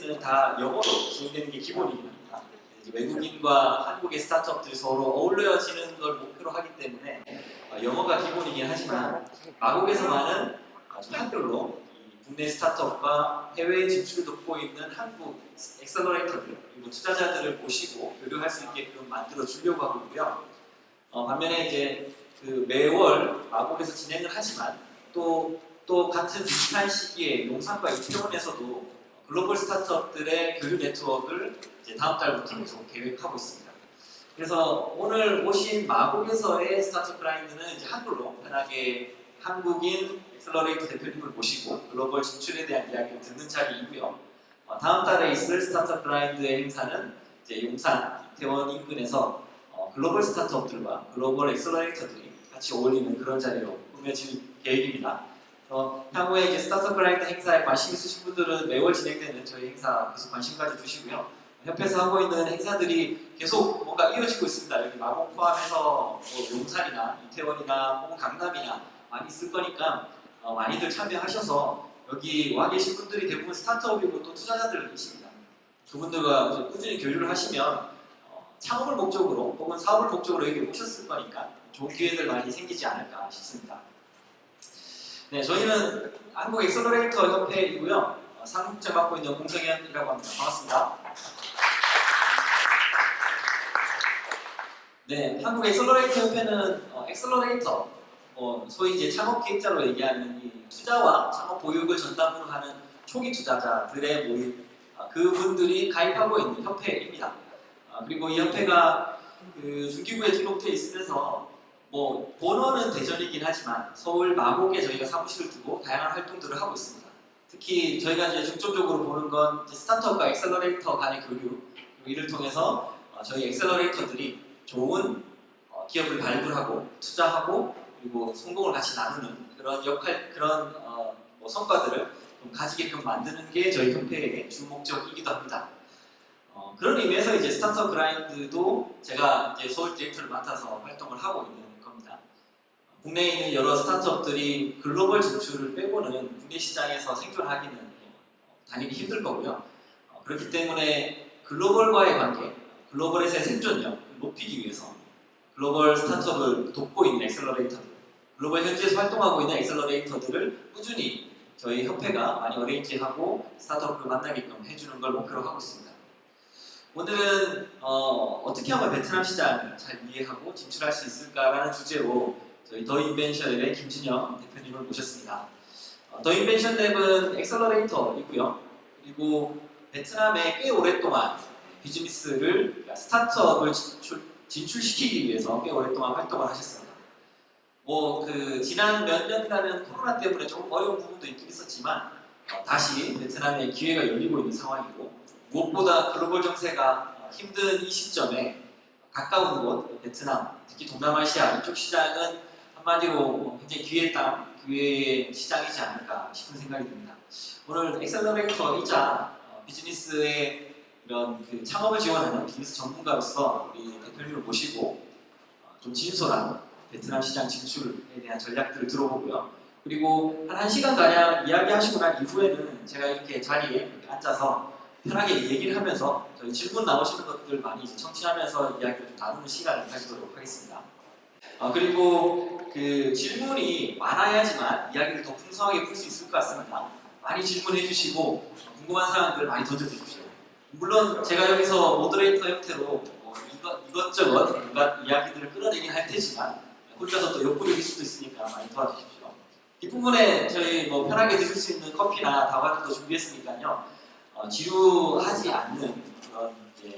KBS는 다 영어로 진행되는 게 기본이긴 합니다. 외국인과 한국의 스타트업들이 서로 어울려지는 걸 목표로 하기 때문에 영어가 기본이긴 하지만 마곡에서 많은 아주 한글로 국내 스타트업과 해외 진출을 돕고 있는 한국 엑셀러레이터들 그리고 투자자들을 모시고 교류할 수 있게끔 만들어 주려고 하고 있고요. 반면에 이제 그 매월 마곡에서 진행을 하지만 또 같은 비슷한 시기에 용산과 이태원에서도 글로벌 스타트업들의 교류 네트워크를 이제 다음 달부터 계속 계획하고 있습니다. 그래서 오늘 오신 마곡에서의 스타트업 그라인드는 이제 한글로 편하게 한국인 엑셀러레이터 대표님을 모시고 글로벌 진출에 대한 이야기를 듣는 자리이고요. 다음 달에 있을 스타트업 그라인드의 행사는 이제 용산, 이태원 인근에서 글로벌 스타트업들과 글로벌 엑셀러레이터들이 같이 어울리는 그런 자리로 꾸며질 계획입니다. 향후에 이제 스타트업 그라인드 행사에 관심 있으신 분들은 매월 진행되는 저희 행사 계속 관심 가져주시고요. 협회에서 하고 있는 행사들이 계속 뭔가 이어지고 있습니다. 여기 마곡 포함해서 뭐 용산이나 이태원이나 혹은 강남이나 많이 있을 거니까 많이들 참여하셔서 여기 와 계신 분들이 대부분 스타트업이고 또 투자자들이십니다. 그분들과 꾸준히 교류를 하시면 창업을 목적으로 혹은 사업을 목적으로 여기 오셨을 거니까 좋은 기회들 많이 생기지 않을까 싶습니다. 네, 저희는 한국 엑셀러레이터 협회이고요. 사무국장 맡고 있는 공성현이라고 합니다. 반갑습니다. 네, 한국 엑셀러레이터 협회는 엑셀러레이터, 소위 이제 창업 기획자로 얘기하는 이 투자와 창업 보육을 전담으로 하는 초기 투자자들의 모임, 그분들이 가입하고 있는 협회입니다. 그리고 이 협회가 그 중기부에 등록되어 있으면서 뭐 본원은 대전이긴 하지만 서울 마곡에 저희가 사무실을 두고 다양한 활동들을 하고 있습니다. 특히 저희가 이제 중점적으로 보는 건 스타트업과 엑셀러레이터 간의 교류, 이를 통해서 저희 엑셀러레이터들이 좋은 기업을 발굴하고 투자하고 그리고 성공을 같이 나누는 그런 그런 뭐 성과들을 좀 가지게끔 만드는 게 저희 협회의 주 목적이기도 합니다. 그런 의미에서 이제 스타트업 그라인드도 제가 이제 서울 디렉터를 맡아서 활동을 하고 있는 겁니다. 국내에 있는 여러 스타트업들이 글로벌 진출을 빼고는 국내 시장에서 생존하기는 당연히 힘들 거고요. 그렇기 때문에 글로벌과의 관계, 글로벌에서의 생존력을 높이기 위해서 글로벌 스타트업을 돕고 있는 엑셀러레이터들, 글로벌 현지에서 활동하고 있는 엑셀러레이터들을 꾸준히 저희 협회가 많이 어레인지하고 스타트업을 만나게끔 해주는 걸 목표로 하고 있습니다. 오늘은 어떻게 하면 베트남 시장을 잘 이해하고 진출할 수 있을까라는 주제로 저희 더 인벤션 랩의 김진영 대표님을 모셨습니다. 더 인벤션 랩은 엑셀러레이터이고요. 그리고 베트남에 꽤 오랫동안 비즈니스를 스타트업을 진출시키기 위해서 꽤 오랫동안 활동을 하셨습니다. 뭐 그 지난 몇 년이라면 코로나 때문에 조금 어려운 부분도 있긴 있었지만 다시 베트남에 기회가 열리고 있는 상황이고 무엇보다 글로벌 정세가 힘든 이 시점에 가까운 곳 베트남, 특히 동남아시아 이쪽 시장은 한마디로 굉장히 기회의 땅, 기회의 시장이지 않을까 싶은 생각이 듭니다. 오늘 엑셀러레이터이자 비즈니스의 이런 그 창업을 지원하는 비즈니스 전문가로서 우리 대표님을 모시고 좀 진솔한 베트남 시장 진출에 대한 전략들을 들어보고요. 그리고 한 1시간가량 이야기하시고 난 이후에는 제가 이렇게 자리에 이렇게 앉아서 편하게 얘기를 하면서 저희 질문 나오시는 것들 많이 이제 청취하면서 이야기를 좀 나누는 시간을 가지도록 하겠습니다. 그리고 그 질문이 많아야지만 이야기를 더 풍성하게 풀 수 있을 것 같습니다. 많이 질문해 주시고 궁금한 사항들 많이 던져주십시오. 물론 제가 여기서 모더레이터 형태로 이것저것 뭔가 이야기들을 끌어내긴 할 테지만 혼자서 또 옆구리일 수도 있으니까 많이 도와주십시오. 뒷부분에 저희 뭐 편하게 드실 수 있는 커피나 다과들도 준비했으니까요. 지루하지 않는 그런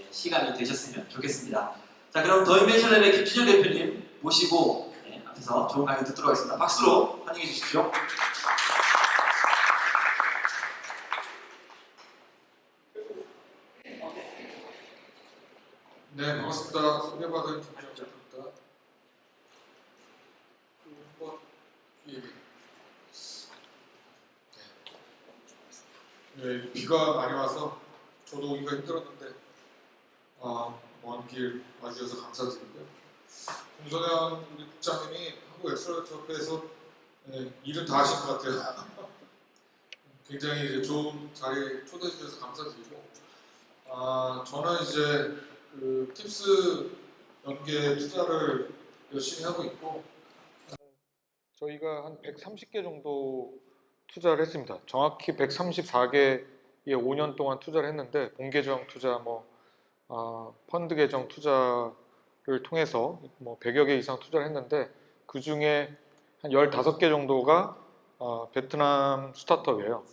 시간이 되셨으면 좋겠습니다. 자, 그럼 더 인벤션 랩의 김진영 대표님 모시고 앞에서 좋은 강의 듣도록 하겠습니다. 박수로 환영해 주십시오. 네, 반갑습니다. 소개받은 김진영 대표입니다. 네, 비가 많이 와서 저도 오기가 힘들었는데 먼 길 와주셔서 감사드리고요. 공선현 우리 국장님이 한국 엑셀러레이터 협회에서 일은 다 하신 것 같아요. 굉장히 이제 좋은 자리에 초대해 주셔서 감사드리고, 저는 이제 그 팁스 연계 투자를 열심히 하고 있고, 저희가 한 130개 정도 투자를 했습니다. 정확히 134개에 5년 동안 투자를 했는데, 본계정 투자, 펀드 계정 투자를 통해서 뭐 100여 개 이상 투자를 했는데, 그 중에 한 15개 정도가 베트남 스타트업이에요.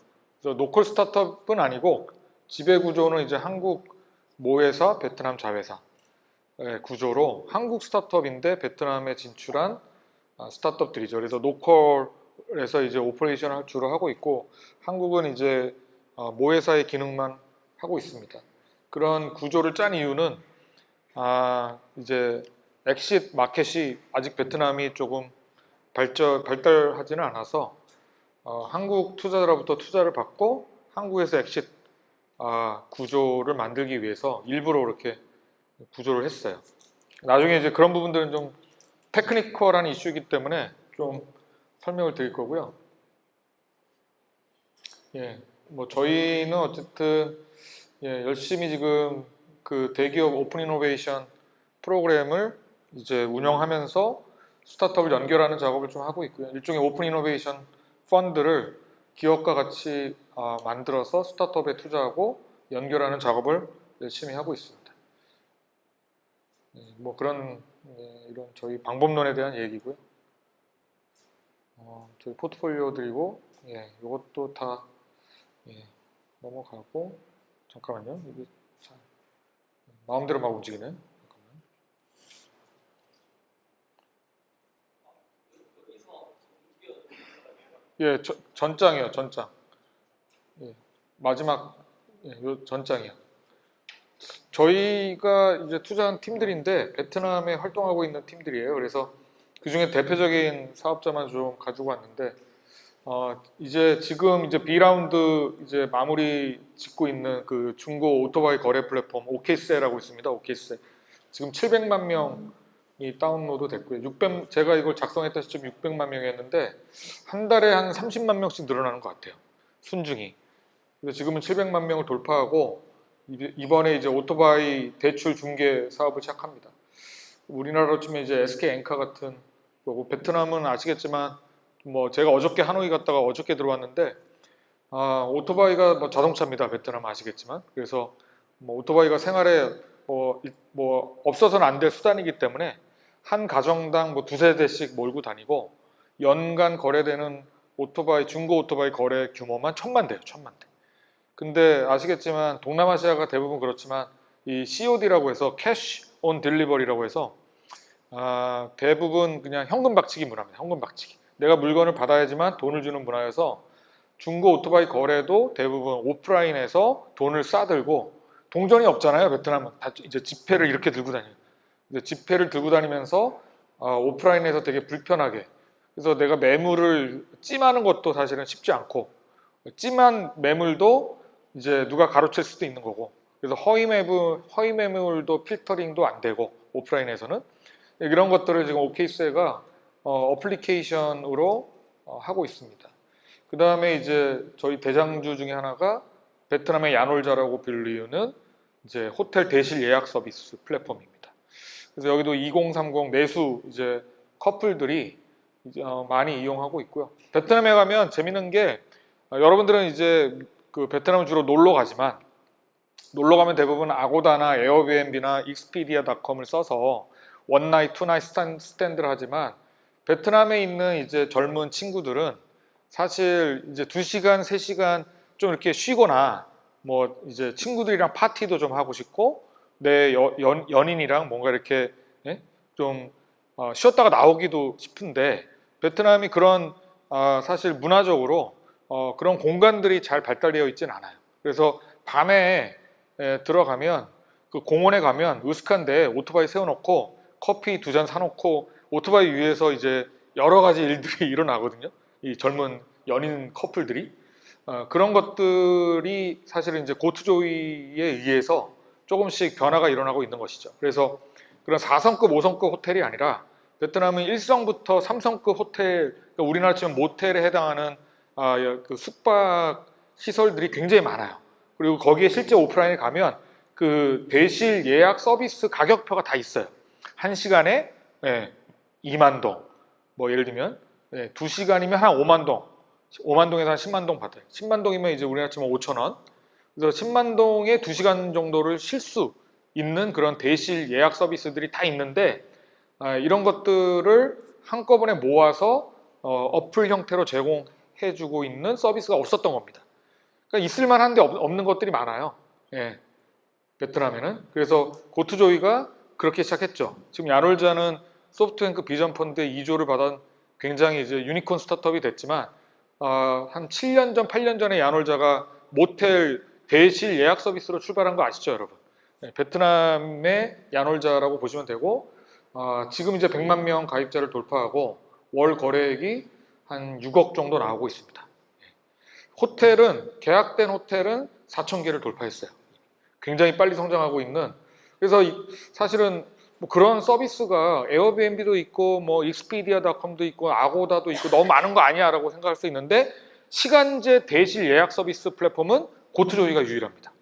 그래서 로컬 스타트업은 아니고 지배 구조는 이제 한국 모회사, 베트남 자회사 구조로 한국 스타트업인데 베트남에 진출한 스타트업들이죠. 그래서 로컬에서 이제 오퍼레이션을 주로 하고 있고 한국은 이제 모회사의 기능만 하고 있습니다. 그런 구조를 짠 이유는 이제 엑싯 마켓이 아직 베트남이 조금 발달하지는 않아서 한국 투자자로부터 투자를 받고 한국에서 엑싯 구조를 만들기 위해서 일부러 이렇게 구조를 했어요. 나중에 이제 그런 부분들은 좀 테크니컬한 이슈이기 때문에 좀 설명을 드릴 거고요. 예, 뭐 저희는 어쨌든 열심히 지금 그 대기업 오픈 이노베이션 프로그램을 이제 운영하면서 스타트업을 연결하는 작업을 좀 하고 있고요. 일종의 오픈 이노베이션 펀드를 기업과 같이 만들어서 스타트업에 투자하고 연결하는 작업을 열심히 하고 있습니다. 뭐 그런 이런 저희 방법론에 대한 얘기고요. 저희 포트폴리오 드리고 이것도 다 넘어가고 잠깐만요. 이게 참 마음대로 막 움직이네. 잠깐만. 전장이요, 전장. 마지막 요 전장이요. 저희가 이제 투자한 팀들인데 베트남에 활동하고 있는 팀들이에요. 그래서 그 중에 대표적인 사업자만 좀 가지고 왔는데 이제 지금 이제 B라운드 이제 마무리 짓고 있는 그 중고 오토바이 거래 플랫폼 오케이세라고 있습니다. 오케이세. 지금 700만 명이 다운로드 됐고요. 제가 이걸 작성했던 시점 600만 명이었는데 한 달에 한 30만 명씩 늘어나는 것 같아요. 순증이. 그래서 지금은 700만 명을 돌파하고 이번에 이제 오토바이 대출 중개 사업을 시작합니다. 우리나라로 치면 이제 SK 엔카 같은 거고 베트남은 아시겠지만 뭐 제가 어저께 하노이 갔다가 어저께 들어왔는데 오토바이가 뭐 자동차입니다. 베트남 아시겠지만 그래서 뭐 오토바이가 생활에 뭐 없어서는 안 될 수단이기 때문에 한 가정당 뭐 두세 대씩 몰고 다니고 연간 거래되는 오토바이 중고 오토바이 거래 규모만 1,000만 대예요. 1,000만 대. 근데 아시겠지만 동남아시아가 대부분 그렇지만 이 COD라고 해서 캐시 온 딜리버리라고 해서 대부분 그냥 현금 박치기 문화입니다. 현금 박치기. 내가 물건을 받아야지만 돈을 주는 문화여서 중고 오토바이 거래도 대부분 오프라인에서 돈을 싸들고 동전이 없잖아요. 베트남은 다 이제 지폐를 이렇게 들고 다녀요. 지폐를 들고 다니면서 오프라인에서 되게 불편하게 그래서 내가 매물을 찜하는 것도 사실은 쉽지 않고 찜한 매물도 이제 누가 가로챌 수도 있는 거고 그래서 허위 매물도 필터링도 안 되고 오프라인에서는 이런 것들을 지금 오케이스가 어플리케이션으로 하고 있습니다. 그 다음에 이제 저희 대장주 중에 하나가 베트남의 야놀자라고 불리우는 이제 호텔 대실 예약 서비스 플랫폼입니다. 그래서 여기도 2030 내수 이제 커플들이 이제 많이 이용하고 있고요. 베트남에 가면 재밌는 게 여러분들은 이제 그 베트남을 주로 놀러 가지만 놀러 가면 대부분 아고다나 에어비앤비나 익스피디아닷컴을 써서 원나잇, 투나잇 스탠드를 하지만 베트남에 있는 이제 젊은 친구들은 사실 이제 2시간, 3시간 좀 이렇게 쉬거나 뭐 이제 친구들이랑 파티도 좀 하고 싶고 내 연인이랑 뭔가 이렇게 좀 쉬었다가 나오기도 싶은데 베트남이 그런 사실 문화적으로 그런 공간들이 잘 발달되어 있지는 않아요. 그래서 밤에 들어가면 그 공원에 가면 으슥한데 오토바이 세워놓고 커피 2잔 사놓고 오토바이 위에서 이제 여러 가지 일들이 일어나거든요. 이 젊은 연인 커플들이 그런 것들이 사실은 이제 고투조이에 의해서 조금씩 변화가 일어나고 있는 것이죠. 그래서 그런 4성급, 5성급 호텔이 아니라 베트남은 1성부터 3성급 호텔, 그러니까 우리나라 치면 모텔에 해당하는 그 숙박 시설들이 굉장히 많아요. 그리고 거기에 실제 오프라인에 가면 그 대실 예약 서비스 가격표가 다 있어요. 1시간에 2만 동, 뭐 예를 들면 2시간이면 한 5만 동, 5만 동에서 한 10만 동 받아요. 10만 동이면 이제 우리나라 치면 5천 원. 그래서 10만 동에 2시간 정도를 쉴 수 있는 그런 대실 예약 서비스들이 다 있는데 이런 것들을 한꺼번에 모아서 어플 형태로 제공해주고 있는 서비스가 없었던 겁니다. 그러니까 있을 만한데 없는 것들이 많아요. 예, 베트남에는. 그래서 고투조이가 그렇게 시작했죠. 지금 야놀자는 소프트뱅크 비전 펀드의 2조를 받은 굉장히 이제 유니콘 스타트업이 됐지만 한 7년 전, 8년 전에 야놀자가 모텔 대실 예약 서비스로 출발한 거 아시죠, 여러분? 네, 베트남의 야놀자라고 보시면 되고 지금 이제 100만 명 가입자를 돌파하고 월 거래액이 한 6억 정도 나오고 있습니다. 호텔은 계약된 호텔은 4천 개를 돌파했어요. 굉장히 빨리 성장하고 있는. 그래서 사실은 뭐 그런 서비스가 에어비앤비도 있고 뭐 익스피디아닷컴도 있고 아고다도 있고 너무 많은 거 아니야라고 생각할 수 있는데 시간제 대실 예약 서비스 플랫폼은 고투조이가 유일합니다.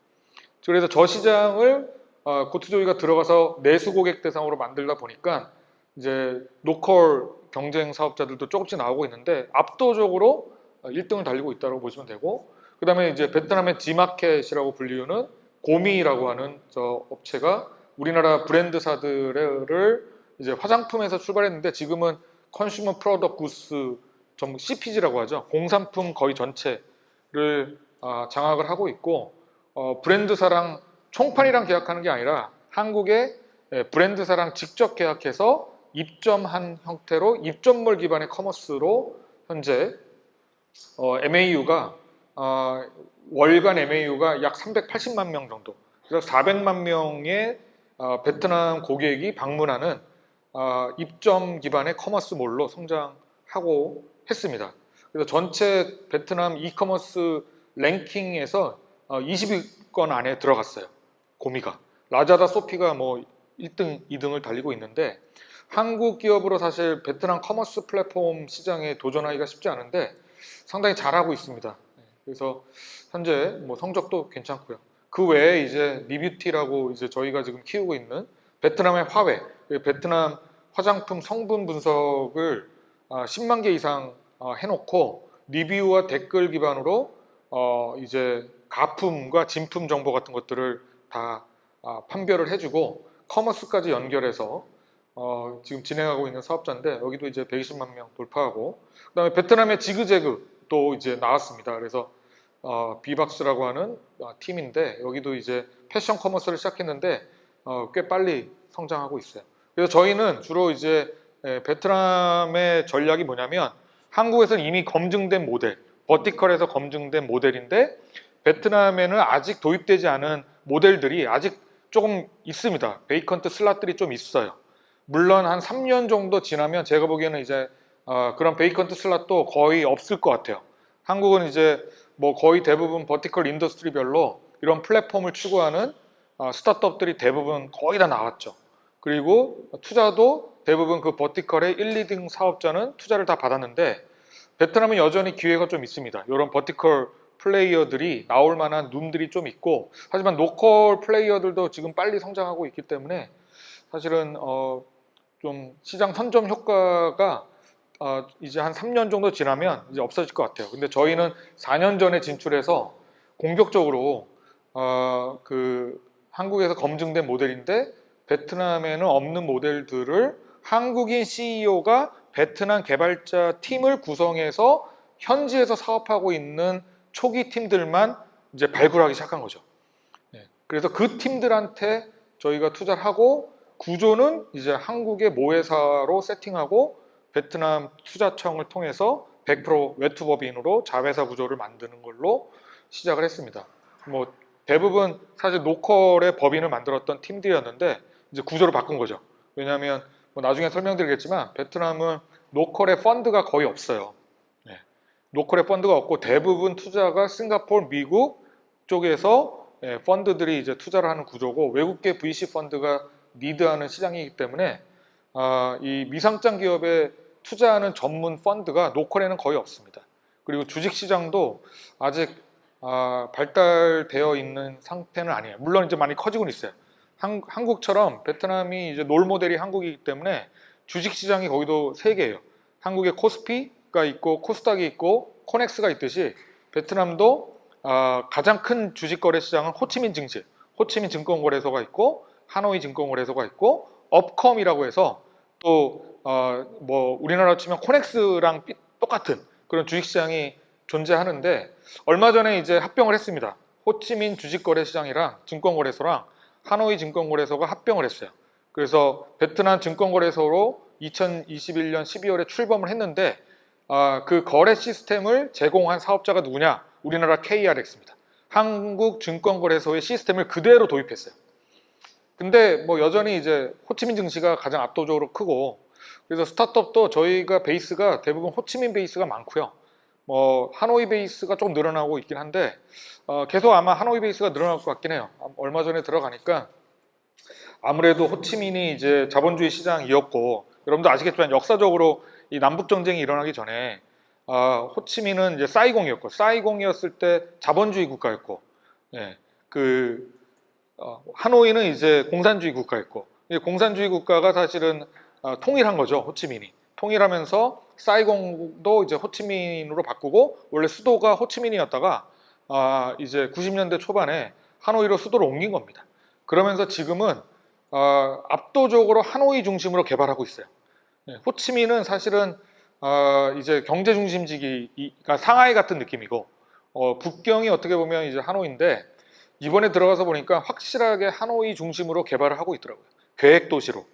그래서 저 시장을 고투조이가 들어가서 내수 고객 대상으로 만들다 보니까 이제 로컬 경쟁 사업자들도 조금씩 나오고 있는데 압도적으로 1등을 달리고 있다고 보시면 되고, 그 다음에 이제 베트남의 G마켓이라고 불리우는 고미라고 하는 저 업체가 우리나라 브랜드사들을 이제 화장품에서 출발했는데 지금은 컨슈머 프로덕트 구스 CPG라고 하죠. 공산품 거의 전체를 장악을 하고 있고 브랜드사랑 총판이랑 계약하는 게 아니라 한국의 브랜드사랑 직접 계약해서 입점한 형태로 입점몰 기반의 커머스로 현재 MAU가 월간 MAU가 약 380만 명 정도, 그래서 400만 명의 베트남 고객이 방문하는 입점 기반의 커머스몰로 성장하고 했습니다. 그래서 전체 베트남 이커머스 랭킹에서 20위권 안에 들어갔어요. 고미가. 라자다 소피가 뭐 1등, 2등을 달리고 있는데 한국 기업으로 사실 베트남 커머스 플랫폼 시장에 도전하기가 쉽지 않은데 상당히 잘하고 있습니다. 그래서 현재 뭐 성적도 괜찮고요. 그 외에 이제 리뷰티라고 이제 저희가 지금 키우고 있는 베트남의 화훼, 베트남 화장품 성분 분석을 10만 개 이상 해놓고 리뷰와 댓글 기반으로 이제 가품과 진품 정보 같은 것들을 다 판별을 해주고 커머스까지 연결해서 지금 진행하고 있는 사업자인데 여기도 이제 120만 명 돌파하고, 그다음에 베트남의 지그재그 또 이제 나왔습니다. 그래서 비박스라고 하는 팀인데 여기도 이제 패션 커머스를 시작했는데 꽤 빨리 성장하고 있어요. 그래서 저희는 주로 이제 베트남의 전략이 뭐냐면 한국에서는 이미 검증된 모델, 버티컬에서 검증된 모델인데 베트남에는 아직 도입되지 않은 모델들이 아직 조금 있습니다. 베이컨트 슬롯들이 좀 있어요. 물론 한 3년 정도 지나면 제가 보기에는 이제 그런 베이컨트 슬롯도 거의 없을 것 같아요. 한국은 이제 뭐 거의 대부분 버티컬 인더스트리별로 이런 플랫폼을 추구하는 스타트업들이 대부분 거의 다 나왔죠. 그리고 투자도 대부분 그 버티컬의 1, 2등 사업자는 투자를 다 받았는데 베트남은 여전히 기회가 좀 있습니다. 이런 버티컬 플레이어들이 나올 만한 룸들이 좀 있고, 하지만 로컬 플레이어들도 지금 빨리 성장하고 있기 때문에 사실은 좀 시장 선점 효과가 이제 한 3년 정도 지나면 이제 없어질 것 같아요. 근데 저희는 4년 전에 진출해서 공격적으로 그 한국에서 검증된 모델인데 베트남에는 없는 모델들을 한국인 CEO가 베트남 개발자 팀을 구성해서 현지에서 사업하고 있는 초기 팀들만 이제 발굴하기 시작한 거죠. 그래서 그 팀들한테 저희가 투자를 하고 구조는 이제 한국의 모회사로 세팅하고 베트남 투자청을 통해서 100% 외투법인으로 자회사 구조를 만드는 걸로 시작을 했습니다. 뭐 대부분 사실 로컬의 법인을 만들었던 팀들이었는데 이제 구조를 바꾼 거죠. 왜냐하면 뭐 나중에 설명드리겠지만 베트남은 로컬의 펀드가 거의 없어요. 로컬의 펀드가 없고 대부분 투자가 싱가포르, 미국 쪽에서 펀드들이 이제 투자를 하는 구조고 외국계 VC 펀드가 리드하는 시장이기 때문에 이 미상장 기업에 투자하는 전문 펀드가 로컬에는 거의 없습니다. 그리고 주식 시장도 아직 발달되어 있는 상태는 아니에요. 물론 이제 많이 커지고는 있어요. 한국처럼 베트남이 이제 롤 모델이 한국이기 때문에 주식 시장이 거기도 세 개예요. 한국에 코스피가 있고 코스닥이 있고 코넥스가 있듯이 베트남도 가장 큰 주식 거래 시장은 호치민 증시, 호치민 증권거래소가 있고 하노이 증권거래소가 있고 업컴이라고 해서 또 뭐 우리나라로 치면 코넥스랑 똑같은 그런 주식 시장이 존재하는데 얼마 전에 이제 합병을 했습니다. 호치민 주식거래시장이랑 증권거래소랑 하노이 증권거래소가 합병을 했어요. 그래서 베트남 증권거래소로 2021년 12월에 출범을 했는데 그 거래 시스템을 제공한 사업자가 누구냐? 우리나라 KRX입니다. 한국증권거래소의 시스템을 그대로 도입했어요. 근데 뭐 여전히 이제 호치민 증시가 가장 압도적으로 크고 그래서 스타트업도 저희가 베이스가 대부분 호치민 베이스가 많고요. 뭐 하노이 베이스가 조금 늘어나고 있긴 한데 계속 아마 하노이 베이스가 늘어날 것 같긴 해요. 얼마 전에 들어가니까 아무래도 호치민이 이제 자본주의 시장이었고 여러분도 아시겠지만 역사적으로 이 남북 전쟁이 일어나기 전에 호치민은 이제 사이공이었고 사이공이었을 때 자본주의 국가였고 예, 하노이는 이제 공산주의 국가였고 공산주의 국가가 사실은 통일한 거죠. 호치민이 통일하면서 사이공도 이제 호치민으로 바꾸고 원래 수도가 호치민이었다가 이제 90년대 초반에 하노이로 수도를 옮긴 겁니다. 그러면서 지금은 압도적으로 하노이 중심으로 개발하고 있어요. 호치민은 사실은 이제 경제 중심지기가 상하이 같은 느낌이고 북경이 어떻게 보면 이제 하노이인데 이번에 들어가서 보니까 확실하게 하노이 중심으로 개발을 하고 있더라고요. 계획 도시로.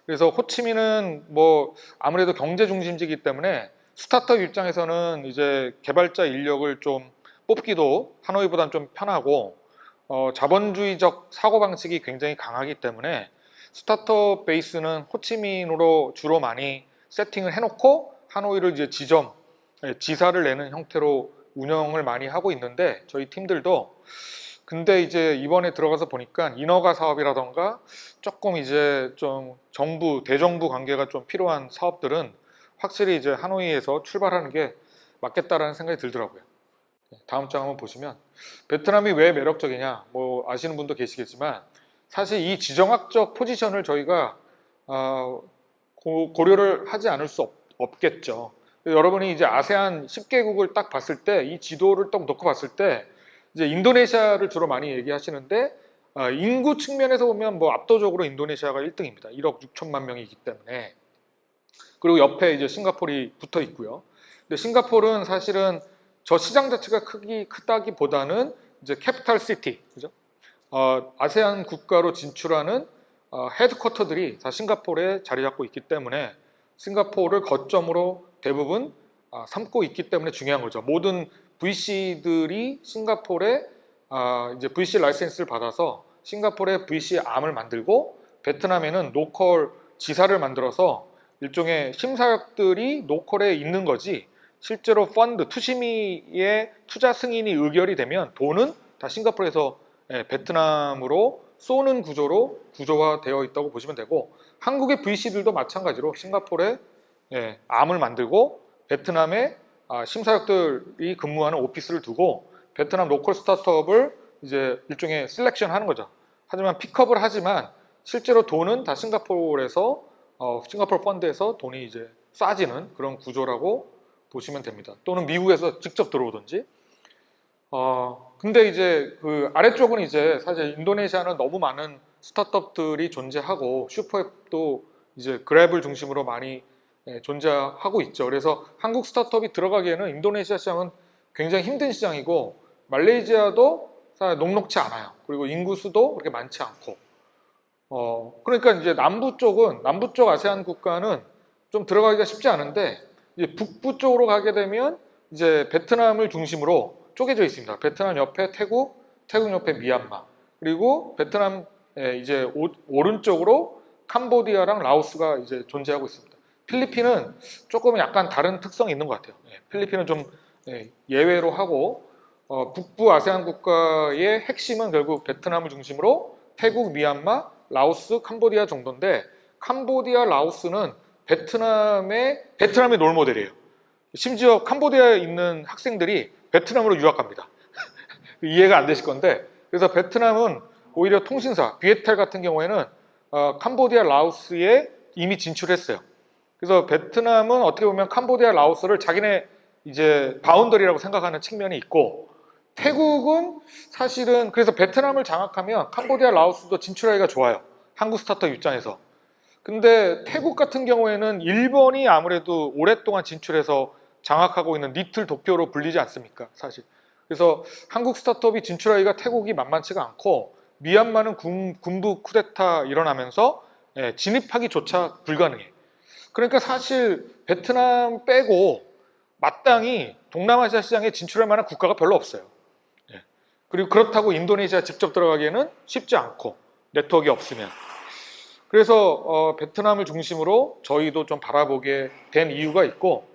그래서 호치민은 뭐 아무래도 경제 중심지기 때문에 스타트업 입장에서는 이제 개발자 인력을 좀 뽑기도 하노이보다는 좀 편하고 자본주의적 사고방식이 굉장히 강하기 때문에 스타트업 베이스는 호치민으로 주로 많이 세팅을 해놓고 하노이를 이제 지사를 내는 형태로 운영을 많이 하고 있는데 저희 팀들도 근데 이제 이번에 들어가서 보니까 인허가 사업이라던가 조금 이제 좀 대정부 관계가 좀 필요한 사업들은 확실히 이제 하노이에서 출발하는 게 맞겠다라는 생각이 들더라고요. 다음 장 한번 보시면 베트남이 왜 매력적이냐 뭐 아시는 분도 계시겠지만 사실 이 지정학적 포지션을 저희가 고려를 하지 않을 수 없겠죠. 여러분이 이제 아세안 10개국을 딱 봤을 때 이 지도를 딱 놓고 봤을 때 이제 인도네시아를 주로 많이 얘기하시는데 인구 측면에서 보면 뭐 압도적으로 인도네시아가 1등입니다. 1억 6천만 명이기 때문에 그리고 옆에 이제 싱가포르이 붙어 있고요. 근데 싱가포르는 사실은 저 시장 자체가 크다기보다는 이제 캐피탈 시티, 그죠? 아세안 국가로 진출하는 헤드쿼터들이 다 싱가포르에 자리 잡고 있기 때문에 싱가포르를 거점으로 대부분 삼고 있기 때문에 중요한 거죠. 모든 VC들이 싱가포르에 이제 VC 라이센스를 받아서 싱가포르에 VC 암을 만들고 베트남에는 노컬 지사를 만들어서 일종의 심사역들이 노컬에 있는 거지 실제로 펀드, 투심이의 투자 승인이 의결이 되면 돈은 다 싱가포르에서 베트남으로 쏘는 구조화되어 있다고 보시면 되고 한국의 VC들도 마찬가지로 싱가포르에 암을 만들고 베트남에 심사역들이 근무하는 오피스를 두고 베트남 로컬 스타트업을 이제 일종의 셀렉션 하는 거죠. 하지만 픽업을 하지만 실제로 돈은 다 싱가포르에서 싱가포르 펀드에서 돈이 이제 쏴지는 그런 구조라고 보시면 됩니다. 또는 미국에서 직접 들어오든지. 근데 이제 그 아래쪽은 이제 사실 인도네시아는 너무 많은 스타트업들이 존재하고 슈퍼앱도 이제 그랩을 중심으로 많이 존재하고 있죠. 그래서 한국 스타트업이 들어가기에는 인도네시아 시장은 굉장히 힘든 시장이고 말레이시아도 사실 녹록치 않아요. 그리고 인구 수도 그렇게 많지 않고. 그러니까 이제 남부 쪽 아세안 국가는 좀 들어가기가 쉽지 않은데 이제 북부 쪽으로 가게 되면 이제 베트남을 중심으로 쪼개져 있습니다. 베트남 옆에 태국 옆에 미얀마, 그리고 베트남 이제 오른쪽으로 캄보디아랑 라오스가 이제 존재하고 있습니다. 필리핀은 조금 약간 다른 특성이 있는 것 같아요. 필리핀은 좀 예외로 하고 북부 아세안 국가의 핵심은 결국 베트남을 중심으로 태국, 미얀마, 라오스, 캄보디아 정도인데 캄보디아, 라오스는 베트남의 롤모델이에요. 심지어 캄보디아에 있는 학생들이 베트남으로 유학 갑니다. 이해가 안 되실 건데, 그래서 베트남은 오히려 통신사 비에텔 같은 경우에는 캄보디아, 라오스에 이미 진출했어요. 그래서 베트남은 어떻게 보면 캄보디아, 라오스를 자기네 이제 바운더리라고 생각하는 측면이 있고, 태국은 사실은 그래서 베트남을 장악하면 캄보디아, 라오스도 진출하기가 좋아요. 한국 스타트업 입장에서. 근데 태국 같은 경우에는 일본이 아무래도 오랫동안 진출해서 장악하고 있는 리틀 도쿄로 불리지 않습니까? 사실. 그래서 한국 스타트업이 진출하기가 태국이 만만치가 않고, 미얀마는 군부 쿠데타 일어나면서 진입하기조차 불가능해. 그러니까 사실 베트남 빼고 마땅히 동남아시아 시장에 진출할 만한 국가가 별로 없어요. 예. 그리고 그렇다고 인도네시아 직접 들어가기에는 쉽지 않고, 네트워크가 없으면. 그래서 베트남을 중심으로 저희도 좀 바라보게 된 이유가 있고,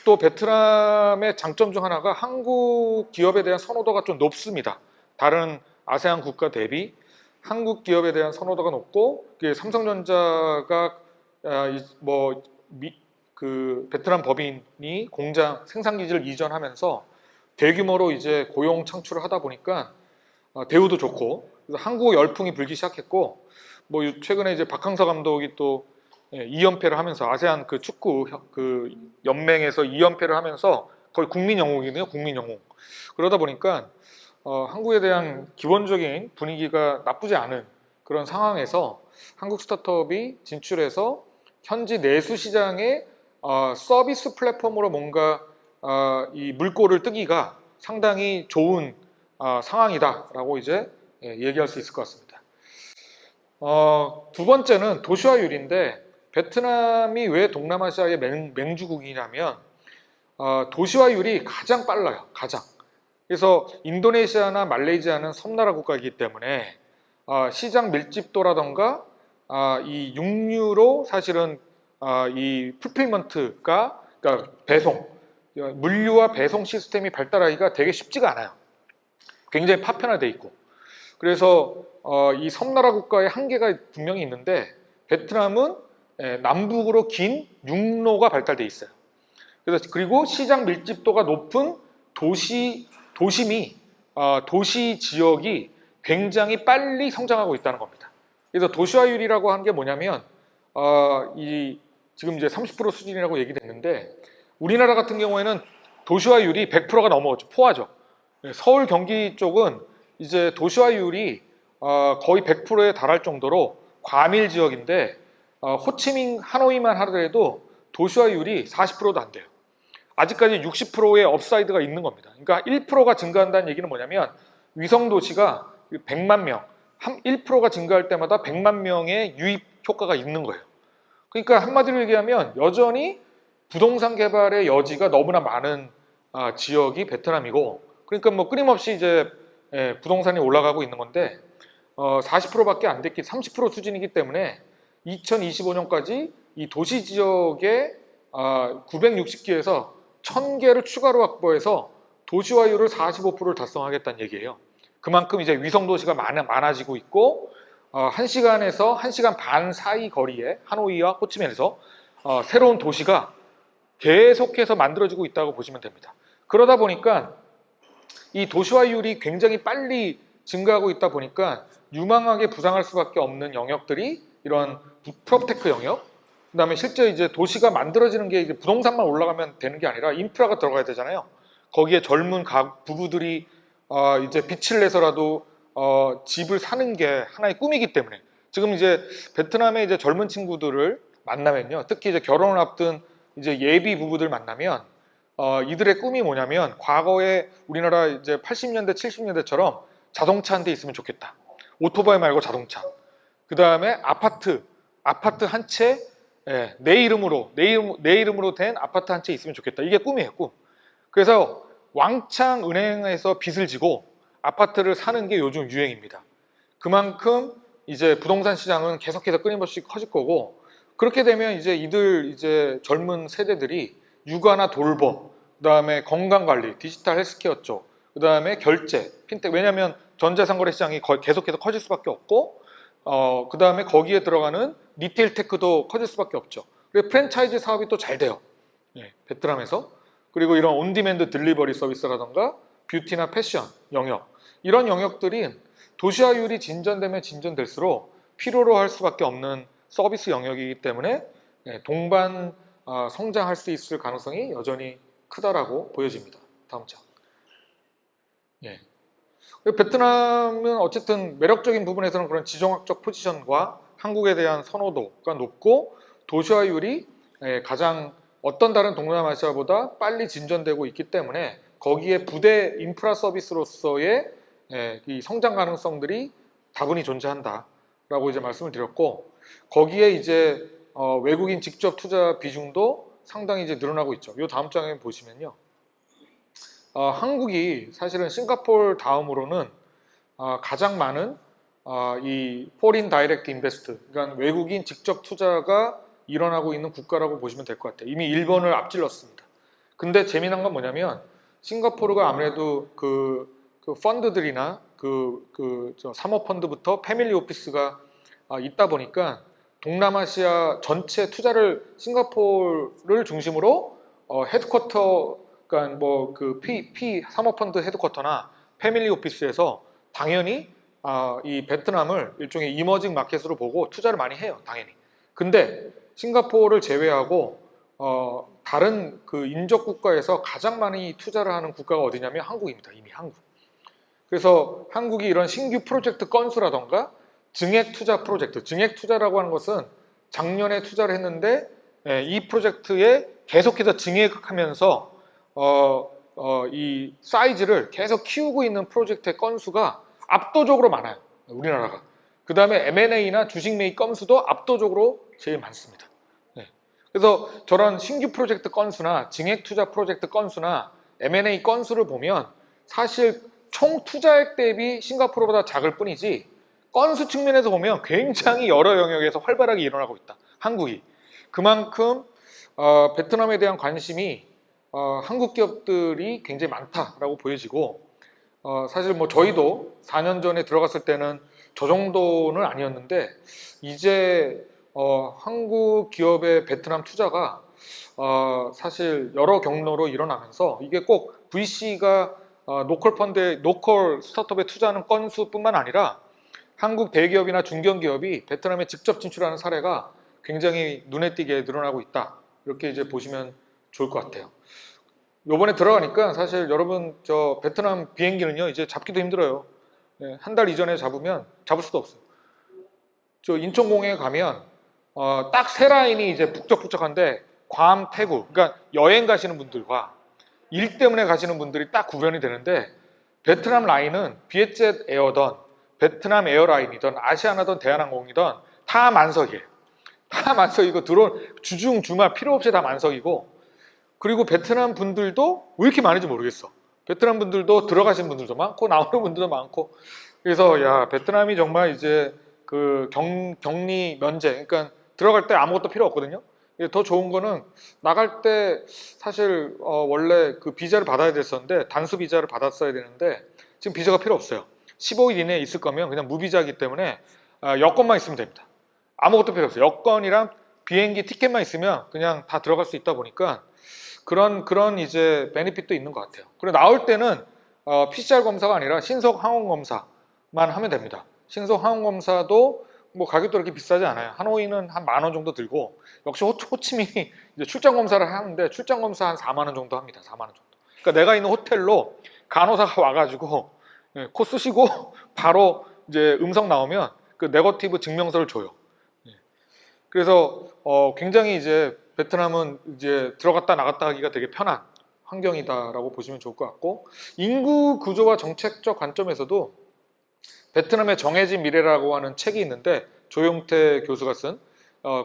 또 베트남의 장점 중 하나가 한국 기업에 대한 선호도가 좀 높습니다. 다른 아세안 국가 대비 한국 기업에 대한 선호도가 높고, 삼성전자가 그 베트남 법인이 공장 생산 기지를 이전하면서 대규모로 이제 고용 창출을 하다 보니까 대우도 좋고, 그래서 한국 열풍이 불기 시작했고, 뭐 최근에 이제 박항서 감독이 또 2연패를 하면서 아세안 그 축구 그 연맹에서 2연패를 하면서 거의 국민 영웅이네요, 국민 영웅. 그러다 보니까 한국에 대한 기본적인 분위기가 나쁘지 않은 그런 상황에서 한국 스타트업이 진출해서 현지 내수 시장에 서비스 플랫폼으로 뭔가 이 물꼬를 뜨기가 상당히 좋은 상황이다라고 이제 얘기할 수 있을 것 같습니다. 두 번째는 도시화율인데, 베트남이 왜 동남아시아의 맹주국이냐면 도시화율이 가장 빨라요. 가장. 그래서 인도네시아나 말레이시아는 섬나라 국가이기 때문에 시장 밀집도라던가 이 육류로 사실은 이 풀필먼트가, 그러니까 배송, 물류와 배송 시스템이 발달하기가 되게 쉽지가 않아요. 굉장히 파편화돼 있고. 그래서 이 섬나라 국가의 한계가 분명히 있는데, 베트남은 남북으로 긴 육로가 발달돼 있어요. 그리고 시장 밀집도가 높은 도심이 도시 지역이 굉장히 빨리 성장하고 있다는 겁니다. 그래서 도시화율이라고 하는 게 뭐냐면 지금 이제 30% 수준이라고 얘기됐는데, 우리나라 같은 경우에는 도시화율이 100%가 넘어갔죠. 포화죠. 서울 경기 쪽은 이제 도시화율이 거의 100%에 달할 정도로 과밀 지역인데, 호치민 하노이만 하더라도 도시화율이 40%도 안 돼요. 아직까지 60%의 업사이드가 있는 겁니다. 그러니까 1%가 증가한다는 얘기는 뭐냐면, 위성 도시가 100만 명, 1%가 증가할 때마다 100만 명의 유입 효과가 있는 거예요. 그러니까 한마디로 얘기하면 여전히 부동산 개발의 여지가 너무나 많은 지역이 베트남이고, 그러니까 뭐 끊임없이 이제 부동산이 올라가고 있는 건데, 40%밖에 안 됐기, 30% 수준이기 때문에 2025년까지 이 도시 지역에 960개에서 1000개를 추가로 확보해서 도시화율을 45%를 달성하겠다는 얘기예요. 그만큼 이제 위성 도시가 많아지고 있고, 1시간에서 1시간 반 사이 거리에 하노이와 호치민에서 새로운 도시가 계속해서 만들어지고 있다고 보시면 됩니다. 그러다 보니까 이 도시화율이 굉장히 빨리 증가하고 있다 보니까 유망하게 부상할 수밖에 없는 영역들이 이런 프롭테크 영역, 그다음에 실제 이제 도시가 만들어지는 게 이제 부동산만 올라가면 되는 게 아니라 인프라가 들어가야 되잖아요. 거기에 젊은 부부들이 이제 빚을 내서라도 집을 사는 게 하나의 꿈이기 때문에, 지금 이제 베트남의 이제 젊은 친구들을 만나면요, 특히 이제 결혼을 앞둔 이제 예비 부부들 만나면 이들의 꿈이 뭐냐면, 과거에 우리나라 이제 80년대, 70년대처럼 자동차 한 대 있으면 좋겠다. 오토바이 말고 자동차. 그 다음에 아파트 한 채, 내 이름으로 된 아파트 한 채 있으면 좋겠다. 이게 꿈이에요, 꿈. 그래서 왕창 은행에서 빚을 지고 아파트를 사는 게 요즘 유행입니다. 그만큼 이제 부동산 시장은 계속해서 끊임없이 커질 거고, 그렇게 되면 이제 젊은 세대들이 육아나 돌봄, 그다음에 건강관리, 디지털 헬스케어 쪽, 그다음에 결제, 핀텍, 왜냐하면 전자상거래 시장이 계속해서 커질 수밖에 없고, 그다음에 거기에 들어가는 리테일 테크도 커질 수밖에 없죠. 그리고 프랜차이즈 사업이 또 잘 돼요. 베트남에서. 그리고 이런 온디맨드 딜리버리 서비스라던가 뷰티나 패션 영역, 이런 영역들이 도시화율이 진전되면 진전될수록 필요로 할 수밖에 없는 서비스 영역이기 때문에 동반 성장할 수 있을 가능성이 여전히 크다라고 보여집니다. 다음 장. 예. 베트남은 어쨌든 매력적인 부분에서는 그런 지정학적 포지션과 한국에 대한 선호도가 높고 도시화율이 가장 어떤 다른 동남아시아보다 빨리 진전되고 있기 때문에 거기에 부대 인프라 서비스로서의 이 성장 가능성들이 다분히 존재한다라고 이제 말씀을 드렸고, 거기에 이제 외국인 직접 투자 비중도 상당히 이제 늘어나고 있죠. 이 다음 장에 보시면요, 한국이 사실은 싱가포르 다음으로는 가장 많은 이 Foreign Direct Invest, 그러니까 외국인 직접 투자가 일어나고 있는 국가라고 보시면 될 것 같아요. 이미 일본을 앞질렀습니다. 근데 재미난 건 뭐냐면 싱가포르가 아무래도 그 펀드들이나 저 사모펀드부터 패밀리 오피스가 있다 보니까 동남아시아 전체 투자를 싱가포르를 중심으로 헤드쿼터, 그러니까 뭐 그 사모펀드 헤드쿼터나 패밀리 오피스에서 당연히 이 베트남을 일종의 이머징 마켓으로 보고 투자를 많이 해요, 당연히. 근데 싱가포르를 제외하고 다른 그 인접 국가에서 가장 많이 투자를 하는 국가가 어디냐면 한국입니다. 이미 한국. 그래서 한국이 이런 신규 프로젝트 건수라던가 증액 투자 프로젝트, 증액 투자라고 하는 것은 작년에 투자를 했는데 이 프로젝트에 계속해서 증액하면서 이 사이즈를 계속 키우고 있는 프로젝트의 건수가 압도적으로 많아요, 우리나라가. 그 다음에 M&A나 주식 매입 건수도 압도적으로 제일 많습니다. 그래서 저런 신규 프로젝트 건수나 증액 투자 프로젝트 건수나 M&A 건수를 보면 사실 총 투자액 대비 싱가포르보다 작을 뿐이지, 건수 측면에서 보면 굉장히 여러 영역에서 활발하게 일어나고 있다, 한국이. 그만큼 베트남에 대한 관심이 한국 기업들이 굉장히 많다라고 보여지고, 사실 뭐 저희도 4년 전에 들어갔을 때는 저 정도는 아니었는데 이제 한국 기업의 베트남 투자가 사실 여러 경로로 일어나면서 이게 꼭 VC가 로컬 펀드에 로컬 스타트업에 투자하는 건수뿐만 아니라 한국 대기업이나 중견기업이 베트남에 직접 진출하는 사례가 굉장히 눈에 띄게 늘어나고 있다, 이렇게 이제 보시면 좋을 것 같아요. 요번에 들어가니까 사실 여러분 저 베트남 비행기는요 이제 잡기도 힘들어요. 한 달 이전에 잡으면 잡을 수도 없어요. 저 인천공항에 가면 딱 세 라인이 이제 북적북적한데 괌, 태국, 그러니까 여행 가시는 분들과 일 때문에 가시는 분들이 딱 구별이 되는데, 베트남 라인은 비엣젯 에어던 베트남 에어라인이던 아시아나던 대한항공이던 다 만석이에요. 다 만석이고 들어온 주중 주말 필요 없이 다 만석이고, 그리고 베트남 분들도 왜 이렇게 많은지 모르겠어. 베트남 분들도 들어가신 분들도 많고 나오는 분들도 많고, 그래서 야, 베트남이 정말 이제 그 격리 면제, 그러니까 들어갈 때 아무것도 필요 없거든요. 더 좋은 거는 나갈 때 사실 원래 그 비자를 받아야 됐었는데 단수 비자를 받았어야 되는데 지금 비자가 필요 없어요. 15일 이내에 있을 거면 그냥 무비자이기 때문에 여권만 있으면 됩니다. 아무것도 필요 없어요. 여권이랑 비행기 티켓만 있으면 그냥 다 들어갈 수 있다 보니까 그런 이제 베네핏도 있는 것 같아요. 그리고 나올 때는 PCR 검사가 아니라 신속 항원 검사만 하면 됩니다. 신속 항원 검사도 뭐 가격도 그렇게 비싸지 않아요. 하노이는 한 10,000원 정도 들고, 역시 호치민이 이제 출장 검사를 하는데 출장 검사 한 4만 원 정도 합니다. 4만 원 정도. 그러니까 내가 있는 호텔로 간호사가 와가지고 코 쑤시고 바로 이제 음성 나오면 그 네거티브 증명서를 줘요. 그래서 굉장히 이제 베트남은 이제 들어갔다 나갔다 하기가 되게 편한 환경이다라고 보시면 좋을 것 같고, 인구 구조와 정책적 관점에서도 베트남의 정해진 미래라고 하는 책이 있는데 조용태 교수가 쓴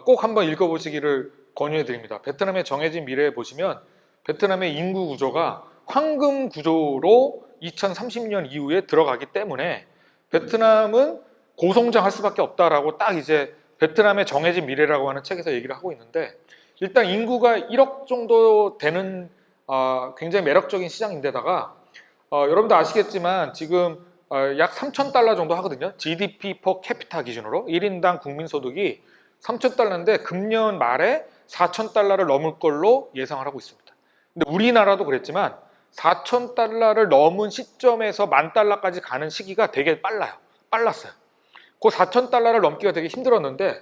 꼭 한번 읽어보시기를 권유해 드립니다. 베트남의 정해진 미래에 보시면 베트남의 인구 구조가 황금 구조로 2030년 이후에 들어가기 때문에 베트남은 고성장할 수밖에 없다라고 딱 이제 베트남의 정해진 미래라고 하는 책에서 얘기를 하고 있는데, 일단 인구가 1억 정도 되는 굉장히 매력적인 시장인데다가 여러분도 아시겠지만 지금 약 3,000달러 정도 하거든요. GDP per capita 기준으로 1인당 국민소득이 3,000달러인데 금년 말에 4,000달러를 넘을 걸로 예상을 하고 있습니다. 근데 우리나라도 그랬지만 $4,000를 넘은 시점에서 $10,000까지 가는 시기가 되게 빨랐어요. 그 $4,000를 넘기가 되게 힘들었는데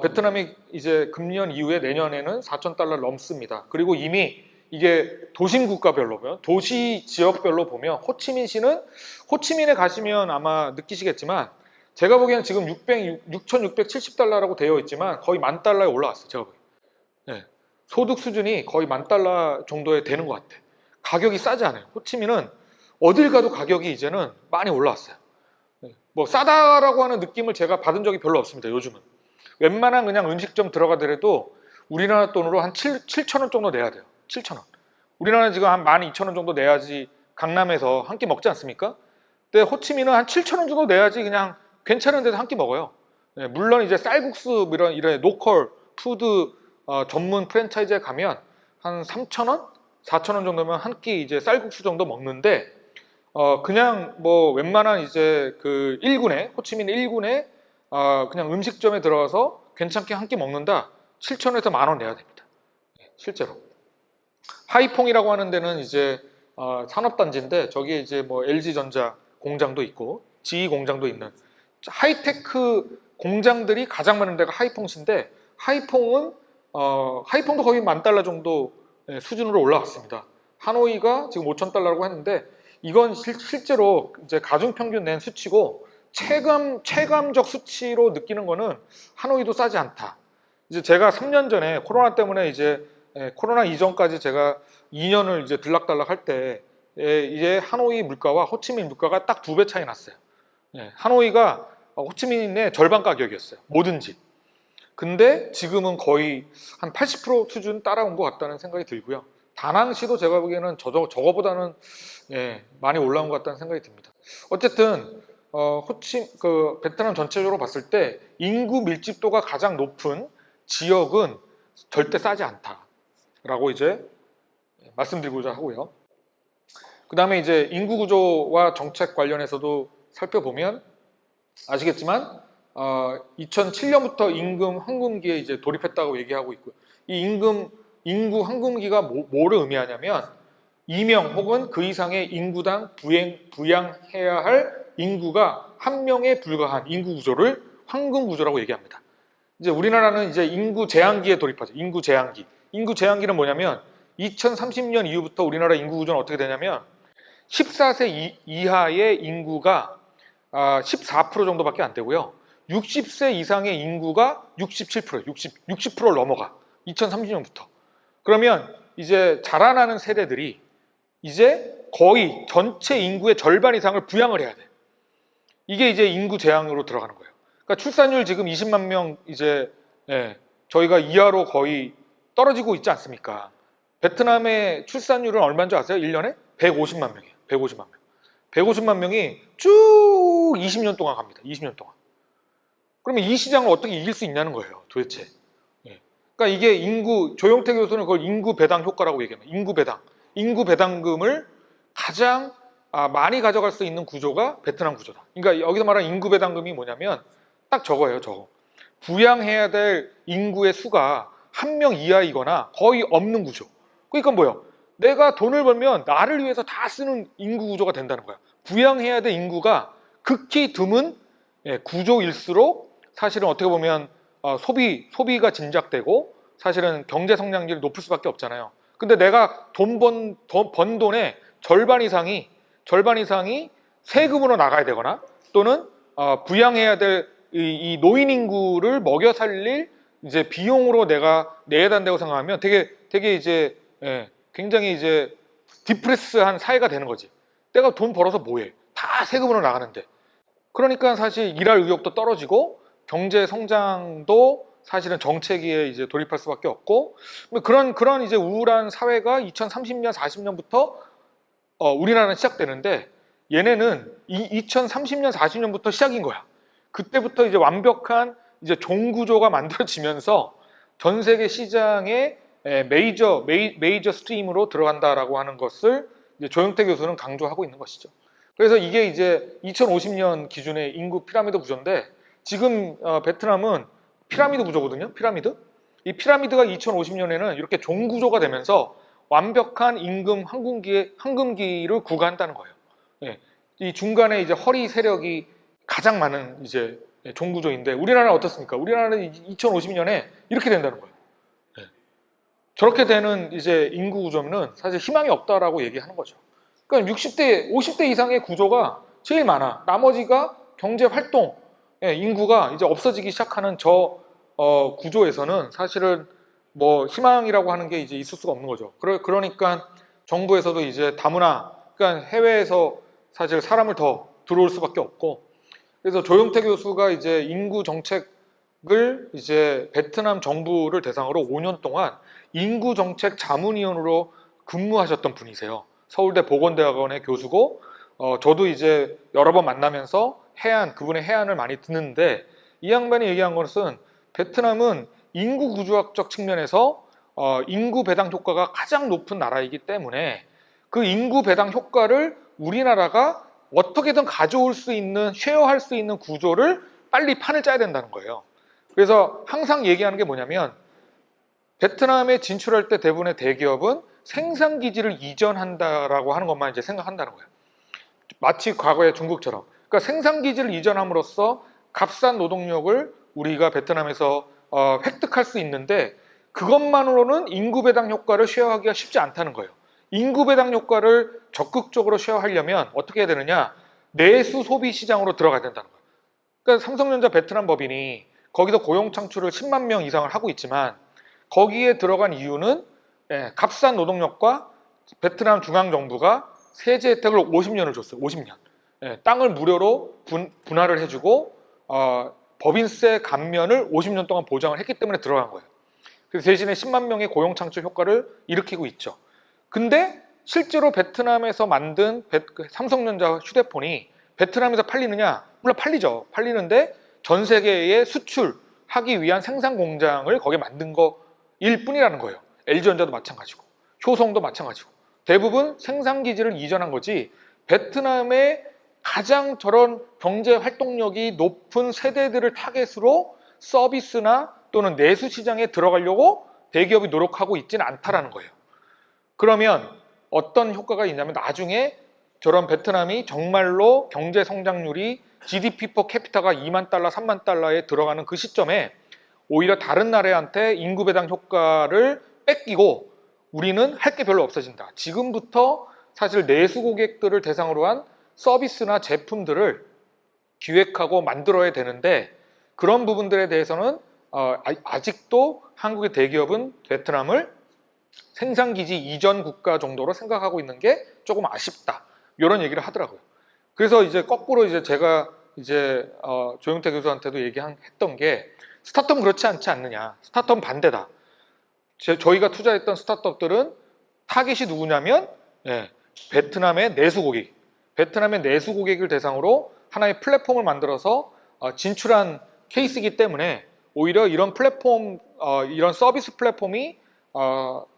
베트남이 이제 금년 이후에 내년에는 $4,000를 넘습니다. 그리고 이미 이게 도심 국가별로 도시 지역별로 보면 호치민에 가시면 아마 느끼시겠지만 제가 보기에는 지금 6,670달러라고 되어 있지만 거의 $10,000에 올라왔어요. 제가 보기엔. 네. 소득 수준이 거의 $10,000 정도에 되는 것 같아요. 가격이 싸지 않아요. 호치민은 어딜 가도 가격이 이제는 많이 올라왔어요. 네. 뭐 싸다라고 하는 느낌을 제가 받은 적이 별로 없습니다. 요즘은. 웬만한 그냥 음식점 들어가더라도 우리나라 돈으로 한 7,000원 정도 내야 돼요. 7,000원. 우리나라는 지금 한 12,000원 정도 내야지 강남에서 한 끼 먹지 않습니까? 근데 호치민은 한 7,000원 정도 내야지 그냥 괜찮은 데서 한 끼 먹어요. 네, 물론 이제 쌀국수 이런 로컬 푸드 전문 프랜차이즈에 가면 한 3,000원? 4,000원 정도면 한 끼 이제 쌀국수 정도 먹는데 그냥 뭐 웬만한 이제 그 1군에 호치민 1군에 그냥 음식점에 들어가서 괜찮게 한 끼 먹는다 7,000원에서 10,000원 내야 됩니다. 실제로. 하이퐁이라고 하는 데는 이제 산업단지인데 저기에 이제 뭐 LG전자 공장도 있고 GE 공장도 있는 하이테크 공장들이 가장 많은 데가 하이퐁시인데 하이퐁도 거의 $10,000 정도 수준으로 올라왔습니다. 하노이가 지금 $5,000라고 했는데 이건 실제로 이제 가중평균 낸 수치고 체감적 수치로 느끼는 거는 하노이도 싸지 않다. 이제 제가 3년 전에 코로나 때문에 이제 코로나 이전까지 제가 2년을 이제 들락달락 할 때 이제 하노이 물가와 호치민 물가가 딱 2배 차이 났어요. 하노이가 호치민의 절반 가격이었어요. 뭐든지. 근데 지금은 거의 한 80% 수준 따라온 것 같다는 생각이 들고요. 다낭시도 제가 보기에는 저거보다는 많이 올라온 것 같다는 생각이 듭니다. 어쨌든 베트남 전체적으로 봤을 때 인구 밀집도가 가장 높은 지역은 절대 싸지 않다라고 이제 말씀드리고자 하고요. 그 다음에 이제 인구 구조와 정책 관련해서도 살펴보면 아시겠지만 2007년부터 임금 황금기에 이제 돌입했다고 얘기하고 있고요. 이 인구 황금기가 뭐를 의미하냐면 2명 혹은 그 이상의 인구당 부양해야 할 인구가 1명에 불과한 인구 구조를 황금 구조라고 얘기합니다. 이제 우리나라는 이제 인구 제한기에 돌입하죠. 인구 제한기. 인구 제한기는 뭐냐면 2030년 이후부터 우리나라 인구 구조는 어떻게 되냐면 14세 이하의 인구가 14% 정도밖에 안 되고요. 60세 이상의 인구가 67%예요. 60%를 넘어가. 2030년부터. 그러면 이제 자라나는 세대들이 이제 거의 전체 인구의 절반 이상을 부양을 해야 돼. 이게 이제 인구 제한으로 들어가는 거예요. 그러니까 출산율 지금 20만 명 이제 저희가 이하로 거의 떨어지고 있지 않습니까? 베트남의 출산율은 얼마인 줄 아세요? 1년에? 150만 명이에요. 150만 명. 150만 명이 쭉 20년 동안 갑니다. 20년 동안. 그러면 이 시장을 어떻게 이길 수 있냐는 거예요. 도대체. 그러니까 이게 조영태 교수는 그걸 인구 배당 효과라고 얘기합니다. 인구 배당. 인구 배당금을 가장 많이 가져갈 수 있는 구조가 베트남 구조다. 그러니까 여기서 말하는 인구 배당금이 뭐냐면 딱 저거예요. 저거. 부양해야 될 인구의 수가 1명 이하이거나 거의 없는 구조. 그러니까 뭐예요? 내가 돈을 벌면 나를 위해서 다 쓰는 인구 구조가 된다는 거야. 부양해야 될 인구가 극히 드문 구조일수록 사실은 어떻게 보면 소비가 진작되고 사실은 경제 성장률이 높을 수밖에 없잖아요. 근데 내가 번 돈의 절반 이상이 세금으로 나가야 되거나 또는 부양해야 될 이 노인 인구를 먹여 살릴 이제 비용으로 내가 내야 된다고 생각하면 되게 이제 굉장히 이제 디프레스한 사회가 되는 거지. 내가 돈 벌어서 뭐해? 다 세금으로 나가는데. 그러니까 사실 일할 의욕도 떨어지고 경제 성장도 사실은 정체기에 이제 돌입할 수밖에 없고 그런 이제 우울한 사회가 2030년, 40년부터 우리나라는 시작되는데 얘네는 2030년, 40년부터 시작인 거야. 그때부터 이제 완벽한 이제 종구조가 만들어지면서 전 세계 시장에 메이저 스트림으로 들어간다라고 하는 것을 이제 조영태 교수는 강조하고 있는 것이죠. 그래서 이게 이제 2050년 기준의 인구 피라미드 구조인데 지금 베트남은 피라미드 구조거든요. 피라미드. 이 피라미드가 2050년에는 이렇게 종구조가 되면서 완벽한 임금 황금기를 구가한다는 거예요. 예. 이 중간에 이제 허리 세력이 가장 많은 이제 종구조인데 우리나라는 어떻습니까? 우리나라는 2050년에 이렇게 된다는 거예요. 예. 저렇게 되는 이제 인구 구조는 사실 희망이 없다라고 얘기하는 거죠. 그러니까 60대, 50대 이상의 구조가 제일 많아. 나머지가 경제 활동, 인구가 이제 없어지기 시작하는 구조에서는 사실은 뭐 희망이라고 하는 게 이제 있을 수가 없는 거죠. 그러니까 정부에서도 이제 다문화, 그러니까 해외에서 사실 사람을 더 들어올 수밖에 없고, 그래서 조영태 교수가 이제 인구 정책을 이제 베트남 정부를 대상으로 5년 동안 인구 정책 자문위원으로 근무하셨던 분이세요. 서울대 보건대학원의 교수고, 저도 이제 여러 번 만나면서 그분의 해안을 많이 듣는데, 이 양반이 얘기한 것은 베트남은 인구 구조학적 측면에서 인구 배당 효과가 가장 높은 나라이기 때문에 그 인구 배당 효과를 우리나라가 어떻게든 가져올 수 있는, 쉐어할 수 있는 구조를 빨리 판을 짜야 된다는 거예요. 그래서 항상 얘기하는 게 뭐냐면, 베트남에 진출할 때 대부분의 대기업은 생산기지를 이전한다라고 하는 것만 이제 생각한다는 거예요. 마치 과거의 중국처럼. 그러니까 생산기지를 이전함으로써 값싼 노동력을 우리가 베트남에서 획득할 수 있는데, 그것만으로는 인구 배당 효과를 쉐어하기가 쉽지 않다는 거예요. 인구 배당 효과를 적극적으로 쉐어하려면 어떻게 해야 되느냐? 내수 소비 시장으로 들어가야 된다는 거예요. 그러니까 삼성전자 베트남 법인이 거기서 고용 창출을 10만 명 이상을 하고 있지만, 거기에 들어간 이유는 값싼 노동력과 베트남 중앙정부가 세제 혜택을 50년을 줬어요. 50년. 땅을 무료로 분할을 해주고 법인세 감면을 50년 동안 보장을 했기 때문에 들어간 거예요. 그래서 대신에 10만 명의 고용 창출 효과를 일으키고 있죠. 근데 실제로 베트남에서 만든 삼성전자 휴대폰이 베트남에서 팔리느냐? 물론 팔리죠. 팔리는데 전 세계에 수출하기 위한 생산 공장을 거기에 만든 거일 뿐이라는 거예요. LG전자도 마찬가지고, 효성도 마찬가지고. 대부분 생산 기지를 이전한 거지, 베트남의 가장 저런 경제 활동력이 높은 세대들을 타겟으로 서비스나 또는 내수 시장에 들어가려고 대기업이 노력하고 있지는 않다라는 거예요. 그러면 어떤 효과가 있냐면, 나중에 저런 베트남이 정말로 경제 성장률이 GDP per capita가 2만 달러, 3만 달러에 들어가는 그 시점에 오히려 다른 나라한테 인구 배당 효과를 뺏기고 우리는 할 게 별로 없어진다. 지금부터 사실 내수 고객들을 대상으로 한 서비스나 제품들을 기획하고 만들어야 되는데, 그런 부분들에 대해서는 아직도 한국의 대기업은 베트남을 생산기지 이전 국가 정도로 생각하고 있는 게 조금 아쉽다, 이런 얘기를 하더라고요. 그래서 이제 거꾸로 이제 제가 이제 조영태 교수한테도 얘기했던 게, 스타트업은 그렇지 않지 않느냐, 스타트업은 반대다. 저희가 투자했던 스타트업들은 타겟이 누구냐면 베트남의 내수 고객, 베트남의 내수 고객을 대상으로 하나의 플랫폼을 만들어서 진출한 케이스이기 때문에, 오히려 이런 플랫폼, 이런 서비스 플랫폼이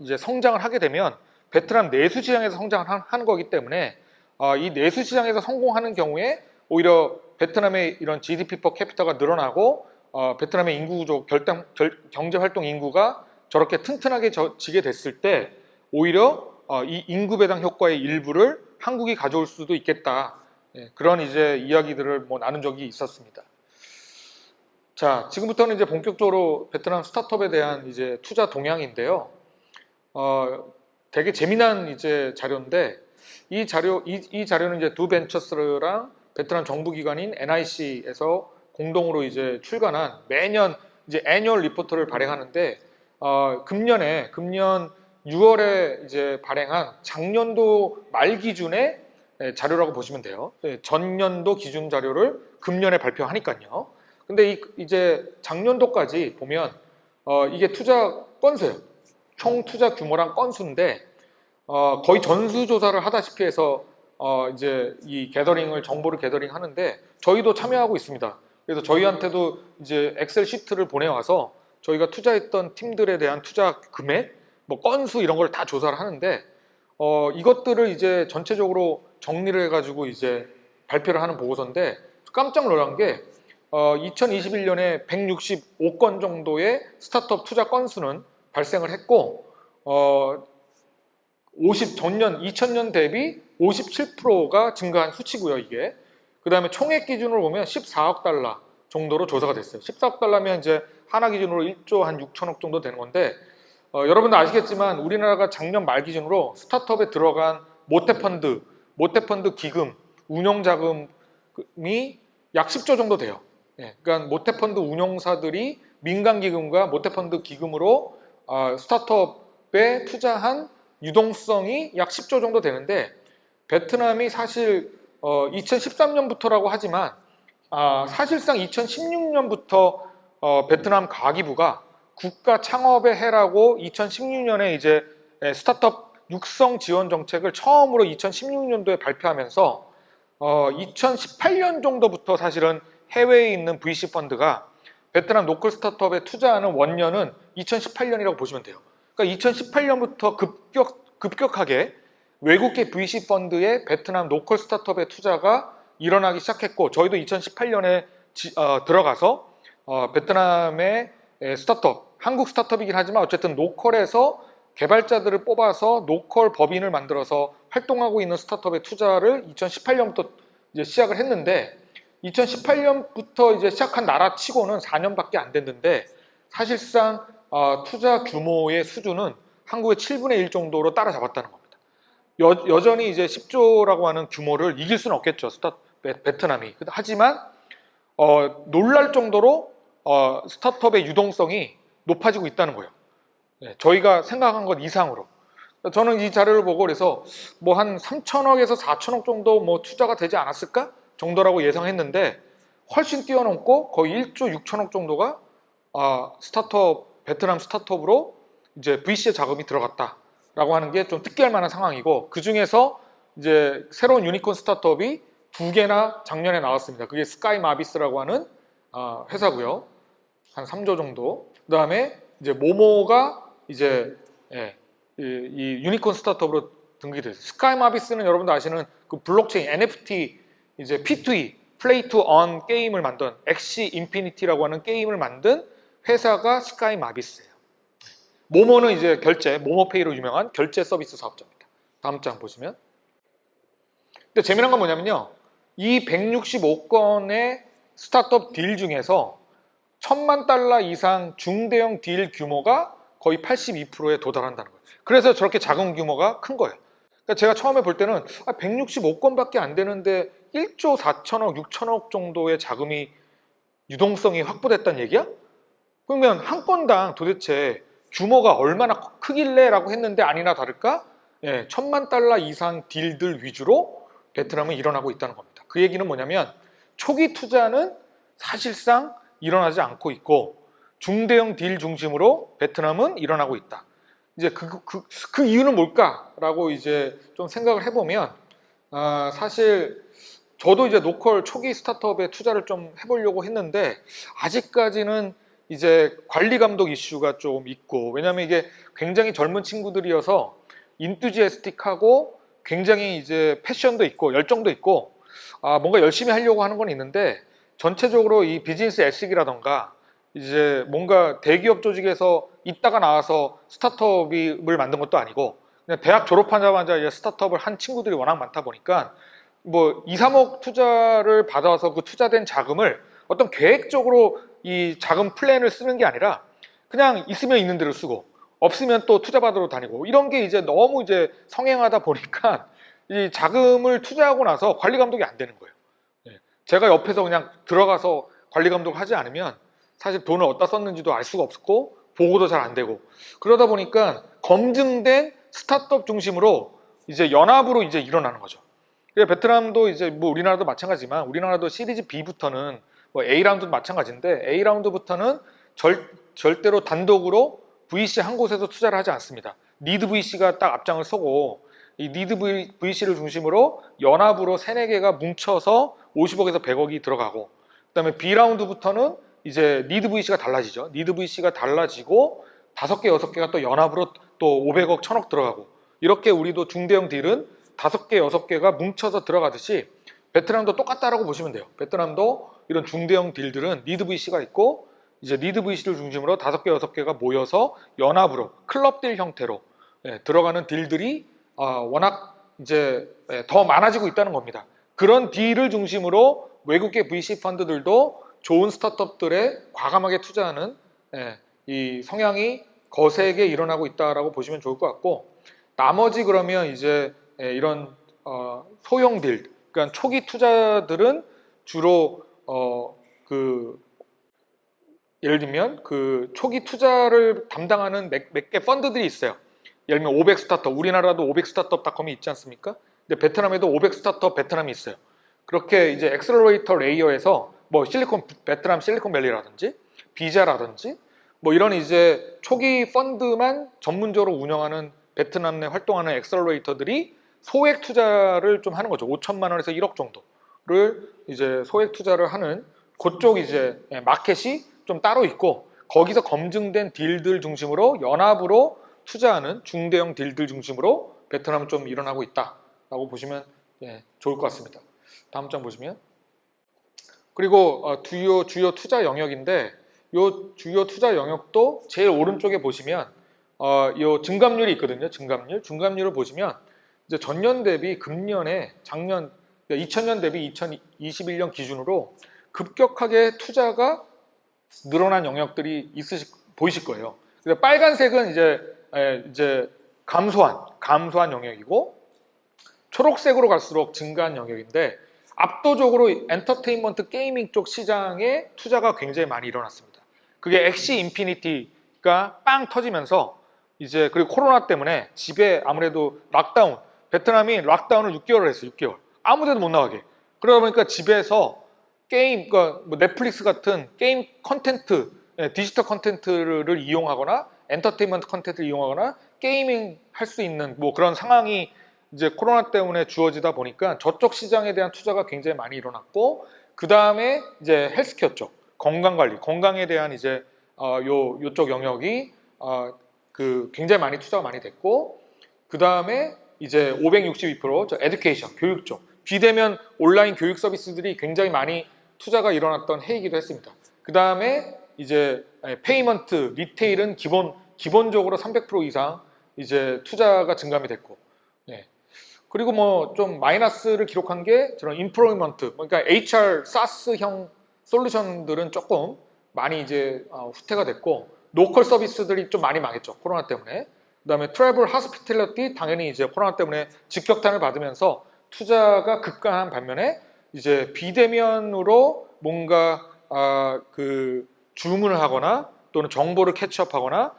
이제 성장을 하게 되면 베트남 내수 시장에서 성장을 하는 거기 때문에, 이 내수 시장에서 성공하는 경우에 오히려 베트남의 이런 GDP per capita가 늘어나고 베트남의 인구 구조, 경제 활동 인구가 저렇게 튼튼하게 지게 됐을 때 오히려 이 인구 배당 효과의 일부를 한국이 가져올 수도 있겠다. 그런 이제 이야기들을 뭐 나눈 적이 있었습니다. 자, 지금부터는 이제 본격적으로 베트남 스타트업에 대한 이제 투자 동향인데요. 되게 재미난 이제 자료인데, 이 자료는 이제 두벤처스랑 베트남 정부기관인 NIC에서 공동으로 이제 출간한, 매년 이제 애뉴얼 리포트를 발행하는데, 금년 6월에 이제 발행한 작년도 말 기준의 자료라고 보시면 돼요. 전년도 기준 자료를 금년에 발표하니까요. 근데 이제 작년도까지 보면 이게 투자 건수예요. 총 투자 규모랑 건수인데, 거의 전수조사를 하다시피 해서 이제 이 정보를 게더링 하는데, 저희도 참여하고 있습니다. 그래서 저희한테도 이제 엑셀 시트를 보내와서 저희가 투자했던 팀들에 대한 투자 금액, 뭐 건수 이런 걸 다 조사를 하는데, 이것들을 이제 전체적으로 정리를 해가지고 이제 발표를 하는 보고서인데, 깜짝 놀란 게 2021년에 165건 정도의 스타트업 투자 건수는 발생을 했고, 전년 2000년 대비 57%가 증가한 수치고요, 이게. 그다음에 총액 기준으로 보면 14억 달러 정도로 조사가 됐어요. 14억 달러면 이제 하나 기준으로 1조 한 6천억 정도 되는 건데 여러분도 아시겠지만 우리나라가 작년 말 기준으로 스타트업에 들어간 모태펀드 기금, 운용 자금이 약 10조 정도 돼요. 예, 그러니까 모태펀드 운용사들이 민간 기금과 모태펀드 기금으로 스타트업에 투자한 유동성이 약 10조 정도 되는데 베트남이 사실 2013년부터라고 하지만 사실상 2016년부터 베트남 가기부가 국가 창업의 해라고 2016년에 이제 스타트업 육성 지원 정책을 처음으로 2016년도에 발표하면서 2018년 정도부터 사실은 해외에 있는 VC 펀드가 베트남 로컬 스타트업에 투자하는 원년은 2018년이라고 보시면 돼요. 그러니까 2018년부터 급격하게 외국계 VC 펀드의 베트남 로컬 스타트업의 투자가 일어나기 시작했고 저희도 2018년에 들어가서 베트남의 스타트업, 한국 스타트업이긴 하지만 어쨌든 로컬에서 개발자들을 뽑아서 로컬 법인을 만들어서 활동하고 있는 스타트업의 투자를 2018년부터 이제 시작을 했는데 2018년부터 이제 시작한 나라치고는 4년밖에 안 됐는데 사실상 투자 규모의 수준은 한국의 7분의 1 정도로 따라잡았다는 겁니다. 여전히 이제 10조라고 하는 규모를 이길 수는 없겠죠. 베트남이. 하지만 놀랄 정도로 스타트업의 유동성이 높아지고 있다는 거예요. 네, 저희가 생각한 것 이상으로. 저는 이 자료를 보고 그래서 뭐 한 3천억에서 4천억 정도 뭐 투자가 되지 않았을까 정도라고 예상했는데 훨씬 뛰어넘고 거의 1조 6천억 정도가 베트남 스타트업으로 이제 VC의 자금이 들어갔다라고 하는 게 좀 특이할 만한 상황이고 그 중에서 이제 새로운 유니콘 스타트업이 2개나 작년에 나왔습니다. 그게 스카이 마비스라고 하는 회사고요. 한 3조 정도. 그다음에 이제 모모가 이제 이 유니콘 스타트업으로 등기됐어요. 스카이 마비스는 여러분도 아시는 그 블록체인 NFT 이제 P2E 플레이 투 언 게임을 만든 엑시 인피니티라고 하는 게임을 만든 회사가 스카이 마비스예요. 모모는 이제 모모페이로 유명한 결제 서비스 사업자입니다. 다음 장 보시면. 근데 재미난 건 뭐냐면요. 이 165건의 스타트업 딜 중에서 1,000만 달러 이상 중대형 딜 규모가 거의 82%에 도달한다는 거예요. 그래서 저렇게 작은 규모가 큰 거예요. 그러니까 제가 처음에 볼 때는 165건밖에 안 되는데 1조 4천억, 6천억 정도의 자금이 유동성이 확보됐다는 얘기야? 그러면 한 건당 도대체 규모가 얼마나 크길래 라고 했는데 아니나 다를까 1,000만 달러 이상 딜들 위주로 베트남은 일어나고 있다는 겁니다. 그 얘기는 뭐냐면 초기 투자는 사실상 일어나지 않고 있고 중대형 딜 중심으로 베트남은 일어나고 있다. 이제 그 이유는 뭘까라고 이제 좀 생각을 해보면 사실 저도 이제 로컬 초기 스타트업에 투자를 좀 해보려고 했는데 아직까지는 이제 관리 감독 이슈가 좀 있고 왜냐하면 이게 굉장히 젊은 친구들이어서 인투지애스틱하고 굉장히 이제 패션도 있고 열정도 있고 뭔가 열심히 하려고 하는 건 있는데 전체적으로 이 비즈니스 에식이라던가 이제 뭔가 대기업 조직에서 있다가 나와서 스타트업을 만든 것도 아니고 그냥 대학 졸업하자마자 이제 스타트업을 한 친구들이 워낙 많다 보니까 뭐 2, 3억 투자를 받아서 그 투자된 자금을 어떤 계획적으로 이 자금 플랜을 쓰는 게 아니라 그냥 있으면 있는 대로 쓰고 없으면 또 투자 받으러 다니고 이런 게 이제 너무 이제 성행하다 보니까 이 자금을 투자하고 나서 관리 감독이 안 되는 거예요. 제가 옆에서 그냥 들어가서 관리 감독을 하지 않으면 사실 돈을 어디다 썼는지도 알 수가 없고 보고도 잘 안 되고 그러다 보니까 검증된 스타트업 중심으로 이제 연합으로 이제 일어나는 거죠. 베트남도 이제 뭐 우리나라도 마찬가지지만 우리나라도 시리즈 B부터는 뭐 A 라운드도 마찬가지인데 A 라운드부터는 절대로 단독으로 VC 한 곳에서 투자를 하지 않습니다. 리드 VC가 딱 앞장을 서고 이 리드 VC를 중심으로 연합으로 3, 4개가 뭉쳐서 50억에서 100억이 들어가고 그다음에 B 라운드부터는 이제 리드 VC가 달라지죠. 리드 VC가 달라지고 5개, 6개가 또 연합으로 또 500억, 1000억 들어가고 이렇게 우리도 중대형 딜은 5개, 6개가 뭉쳐서 들어가듯이 베트남도 똑같다라고 보시면 돼요. 베트남도 이런 중대형 딜들은 리드 VC가 있고 이제 리드 VC를 중심으로 5개, 6개가 모여서 연합으로 클럽 딜 형태로 들어가는 딜들이 워낙 이제 더 많아지고 있다는 겁니다. 그런 딜을 중심으로 외국계 VC 펀드들도 좋은 스타트업들에 과감하게 투자하는 이 성향이 거세게 일어나고 있다라고 보시면 좋을 것 같고, 나머지 그러면 이제 이런 소형 딜, 그러니까 초기 투자들은 주로 예를 들면 그 초기 투자를 담당하는 몇 개 펀드들이 있어요. 예를 들면 500 스타트업, 우리나라도 500 스타트업닷컴이 있지 않습니까? 근데 베트남에도 500 스타트업 베트남이 있어요. 그렇게 이제 엑셀러레이터 레이어에서 뭐 베트남 실리콘밸리라든지 비자라든지 뭐 이런 이제 초기 펀드만 전문적으로 운영하는 베트남 내 활동하는 엑셀러레이터들이 소액 투자를 좀 하는 거죠. 5천만 원에서 1억 정도를 이제 소액 투자를 하는 그쪽 이제 마켓이 좀 따로 있고, 거기서 검증된 딜들 중심으로 연합으로 투자하는 중대형 딜들 중심으로 베트남은 좀 일어나고 있다라고 보시면 좋을 것 같습니다. 다음 장 보시면, 그리고 주요 투자 영역인데, 요 주요 투자 영역도 제일 오른쪽에 보시면 요 증감률이 있거든요. 증감률을 보시면 이제 전년 대비 금년에 작년 2000년 대비 2021년 기준으로 급격하게 투자가 늘어난 영역들이 보이실 거예요. 그래서 빨간색은 이제 감소한 영역이고, 초록색으로 갈수록 증가한 영역인데, 압도적으로 엔터테인먼트 게이밍 쪽 시장에 투자가 굉장히 많이 일어났습니다. 그게 엑시 인피니티가 빵 터지면서 이제, 그리고 코로나 때문에 집에 아무래도 베트남이 락다운을 6개월을 했어요. 6개월. 아무데도 못 나가게. 그러다 보니까 집에서 게임, 그러니까 뭐 넷플릭스 같은 게임 컨텐트, 디지털 컨텐트를 이용하거나 엔터테인먼트 컨텐츠를 이용하거나 게이밍 할 수 있는 뭐 그런 상황이 이제 코로나 때문에 주어지다 보니까 저쪽 시장에 대한 투자가 굉장히 많이 일어났고, 그 다음에 이제 헬스케어 쪽 건강관리, 건강에 대한 이제 요쪽 영역이 굉장히 많이 투자가 많이 됐고, 그 다음에 이제 562% 에듀케이션, 교육 쪽, 비대면 온라인 교육 서비스들이 굉장히 많이 투자가 일어났던 해이기도 했습니다. 그 다음에 이제 페이먼트, 리테일은 기본적으로 300% 이상 이제 투자가 증감이 됐고, 그리고 뭐 좀 마이너스를 기록한 게 저런 인플로이먼트, 그러니까 HR, SaaS형 솔루션들은 조금 많이 이제 후퇴가 됐고, 로컬 서비스들이 좀 많이 망했죠, 코로나 때문에. 그다음에 트래블, 하스피텔리티 당연히 이제 코로나 때문에 직격탄을 받으면서 투자가 급감한 반면에 이제 비대면으로 뭔가 주문을 하거나 또는 정보를 캐치업하거나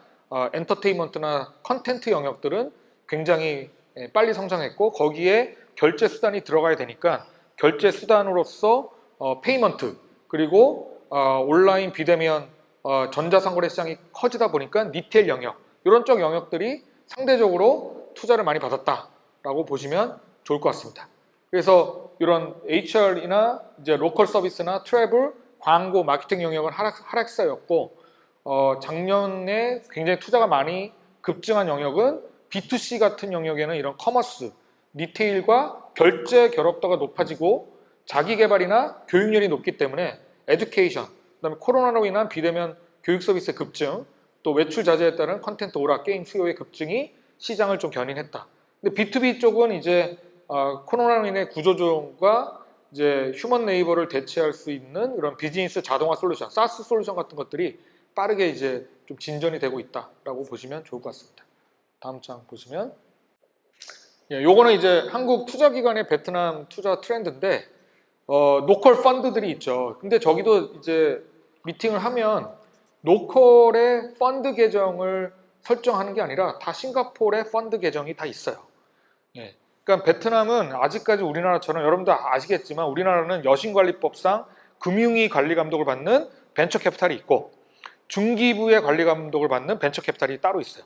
엔터테인먼트나 컨텐트 영역들은 굉장히 빨리 성장했고, 거기에 결제 수단이 들어가야 되니까 결제 수단으로서 페이먼트, 그리고 온라인 비대면 전자상거래 시장이 커지다 보니까 리테일 영역, 이런 쪽 영역들이 상대적으로 투자를 많이 받았다라고 보시면 좋을 것 같습니다. 그래서 이런 HR이나 이제 로컬 서비스나 트래블, 광고, 마케팅 영역은 하락세였고, 작년에 굉장히 투자가 많이 급증한 영역은 B2C 같은 영역에는 이런 커머스, 리테일과 결제 결합도가 높아지고 자기 개발이나 교육열이 높기 때문에 에듀케이션, 그다음에 코로나로 인한 비대면 교육 서비스의 급증, 또 외출 자제에 따른 컨텐트 오락, 게임 수요의 급증이 시장을 좀 견인했다. 근데 B2B 쪽은 이제 코로나로 인해 구조조정과 이제 휴먼 네이버를 대체할 수 있는 이런 비즈니스 자동화 솔루션, 사스 솔루션 같은 것들이 빠르게 이제 좀 진전이 되고 있다라고 보시면 좋을 것 같습니다. 다음 장 보시면, 요거는 이제 한국 투자기관의 베트남 투자 트렌드인데, 로컬 펀드들이 있죠. 근데 저기도 이제 미팅을 하면 로컬의 펀드 계정을 설정하는 게 아니라 다 싱가포르의 펀드 계정이 다 있어요. 그러니까 베트남은 아직까지 우리나라처럼, 여러분도 아시겠지만 우리나라는 여신관리법상 금융위 관리 감독을 받는 벤처 캐피탈이 있고 중기부의 관리 감독을 받는 벤처 캐피탈이 따로 있어요.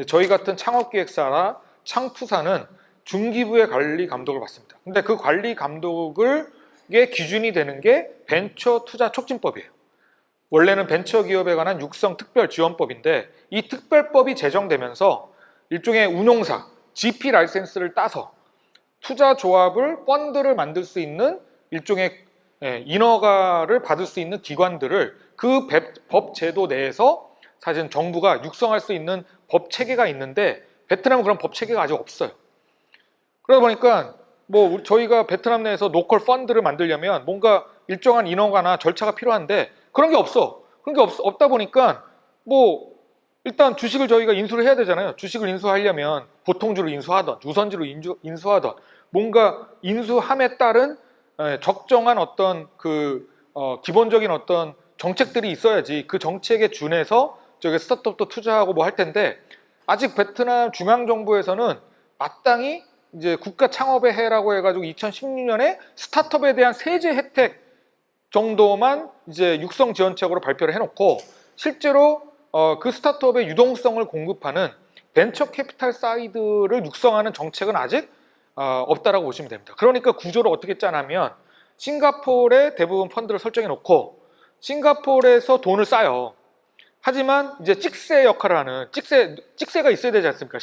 저희 같은 창업기획사나 창투사는 중기부의 관리 감독을 받습니다. 근데 그 관리 감독의 기준이 되는 게 벤처 투자 촉진법이에요. 원래는 벤처 기업에 관한 육성 특별 지원법인데, 이 특별법이 제정되면서 일종의 운용사, GP 라이센스를 따서 투자 조합을, 펀드를 만들 수 있는 일종의 인허가를 받을 수 있는 기관들을 그 법 제도 내에서 사실 정부가 육성할 수 있는 법 체계가 있는데, 베트남은 그런 법 체계가 아직 없어요. 그러다 보니까 저희가 베트남 내에서 로컬 펀드를 만들려면 뭔가 일정한 인허가나 절차가 필요한데 그런 게 없어. 그런 게 없다 보니까 일단 주식을 저희가 인수를 해야 되잖아요. 주식을 인수하려면 보통주를 인수하던 우선주를 인수하던 뭔가 인수함에 따른 적정한 어떤 기본적인 어떤 정책들이 있어야지 그 정책에 준해서 저기 스타트업도 투자하고 할 텐데 아직 베트남 중앙정부에서는 마땅히 이제 국가 창업의 해라고 해가지고 2016년에 스타트업에 대한 세제 혜택 정도만 이제 육성 지원책으로 발표를 해놓고 실제로 그 스타트업의 유동성을 공급하는 벤처 캐피탈 사이드를 육성하는 정책은 아직 없다라고 보시면 됩니다. 그러니까 구조를 어떻게 짜냐면 싱가포르에 대부분 펀드를 설정해 놓고 싱가포르에서 돈을 쌓여. 하지만 이제 찍새 역할을 하는 찍새가 있어야 되지 않습니까?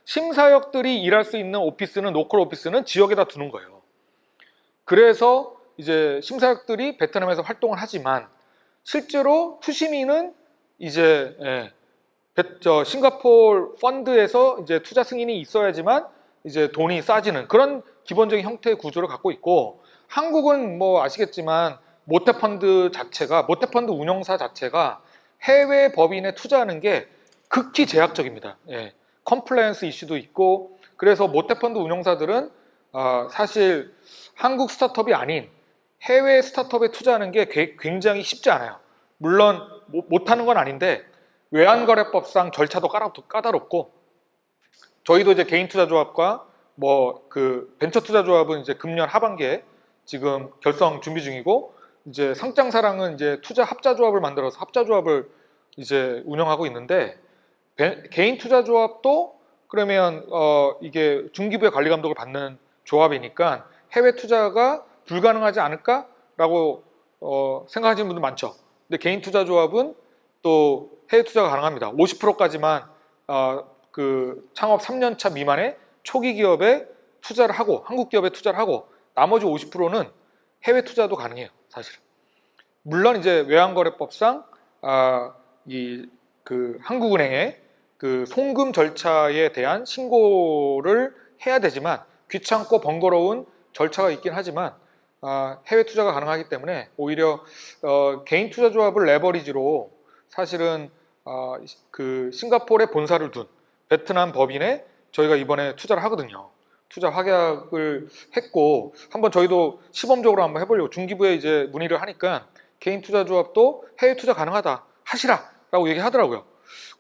심사역들이 일할 수 있는 오피스는 로컬 오피스는 지역에다 두는 거예요. 그래서 이제 심사역들이 베트남에서 활동을 하지만 실제로 투심인은 이제 싱가포르 펀드에서 이제 투자 승인이 있어야지만 이제 돈이 싸지는 그런 기본적인 형태의 구조를 갖고 있고 한국은 아시겠지만 모태펀드 운영사 자체가 해외 법인에 투자하는 게 극히 제약적입니다. 컴플라이언스 이슈도 있고 그래서 모태펀드 운용사들은 사실 한국 스타트업이 아닌 해외 스타트업에 투자하는 게 굉장히 쉽지 않아요. 물론 못하는 건 아닌데 외환거래법상 절차도 까다롭고 저희도 이제 개인투자조합과 벤처투자조합은 이제 금년 하반기에 지금 결성 준비 중이고 이제 상장사랑은 이제 투자 합자조합을 만들어서 합자조합을 이제 운영하고 있는데 개인 투자조합도 그러면 이게 중기부의 관리 감독을 받는 조합이니까 해외 투자가 불가능하지 않을까라고 생각하시는 분들 많죠. 근데 개인 투자조합은 또 해외 투자가 가능합니다. 50%까지만 창업 3년차 미만의 초기 기업에 투자를 하고 한국 기업에 투자를 하고 나머지 50%는 해외 투자도 가능해요. 사실은. 물론 이제 외환거래법상 한국은행의 송금 절차에 대한 신고를 해야 되지만 귀찮고 번거로운 절차가 있긴 하지만 해외 투자가 가능하기 때문에 오히려 개인 투자조합을 레버리지로 사실은 싱가포르에 본사를 둔 베트남 법인에 저희가 이번에 투자를 하거든요. 투자 확약을 했고 한번 저희도 시범적으로 한번 해보려고 중기부에 이제 문의를 하니까 개인 투자조합도 해외 투자 가능하다 하시라라고 얘기하더라고요.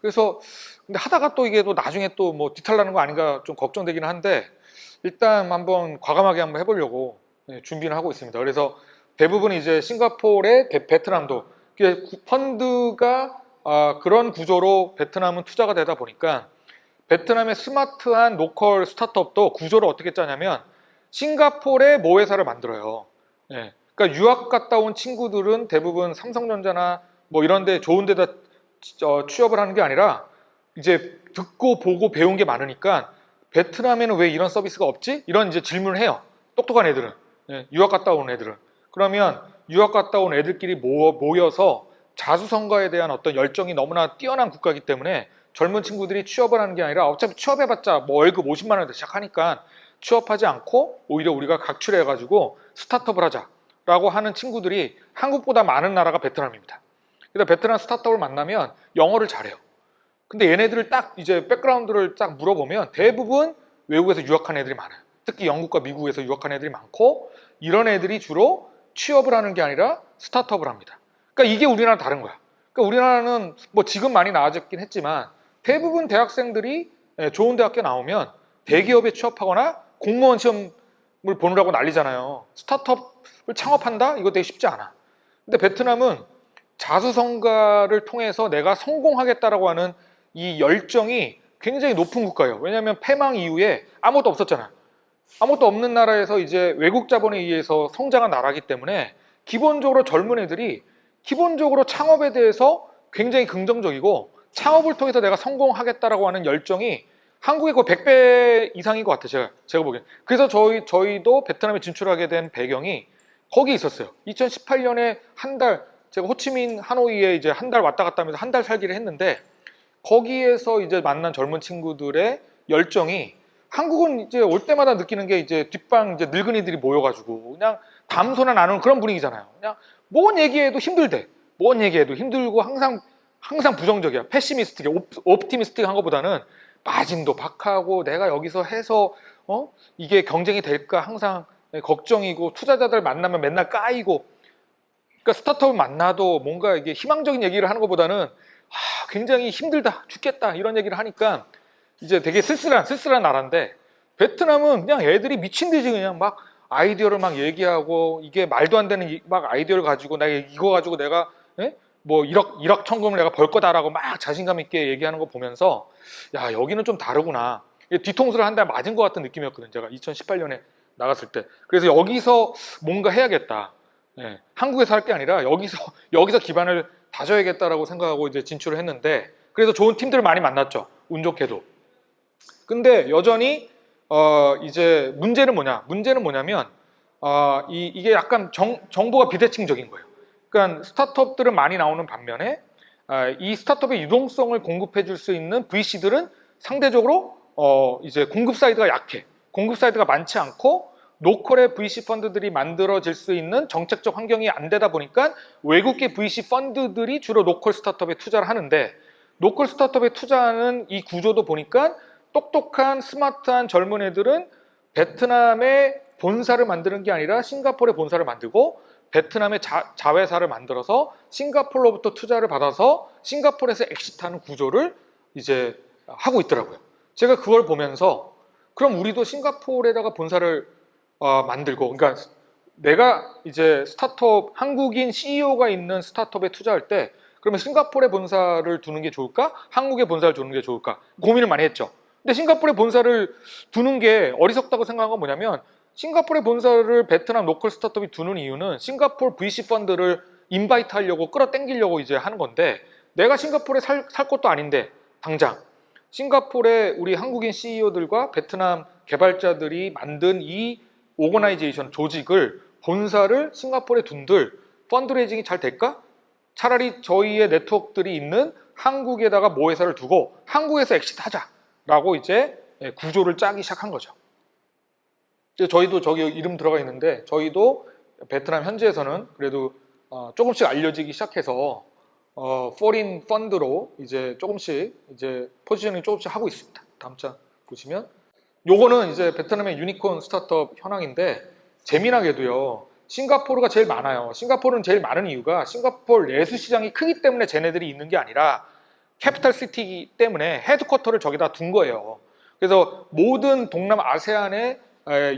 그래서 근데 하다가 또 이게 또 나중에 또 뒤탈 나는 거 아닌가 좀 걱정되기는 한데 일단 한번 과감하게 한번 해보려고 준비를 하고 있습니다. 그래서 대부분 이제 싱가포르에 베트남도 펀드가 그런 구조로 베트남은 투자가 되다 보니까 베트남의 스마트한 로컬 스타트업도 구조를 어떻게 짜냐면 싱가포르에 모회사를 만들어요. 그러니까 유학 갔다 온 친구들은 대부분 삼성전자나 이런 데 좋은 데다 취업을 하는 게 아니라 이제 듣고 보고 배운 게 많으니까 베트남에는 왜 이런 서비스가 없지? 이런 이제 질문을 해요. 똑똑한 애들은. 유학 갔다 온 애들은. 그러면 유학 갔다 온 애들끼리 모여서 자수성가에 대한 어떤 열정이 너무나 뛰어난 국가이기 때문에 젊은 친구들이 취업을 하는 게 아니라 어차피 취업해봤자 월급 50만 원에 시작하니까 취업하지 않고 오히려 우리가 각출해가지고 스타트업을 하자라고 하는 친구들이 한국보다 많은 나라가 베트남입니다. 그래서 베트남 스타트업을 만나면 영어를 잘해요. 근데 얘네들을 딱 이제 백그라운드를 딱 물어보면 대부분 외국에서 유학한 애들이 많아요. 특히 영국과 미국에서 유학한 애들이 많고 이런 애들이 주로 취업을 하는 게 아니라 스타트업을 합니다. 그러니까 이게 우리나라랑 다른 거야. 그러니까 우리나라는 지금 많이 나아졌긴 했지만 대부분 대학생들이 좋은 대학교 나오면 대기업에 취업하거나 공무원 시험을 보느라고 난리잖아요. 스타트업을 창업한다? 이거 되게 쉽지 않아. 근데 베트남은 자수성가를 통해서 내가 성공하겠다라고 하는 이 열정이 굉장히 높은 국가예요. 왜냐하면 패망 이후에 아무것도 없었잖아요. 아무것도 없는 나라에서 이제 외국 자본에 의해서 성장한 나라이기 때문에 기본적으로 젊은 애들이 기본적으로 창업에 대해서 굉장히 긍정적이고 창업을 통해서 내가 성공하겠다라고 하는 열정이 한국의 100배 이상인 것 같아요. 제가 보기엔. 그래서 저희도 베트남에 진출하게 된 배경이 거기 있었어요. 2018년에 제가 호치민 하노이에 이제 한 달 왔다 갔다 하면서 한 달 살기를 했는데 거기에서 이제 만난 젊은 친구들의 열정이 한국은 이제 올 때마다 느끼는 게 이제 뒷방 이제 늙은이들이 모여가지고 그냥 담소나 나누는 그런 분위기잖아요. 그냥 뭔 얘기해도 힘들대. 뭔 얘기해도 힘들고 항상 부정적이야. 패시미스틱이야. 옵티미스틱한 것보다는 마진도 박하고 내가 여기서 해서 이게 경쟁이 될까 항상 걱정이고 투자자들 만나면 맨날 까이고 그러니까 스타트업을 만나도 뭔가 이게 희망적인 얘기를 하는 것보다는 굉장히 힘들다 죽겠다 이런 얘기를 하니까 이제 되게 쓸쓸한 나라인데 베트남은 그냥 애들이 미친 듯이 그냥 막 아이디어를 막 얘기하고 이게 말도 안 되는 막 아이디어를 가지고 나 이거 가지고 내가 뭐 1억 천금을 내가 벌 거다라고 막 자신감 있게 얘기하는 거 보면서 야 여기는 좀 다르구나. 뒤통수를 한 대 맞은 것 같은 느낌이었거든요. 제가 2018년에 나갔을 때. 그래서 여기서 뭔가 해야겠다. 한국에서 할 게 아니라 여기서 기반을 다져야겠다라고 생각하고 이제 진출을 했는데 그래서 좋은 팀들을 많이 만났죠. 운 좋게도. 근데 여전히 이제 문제는 뭐냐면 이게 약간 정보가 비대칭적인 거예요. 그러니까 스타트업들은 많이 나오는 반면에 이 스타트업의 유동성을 공급해 줄 수 있는 VC들은 상대적으로 이제 공급 사이드가 약해. 공급 사이드가 많지 않고 로컬의 VC 펀드들이 만들어질 수 있는 정책적 환경이 안 되다 보니까 외국계 VC 펀드들이 주로 로컬 스타트업에 투자를 하는데 로컬 스타트업에 투자하는 이 구조도 보니까 똑똑한 스마트한 젊은 애들은 베트남에 본사를 만드는 게 아니라 싱가포르에 본사를 만들고 베트남의 자회사를 만들어서 싱가포르로부터 투자를 받아서 싱가포르에서 엑시트하는 구조를 이제 하고 있더라고요. 제가 그걸 보면서 그럼 우리도 싱가포르에다가 본사를 만들고 그러니까 내가 이제 스타트업 한국인 CEO가 있는 스타트업에 투자할 때 그러면 싱가포르에 본사를 두는 게 좋을까? 한국에 본사를 두는 게 좋을까? 고민을 많이 했죠. 근데 싱가포르에 본사를 두는 게 어리석다고 생각한 건 뭐냐면 싱가포르에 본사를 베트남 로컬 스타트업이 두는 이유는 싱가포르 VC 펀드를 인바이트 하려고 끌어당기려고 이제 하는 건데 내가 싱가포르에 살 것도 아닌데 당장 싱가포르의 우리 한국인 CEO들과 베트남 개발자들이 만든 이 오거나이제이션 조직을 본사를 싱가포르에 둔들 펀드레이징이 잘 될까? 차라리 저희의 네트워크들이 있는 한국에다가 모회사를 두고 한국에서 엑시트 하자라고 이제 구조를 짜기 시작한 거죠. 저희도 저기 이름 들어가 있는데 저희도 베트남 현지에서는 그래도 조금씩 알려지기 시작해서 포린 펀드로 이제 조금씩 이제 포지셔닝 조금씩 하고 있습니다. 다음 장 보시면 요거는 이제 베트남의 유니콘 스타트업 현황인데 재미나게도요. 싱가포르가 제일 많아요. 싱가포르는 제일 많은 이유가 싱가포르 내수 시장이 크기 때문에 쟤네들이 있는 게 아니라 캐피탈 시티이기 때문에 헤드쿼터를 저기다 둔 거예요. 그래서 모든 동남 아세안의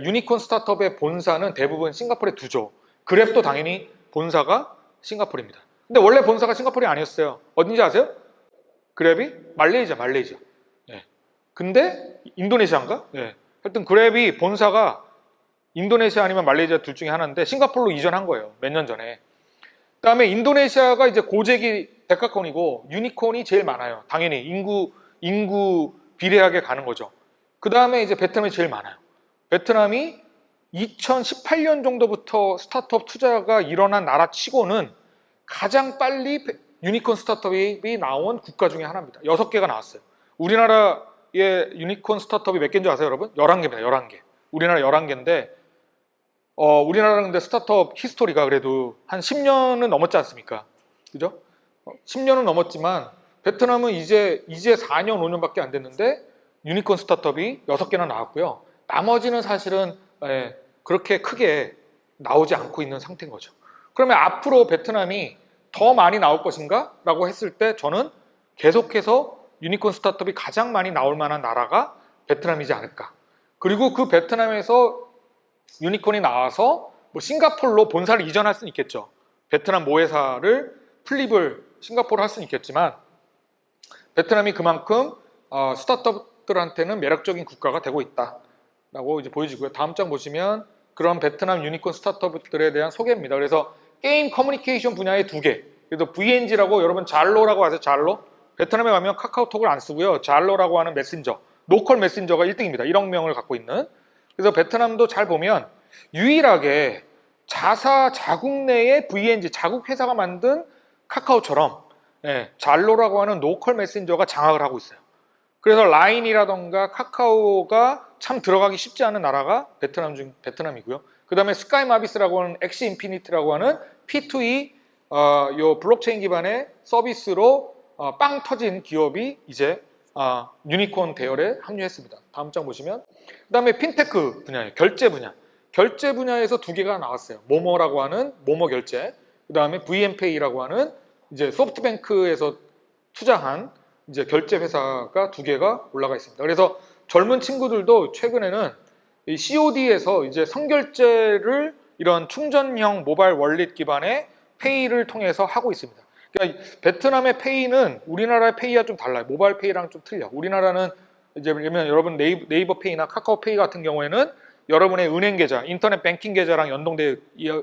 유니콘 스타트업의 본사는 대부분 싱가포르에 두죠. 그랩도 당연히 본사가 싱가포르입니다. 근데 원래 본사가 싱가포르이 아니었어요. 어딘지 아세요? 그랩이 말레이시아. 근데 인도네시아인가? 하여튼 그랩이 본사가 인도네시아 아니면 말레이시아 둘 중에 하나인데 싱가포르로 이전한 거예요. 몇 년 전에. 그다음에 인도네시아가 이제 고재기 데카콘이고 유니콘이 제일 많아요. 당연히 인구 비례하게 가는 거죠. 그다음에 이제 베트남이 제일 많아요. 베트남이 2018년 정도부터 스타트업 투자가 일어난 나라 치고는 가장 빨리 유니콘 스타트업이 나온 국가 중에 하나입니다. 6개가 나왔어요. 우리나라의 유니콘 스타트업이 몇 개인 줄 아세요, 여러분? 11개입니다. 11개. 우리나라 11개인데 우리나라는 근데 스타트업 히스토리가 그래도 한 10년은 넘었지 않습니까? 그죠? 10년은 넘었지만 베트남은 이제 4년, 5년밖에 안 됐는데 유니콘 스타트업이 6개나 나왔고요. 나머지는 사실은 그렇게 크게 나오지 않고 있는 상태인 거죠. 그러면 앞으로 베트남이 더 많이 나올 것인가? 라고 했을 때 저는 계속해서 유니콘 스타트업이 가장 많이 나올 만한 나라가 베트남이지 않을까. 그리고 그 베트남에서 유니콘이 나와서 뭐 싱가포르로 본사를 이전할 수는 있겠죠. 베트남 모회사를 플립을 싱가포르 할 수는 있겠지만 베트남이 그만큼 스타트업들한테는 매력적인 국가가 되고 있다라고 이제 보여지고요. 다음 장 보시면 그런 베트남 유니콘 스타트업들에 대한 소개입니다. 그래서 게임 커뮤니케이션 분야의 2개. 그래서 VNG라고 여러분 잘로라고 아세요? 잘로? 베트남에 가면 카카오톡을 안 쓰고요. 잘로라고 하는 메신저, 로컬 메신저가 1등입니다. 1억 명을 갖고 있는. 그래서 베트남도 잘 보면 유일하게 자국 내의 VNG, 자국 회사가 만든 카카오처럼 잘로라고 하는 로컬 메신저가 장악을 하고 있어요. 그래서 라인이라던가 카카오가 참 들어가기 쉽지 않은 나라가 베트남이고요. 그 다음에 스카이마비스라고 하는 엑시 인피니티라고 하는 P2E 요 블록체인 기반의 서비스로 빵 터진 기업이 이제 유니콘 대열에 합류했습니다. 다음 장 보시면 그 다음에 핀테크 분야예요. 결제 분야. 결제 분야에서 두 개가 나왔어요. 모모라고 하는 모모 결제, 그 다음에 VM페이라고 하는 이제 소프트뱅크에서 투자한 이제 결제 회사가 두 개가 올라가 있습니다. 그래서 젊은 친구들도 최근에는 이 COD에서 이제 선결제를 이런 충전형 모바일 월릿 기반의 페이를 통해서 하고 있습니다. 그러니까 베트남의 페이는 우리나라의 페이와 좀 달라요. 모바일 페이랑 좀 틀려. 우리나라는 이제 그러면 여러분 네이버 페이나 카카오 페이 같은 경우에는 여러분의 은행 계좌, 인터넷 뱅킹 계좌랑 연동되어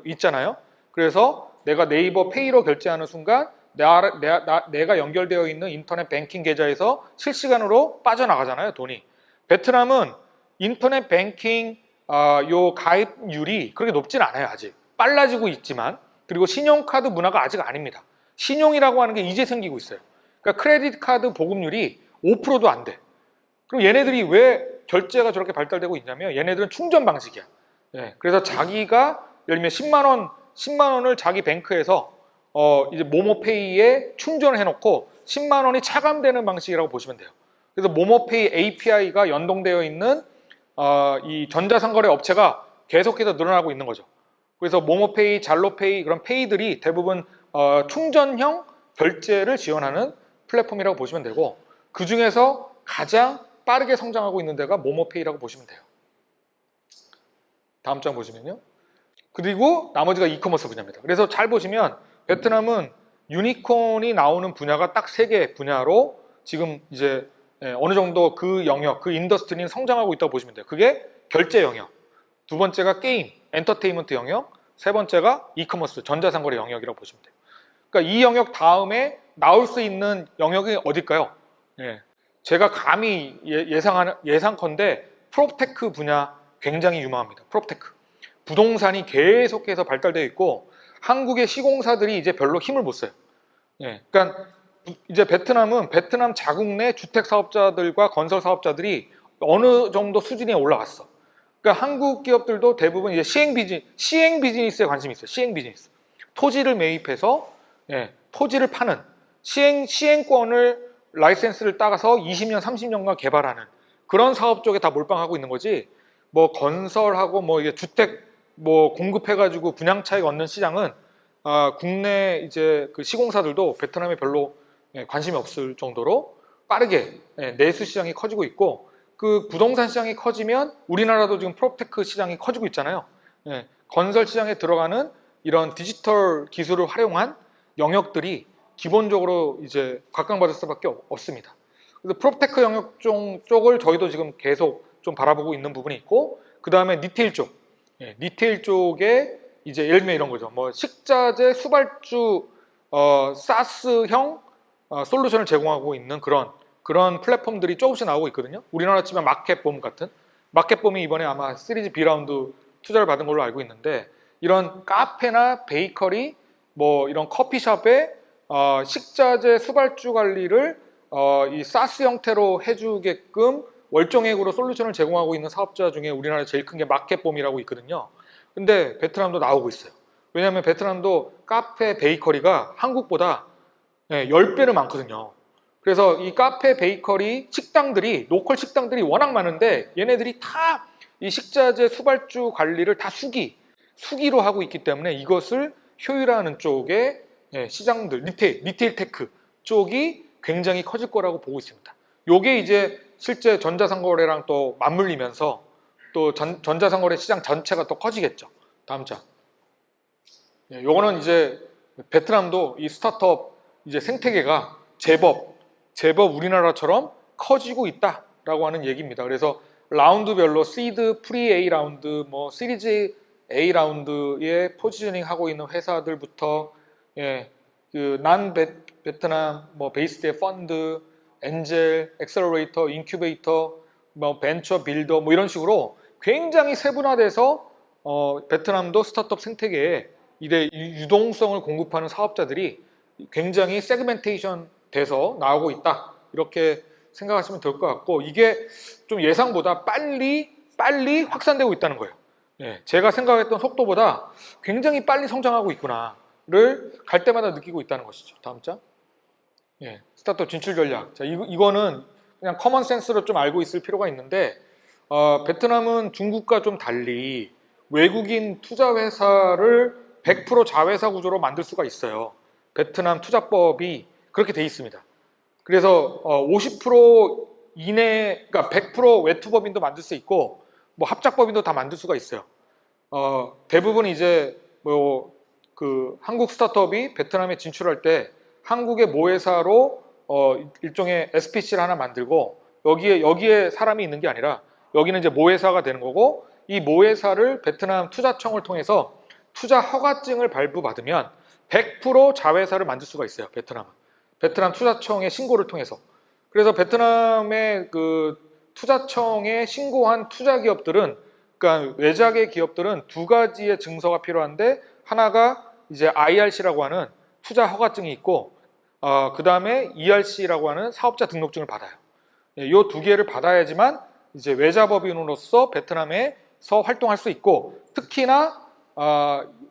있잖아요. 그래서 내가 네이버 페이로 결제하는 순간 내가 연결되어 있는 인터넷 뱅킹 계좌에서 실시간으로 빠져나가잖아요, 돈이. 베트남은 인터넷 뱅킹 요 가입률이 그렇게 높진 않아요, 아직. 빨라지고 있지만. 그리고 신용카드 문화가 아직 아닙니다. 신용이라고 하는 게 이제 생기고 있어요. 그러니까 크레딧 카드 보급률이 5%도 안 돼. 그럼 얘네들이 왜 결제가 저렇게 발달되고 있냐면 얘네들은 충전 방식이야. 예, 그래서 자기가 예를 들면 10만 원을 자기 뱅크에서 이제 모모페이에 충전을 해놓고 10만 원이 차감되는 방식이라고 보시면 돼요. 그래서 모모페이 API가 연동되어 있는 이 전자상거래 업체가 계속해서 늘어나고 있는 거죠. 그래서 모모페이, 잘로페이 그런 페이들이 대부분 충전형 결제를 지원하는 플랫폼이라고 보시면 되고 그 중에서 가장 빠르게 성장하고 있는 데가 모모페이라고 보시면 돼요. 다음 장 보시면요. 그리고 나머지가 이커머스 분야입니다. 그래서 잘 보시면 베트남은 유니콘이 나오는 분야가 딱 세 개 분야로 지금 이제 어느 정도 그 영역, 그 인더스트리는 성장하고 있다고 보시면 돼요. 그게 결제 영역, 두 번째가 게임, 엔터테인먼트 영역, 세 번째가 이커머스, 전자상거래 영역이라고 보시면 돼요. 그러니까 이 영역 다음에 나올 수 있는 영역이 어딜까요? 예. 제가 감히 예상컨대 프롭테크 분야 굉장히 유망합니다. 프롭테크. 부동산이 계속해서 발달되어 있고 한국의 시공사들이 이제 별로 힘을 못 써요. 예. 그러니까 이제 베트남은 베트남 자국 내 주택 사업자들과 건설 사업자들이 어느 정도 수준에 올라갔어. 그러니까 한국 기업들도 대부분 이제 시행 비즈니스에 관심이 있어요. 시행 비즈니스. 토지를 매입해서 토지를 파는 시행권을 라이센스를 따가서 20년, 30년간 개발하는 그런 사업 쪽에 다 몰빵하고 있는 거지. 뭐 건설하고 뭐 이게 주택 뭐 공급해가지고 분양 차익 얻는 시장은 국내 이제 그 시공사들도 베트남에 별로 관심이 없을 정도로 빠르게 내수 시장이 커지고 있고 그 부동산 시장이 커지면 우리나라도 지금 프롭테크 시장이 커지고 있잖아요. 건설 시장에 들어가는 이런 디지털 기술을 활용한 영역들이 기본적으로 이제 각광받을 수밖에 없습니다. 그래서 프롭테크 영역 쪽을 저희도 지금 계속 좀 바라보고 있는 부분이 있고 그 다음에 리테일 쪽, 리테일 쪽에 이제 예를 들면 이런 거죠. 뭐 식자재 수발주 사스형 솔루션을 제공하고 있는 그런 플랫폼들이 조금씩 나오고 있거든요. 우리나라 치면 마켓봄 같은 마켓봄이 이번에 아마 시리즈 B 라운드 투자를 받은 걸로 알고 있는데 이런 카페나 베이커리 뭐 이런 커피숍에 식자재 수발주 관리를 이 사스 형태로 해주게끔 월정액으로 솔루션을 제공하고 있는 사업자 중에 우리나라에 제일 큰 게 마켓봄이라고 있거든요. 근데 베트남도 나오고 있어요. 왜냐하면 베트남도 카페, 베이커리가 한국보다 10배는 많거든요. 그래서 이 카페, 베이커리, 식당들이 로컬 식당들이 워낙 많은데 얘네들이 다 이 식자재 수발주 관리를 다 수기로 하고 있기 때문에 이것을 효율화하는 쪽에 시장들, 리테일 테크 쪽이 굉장히 커질 거라고 보고 있습니다. 요게 이제 실제 전자상거래랑 또 맞물리면서 또 전자상거래 시장 전체가 또 커지겠죠. 다음 장. 요거는 이제 베트남도 이 스타트업 이제 생태계가 제법 우리나라처럼 커지고 있다라고 하는 얘기입니다. 그래서 라운드별로 시드, 프리 A 라운드, 뭐 시리즈 A 라운드에 포지셔닝 하고 있는 회사들부터 그난 베트남 뭐 베이스드 펀드, 엔젤, 엑셀러레이터, 인큐베이터, 뭐 벤처 빌더 뭐 이런 식으로 굉장히 세분화돼서 베트남도 스타트업 생태계에 이래 유동성을 공급하는 사업자들이 굉장히 세그멘테이션 돼서 나오고 있다. 이렇게 생각하시면 될 것 같고 이게 좀 예상보다 빨리 확산되고 있다는 거예요. 예, 제가 생각했던 속도보다 굉장히 빨리 성장하고 있구나를 갈 때마다 느끼고 있다는 것이죠. 다음 장. 예, 스타트업 진출 전략. 자, 이거는 그냥 커먼 센스로 좀 알고 있을 필요가 있는데 베트남은 중국과 좀 달리 외국인 투자 회사를 100% 자회사 구조로 만들 수가 있어요. 베트남 투자법이 그렇게 돼 있습니다. 그래서 50% 이내, 그러니까 100% 외투법인도 만들 수 있고 뭐 합작법인도 다 만들 수가 있어요. 대부분 이제 뭐 그 한국 스타트업이 베트남에 진출할 때 한국의 모회사로 일종의 SPC를 하나 만들고 여기에 사람이 있는 게 아니라 여기는 이제 모회사가 되는 거고 이 모회사를 베트남 투자청을 통해서 투자 허가증을 발부받으면 100% 자회사를 만들 수가 있어요. 베트남 투자청의 신고를 통해서. 그래서 베트남의 그 투자청에 신고한 투자 기업들은 그러니까 외작의 기업들은 두 가지의 증서가 필요한데 하나가 이제 IRC라고 하는 투자 허가증이 있고 그 다음에 ERC라고 하는 사업자 등록증을 받아요. 이 두 개를 받아야지만 이제 외자법인으로서 베트남에서 활동할 수 있고 특히나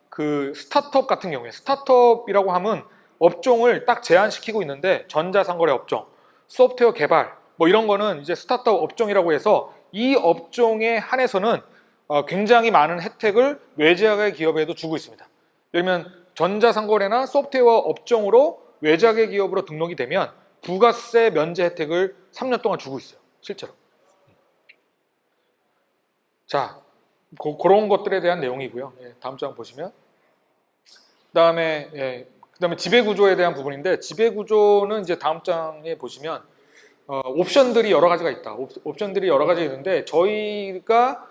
그 스타트업 같은 경우에 스타트업이라고 하면 업종을 딱 제한시키고 있는데 전자상거래 업종, 소프트웨어 개발 뭐 이런 거는 이제 스타트업 업종이라고 해서 이 업종에 한해서는 굉장히 많은 혜택을 외자의 기업에도 주고 있습니다. 예를 들면 전자상거래나 소프트웨어 업종으로 외자의 기업으로 등록이 되면 부가세 면제 혜택을 3년 동안 주고 있어요. 실제로. 자, 그런 것들에 대한 내용이고요. 예, 다음 장 보시면 그다음에 지배구조에 대한 부분인데 지배구조는 이제 다음 장에 보시면 옵션들이 여러 가지가 있다. 옵션들이 여러 가지 있는데 저희가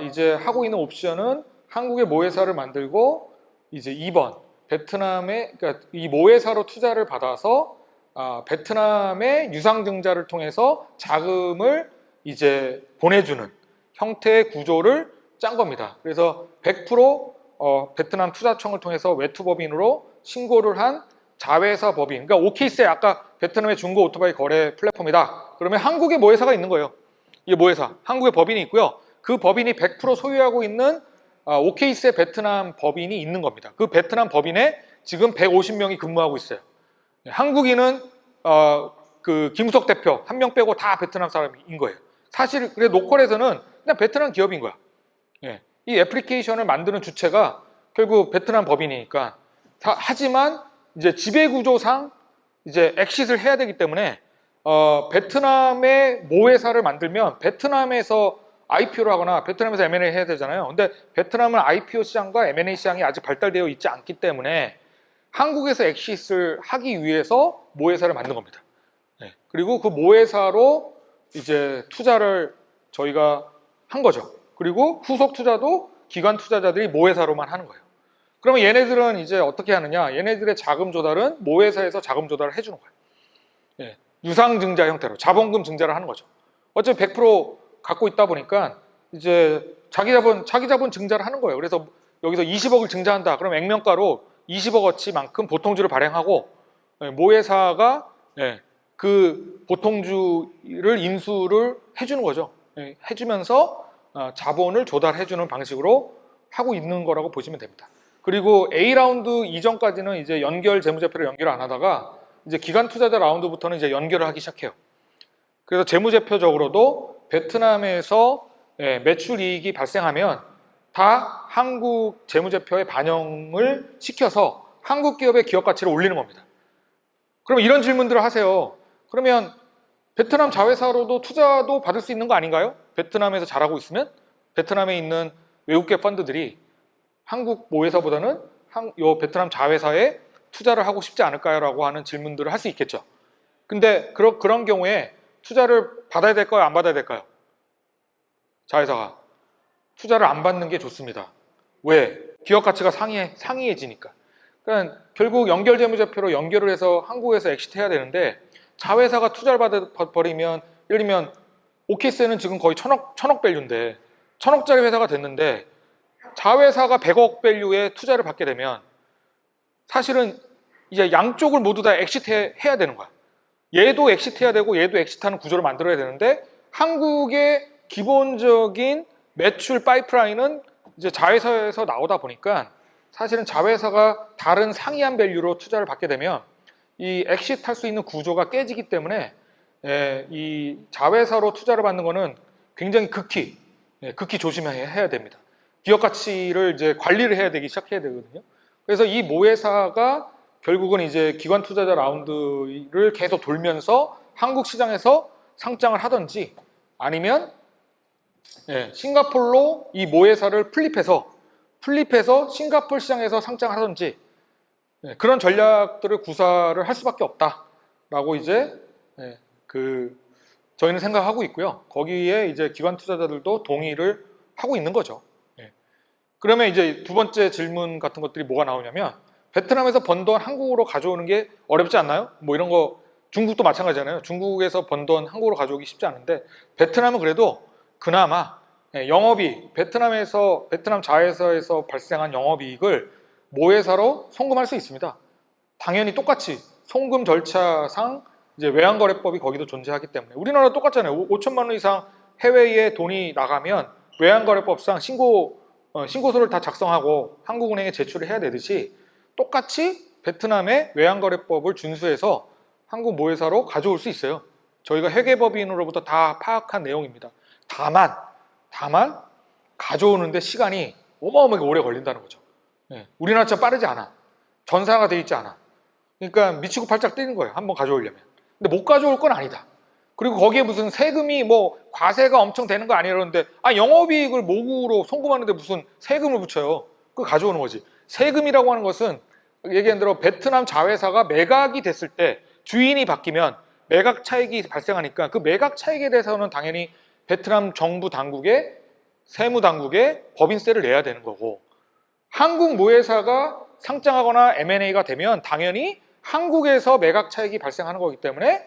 이제 하고 있는 옵션은 한국의 모회사를 만들고 이제 2번 베트남의 그러니까 이 모회사로 투자를 받아서 베트남의 유상증자를 통해서 자금을 이제 보내주는 형태의 구조를 짠 겁니다. 그래서 100% 베트남 투자청을 통해서 외투법인으로 신고를 한 자회사 법인. 그러니까 오케이스에 아까 베트남의 중고 오토바이 거래 플랫폼이다. 그러면 한국의 모회사가 있는 거예요. 이게 모회사. 한국의 법인이 있고요. 그 법인이 100% 소유하고 있는 오케이스의 베트남 법인이 있는 겁니다. 그 베트남 법인에 지금 150명이 근무하고 있어요. 한국인은 그 김수석 대표 한 명 빼고 다 베트남 사람인 거예요. 사실 그래 로컬에서는 그냥 베트남 기업인 거야. 예. 이 애플리케이션을 만드는 주체가 결국 베트남 법인이니까 하지만 이제 지배구조상 이제 엑싯을 해야 되기 때문에 베트남의 모회사를 만들면 베트남에서 IPO를 하거나 베트남에서 M&A 해야 되잖아요. 근데 베트남은 IPO 시장과 M&A 시장이 아직 발달되어 있지 않기 때문에 한국에서 엑싯을 하기 위해서 모회사를 만든 겁니다. 네. 그리고 그 모회사로 이제 투자를 저희가 한 거죠. 그리고 후속 투자도 기관 투자자들이 모회사로만 하는 거예요. 그러면 얘네들은 이제 어떻게 하느냐? 얘네들의 자금 조달은 모회사에서 자금 조달을 해주는 거예요. 예, 유상증자 형태로 자본금 증자를 하는 거죠. 어차피 100% 갖고 있다 보니까 이제 자기 자본 증자를 하는 거예요. 그래서 여기서 20억을 증자한다. 그럼 액면가로 20억어치만큼 보통주를 발행하고 모회사가 그 보통주를 인수를 해주는 거죠. 해주면서 자본을 조달해주는 방식으로 하고 있는 거라고 보시면 됩니다. 그리고 A라운드 이전까지는 이제 연결 재무제표를 연결 안 하다가 이제 기관 투자자 라운드부터는 이제 연결을 하기 시작해요. 그래서 재무제표적으로도 베트남에서 매출 이익이 발생하면 다 한국 재무제표에 반영을 시켜서 한국 기업의 기업 가치를 올리는 겁니다. 그럼 이런 질문들을 하세요. 그러면 베트남 자회사로도 투자도 받을 수 있는 거 아닌가요? 베트남에서 잘하고 있으면 베트남에 있는 외국계 펀드들이 한국 모회사보다는 요 베트남 자회사에 투자를 하고 싶지 않을까요? 라고 하는 질문들을 할 수 있겠죠. 근데 그런 경우에 투자를 받아야 될까요? 안 받아야 될까요? 자회사가 투자를 안 받는 게 좋습니다. 왜? 기업 가치가 상이해지니까. 그러니까 결국 연결 재무제표로 연결을 해서 한국에서 엑시트해야 되는데 자회사가 투자를 받아버리면 예를 들면 오케이스는 지금 거의 천억 밸류인데 1000억짜리 회사가 됐는데 자회사가 100억 밸류의 투자를 받게 되면 사실은 이제 양쪽을 모두 다 엑시트 해야 되는 거야. 얘도 엑시트해야 되고 얘도 엑시트하는 구조를 만들어야 되는데 한국의 기본적인 매출 파이프라인은 이제 자회사에서 나오다 보니까 사실은 자회사가 다른 상이한 밸류로 투자를 받게 되면 이 엑시트 할 수 있는 구조가 깨지기 때문에 이 자회사로 투자를 받는 거는 굉장히 극히 조심해야 됩니다. 기업 가치를 이제 관리를 해야 되기 시작해야 되거든요. 그래서 이 모회사가 결국은 이제 기관 투자자 라운드를 계속 돌면서 한국 시장에서 상장을 하든지 아니면 싱가포르로 이 모회사를 플립해서 싱가포르 시장에서 상장을 하든지 그런 전략들을 구사를 할 수밖에 없다라고 이제 저희는 생각하고 있고요. 거기에 이제 기관 투자자들도 동의를 하고 있는 거죠. 그러면 이제 두 번째 질문 같은 것들이 뭐가 나오냐면 베트남에서 번 돈 한국으로 가져오는 게 어렵지 않나요? 뭐 이런 거 중국도 마찬가지잖아요. 중국에서 번 돈 한국으로 가져오기 쉽지 않은데 베트남은 그래도 그나마 영업이익, 베트남 자회사에서 발생한 영업이익을 모회사로 송금할 수 있습니다. 당연히 똑같이 송금 절차상 이제 외환거래법이 거기도 존재하기 때문에 우리나라 똑같잖아요. 5천만 원 이상 해외에 돈이 나가면 외환거래법상 신고서를 다 작성하고 한국은행에 제출을 해야 되듯이 똑같이 베트남의 외환거래법을 준수해서 한국 모회사로 가져올 수 있어요. 저희가 회계법인으로부터 다 파악한 내용입니다. 다만 가져오는데 시간이 어마어마하게 오래 걸린다는 거죠. 우리나라처럼 빠르지 않아. 전사가 돼 있지 않아. 그러니까 미치고 팔짝 뛰는 거예요. 한번 가져오려면. 근데 못 가져올 건 아니다. 그리고 거기에 무슨 세금이 뭐 과세가 엄청 되는 거 아니라는데 영업이익을 모국으로 송금하는데 무슨 세금을 붙여요. 그거 가져오는 거지. 세금이라고 하는 것은 얘기한 대로 베트남 자회사가 매각이 됐을 때 주인이 바뀌면 매각 차익이 발생하니까 그 매각 차익에 대해서는 당연히 베트남 정부 당국에 세무 당국에 법인세를 내야 되는 거고 한국 모회사가 상장하거나 M&A가 되면 당연히 한국에서 매각 차익이 발생하는 거기 때문에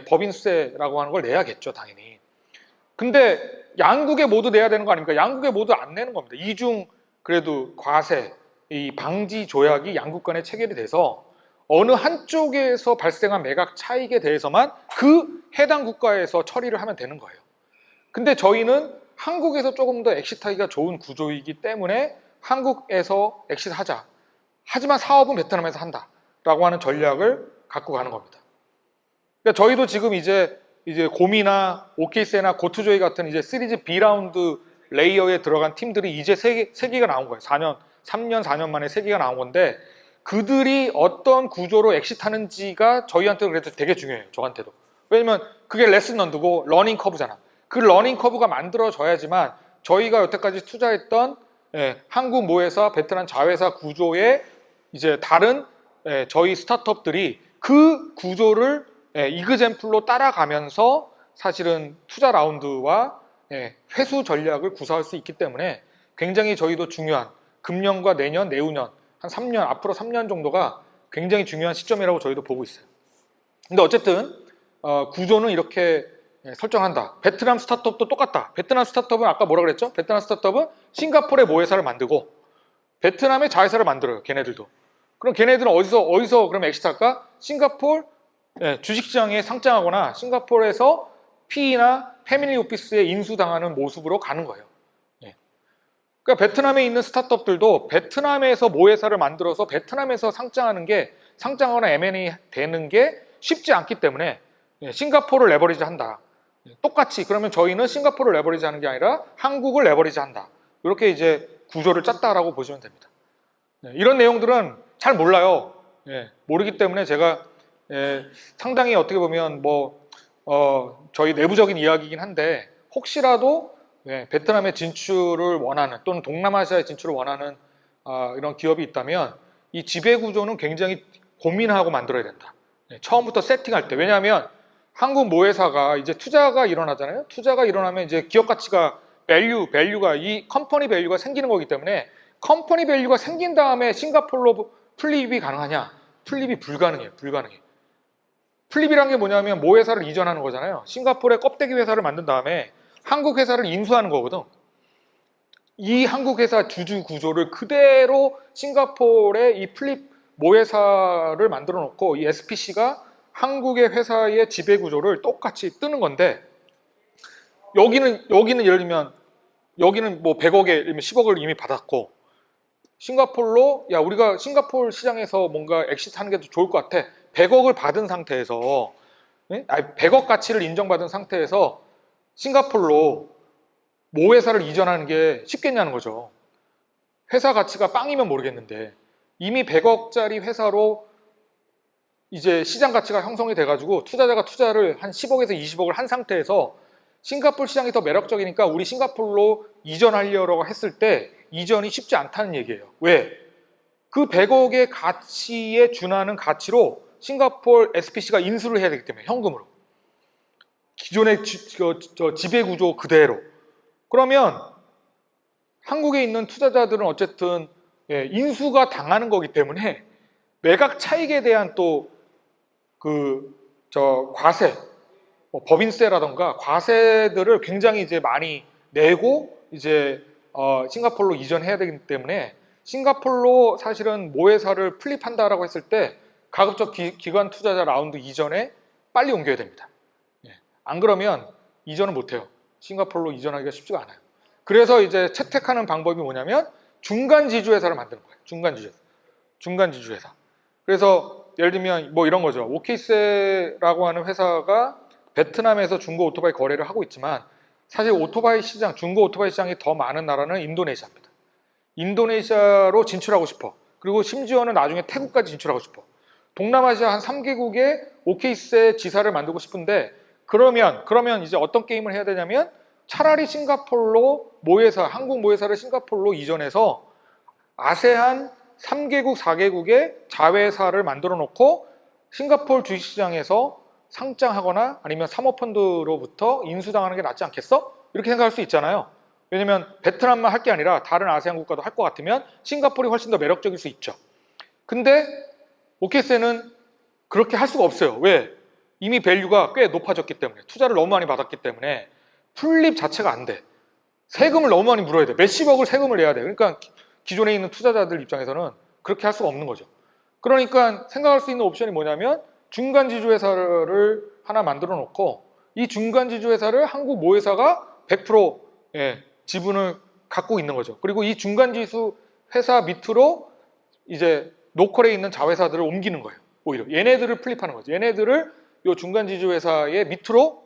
법인세라고 하는 걸 내야겠죠, 당연히. 근데 양국에 모두 내야 되는 거 아닙니까? 양국에 모두 안 내는 겁니다. 이중 그래도 과세, 이 방지 조약이 양국 간에 체결이 돼서 어느 한쪽에서 발생한 매각 차익에 대해서만 그 해당 국가에서 처리를 하면 되는 거예요. 근데 저희는 한국에서 조금 더 엑시트하기가 좋은 구조이기 때문에 한국에서 엑시트하자. 하지만 사업은 베트남에서 한다라고 하는 전략을 갖고 가는 겁니다. 그러니까 저희도 지금 이제 곰이나 오케이세나 고투조이 같은 이제 시리즈 B 라운드 레이어에 들어간 팀들이 이제 세 개가 나온 거예요. 3년, 4년 만에 3개가 나온 건데 그들이 어떤 구조로 엑시트하는지가 저희한테 그래도 되게 중요해요. 저한테도. 왜냐면 그게 레슨 런드고 러닝 커브잖아. 그 러닝 커브가 만들어져야지만 저희가 여태까지 투자했던 한국 모회사, 베트남 자회사 구조의 이제 다른 저희 스타트업들이 그 구조를 이그젬플로 따라가면서 사실은 투자 라운드와 회수 전략을 구사할 수 있기 때문에 굉장히 저희도 중요한 금년과 내년, 내후년 한 3년, 앞으로 3년 정도가 굉장히 중요한 시점이라고 저희도 보고 있어요. 근데 어쨌든 구조는 이렇게 설정한다. 베트남 스타트업도 똑같다. 베트남 스타트업은 아까 뭐라 그랬죠? 베트남 스타트업은 싱가포르의 모회사를 만들고 베트남의 자회사를 만들어요. 걔네들도. 그럼 걔네들은 어디서 그럼 엑시트할까? 싱가포르 주식시장에 상장하거나 싱가포르에서 PE나 패밀리 오피스에 인수당하는 모습으로 가는 거예요. 그러니까 베트남에 있는 스타트업들도 베트남에서 모회사를 만들어서 베트남에서 상장하거나 M&A 되는 게 쉽지 않기 때문에 싱가포르를 레버리지 한다. 똑같이 그러면 저희는 싱가포르를 레버리지 하는 게 아니라 한국을 레버리지 한다. 이렇게 이제 구조를 짰다라고 보시면 됩니다. 이런 내용들은 잘 몰라요. 모르기 때문에 제가 상당히 어떻게 보면 저희 내부적인 이야기이긴 한데 혹시라도 베트남의 진출을 원하는 또는 동남아시아의 진출을 원하는 이런 기업이 있다면 이 지배 구조는 굉장히 고민하고 만들어야 된다. 처음부터 세팅할 때. 왜냐하면 한국 모회사가 이제 투자가 일어나잖아요. 투자가 일어나면 이제 기업 가치가 밸류가 이 컴퍼니 밸류가 생기는 거기 때문에 컴퍼니 밸류가 생긴 다음에 싱가포르로 플립이 가능하냐? 플립이 불가능해요. 플립이란 게 뭐냐면 모회사를 이전하는 거잖아요. 싱가포르의 껍데기 회사를 만든 다음에 한국 회사를 인수하는 거거든. 이 한국 회사 주주 구조를 그대로 싱가포르의 이 플립 모회사를 만들어 놓고 이 SPC가 한국의 회사의 지배 구조를 똑같이 뜨는 건데 여기는 예를 들면 여기는 뭐 100억에 예를 들면 10억을 이미 받았고 싱가포르로 야 우리가 싱가포르 시장에서 뭔가 엑시트하는 게 더 좋을 것 같아. 100억을 받은 상태에서 100억 가치를 인정받은 상태에서 싱가포르로 모 회사를 이전하는 게 쉽겠냐는 거죠. 회사 가치가 빵이면 모르겠는데 이미 100억짜리 회사로 이제 시장 가치가 형성이 돼가지고 투자자가 투자를 한 10억에서 20억을 한 상태에서 싱가포르 시장이 더 매력적이니까 우리 싱가포르로 이전하려고 했을 때 이전이 쉽지 않다는 얘기예요. 왜? 그 100억의 가치에 준하는 가치로 싱가포르 SPC가 인수를 해야 되기 때문에 현금으로 기존의 지배 구조 그대로. 그러면 한국에 있는 투자자들은 어쨌든 인수가 당하는 거기 때문에 매각 차익에 대한 또 과세, 뭐 법인세라던가 과세들을 굉장히 이제 많이 내고 이제 싱가포르로 이전해야 되기 때문에 싱가포르로 사실은 모회사를 플립한다라고 했을 때 가급적 기관 투자자 라운드 이전에 빨리 옮겨야 됩니다. 안 그러면 이전을 못해요. 싱가포르로 이전하기가 쉽지가 않아요. 그래서 이제 채택하는 방법이 뭐냐면 중간 지주회사를 만드는 거예요. 중간 지주회사. 그래서 예를 들면 뭐 이런 거죠. 오케이세라고 하는 회사가 베트남에서 중고 오토바이 거래를 하고 있지만 사실 오토바이 시장, 중고 오토바이 시장이 더 많은 나라는 인도네시아입니다. 인도네시아로 진출하고 싶어. 그리고 심지어는 나중에 태국까지 진출하고 싶어. 동남아시아 한 3개국에 오케이세 지사를 만들고 싶은데 그러면 이제 어떤 게임을 해야 되냐면 차라리 싱가포르로 모회사, 한국 모회사를 싱가포르로 이전해서 아세안 3개국, 4개국의 자회사를 만들어 놓고 싱가포르 주식시장에서 상장하거나 아니면 사모펀드로부터 인수당하는 게 낫지 않겠어? 이렇게 생각할 수 있잖아요. 왜냐면 베트남만 할 게 아니라 다른 아세안 국가도 할 것 같으면 싱가포르이 훨씬 더 매력적일 수 있죠. 근데 오케이세는 그렇게 할 수가 없어요. 왜? 이미 밸류가 꽤 높아졌기 때문에 투자를 너무 많이 받았기 때문에 풀립 자체가 안 돼. 세금을 너무 많이 물어야 돼. 몇십억을 세금을 내야 돼. 그러니까 기존에 있는 투자자들 입장에서는 그렇게 할 수가 없는 거죠. 그러니까 생각할 수 있는 옵션이 뭐냐면 중간 지주회사를 하나 만들어 놓고 이 중간 지주회사를 한국 모회사가 100% 지분을 갖고 있는 거죠. 그리고 이 중간 지수 회사 밑으로 이제 로컬에 있는 자회사들을 옮기는 거예요. 오히려 얘네들을 플립하는 거죠. 얘네들을 이 중간 지주 회사의 밑으로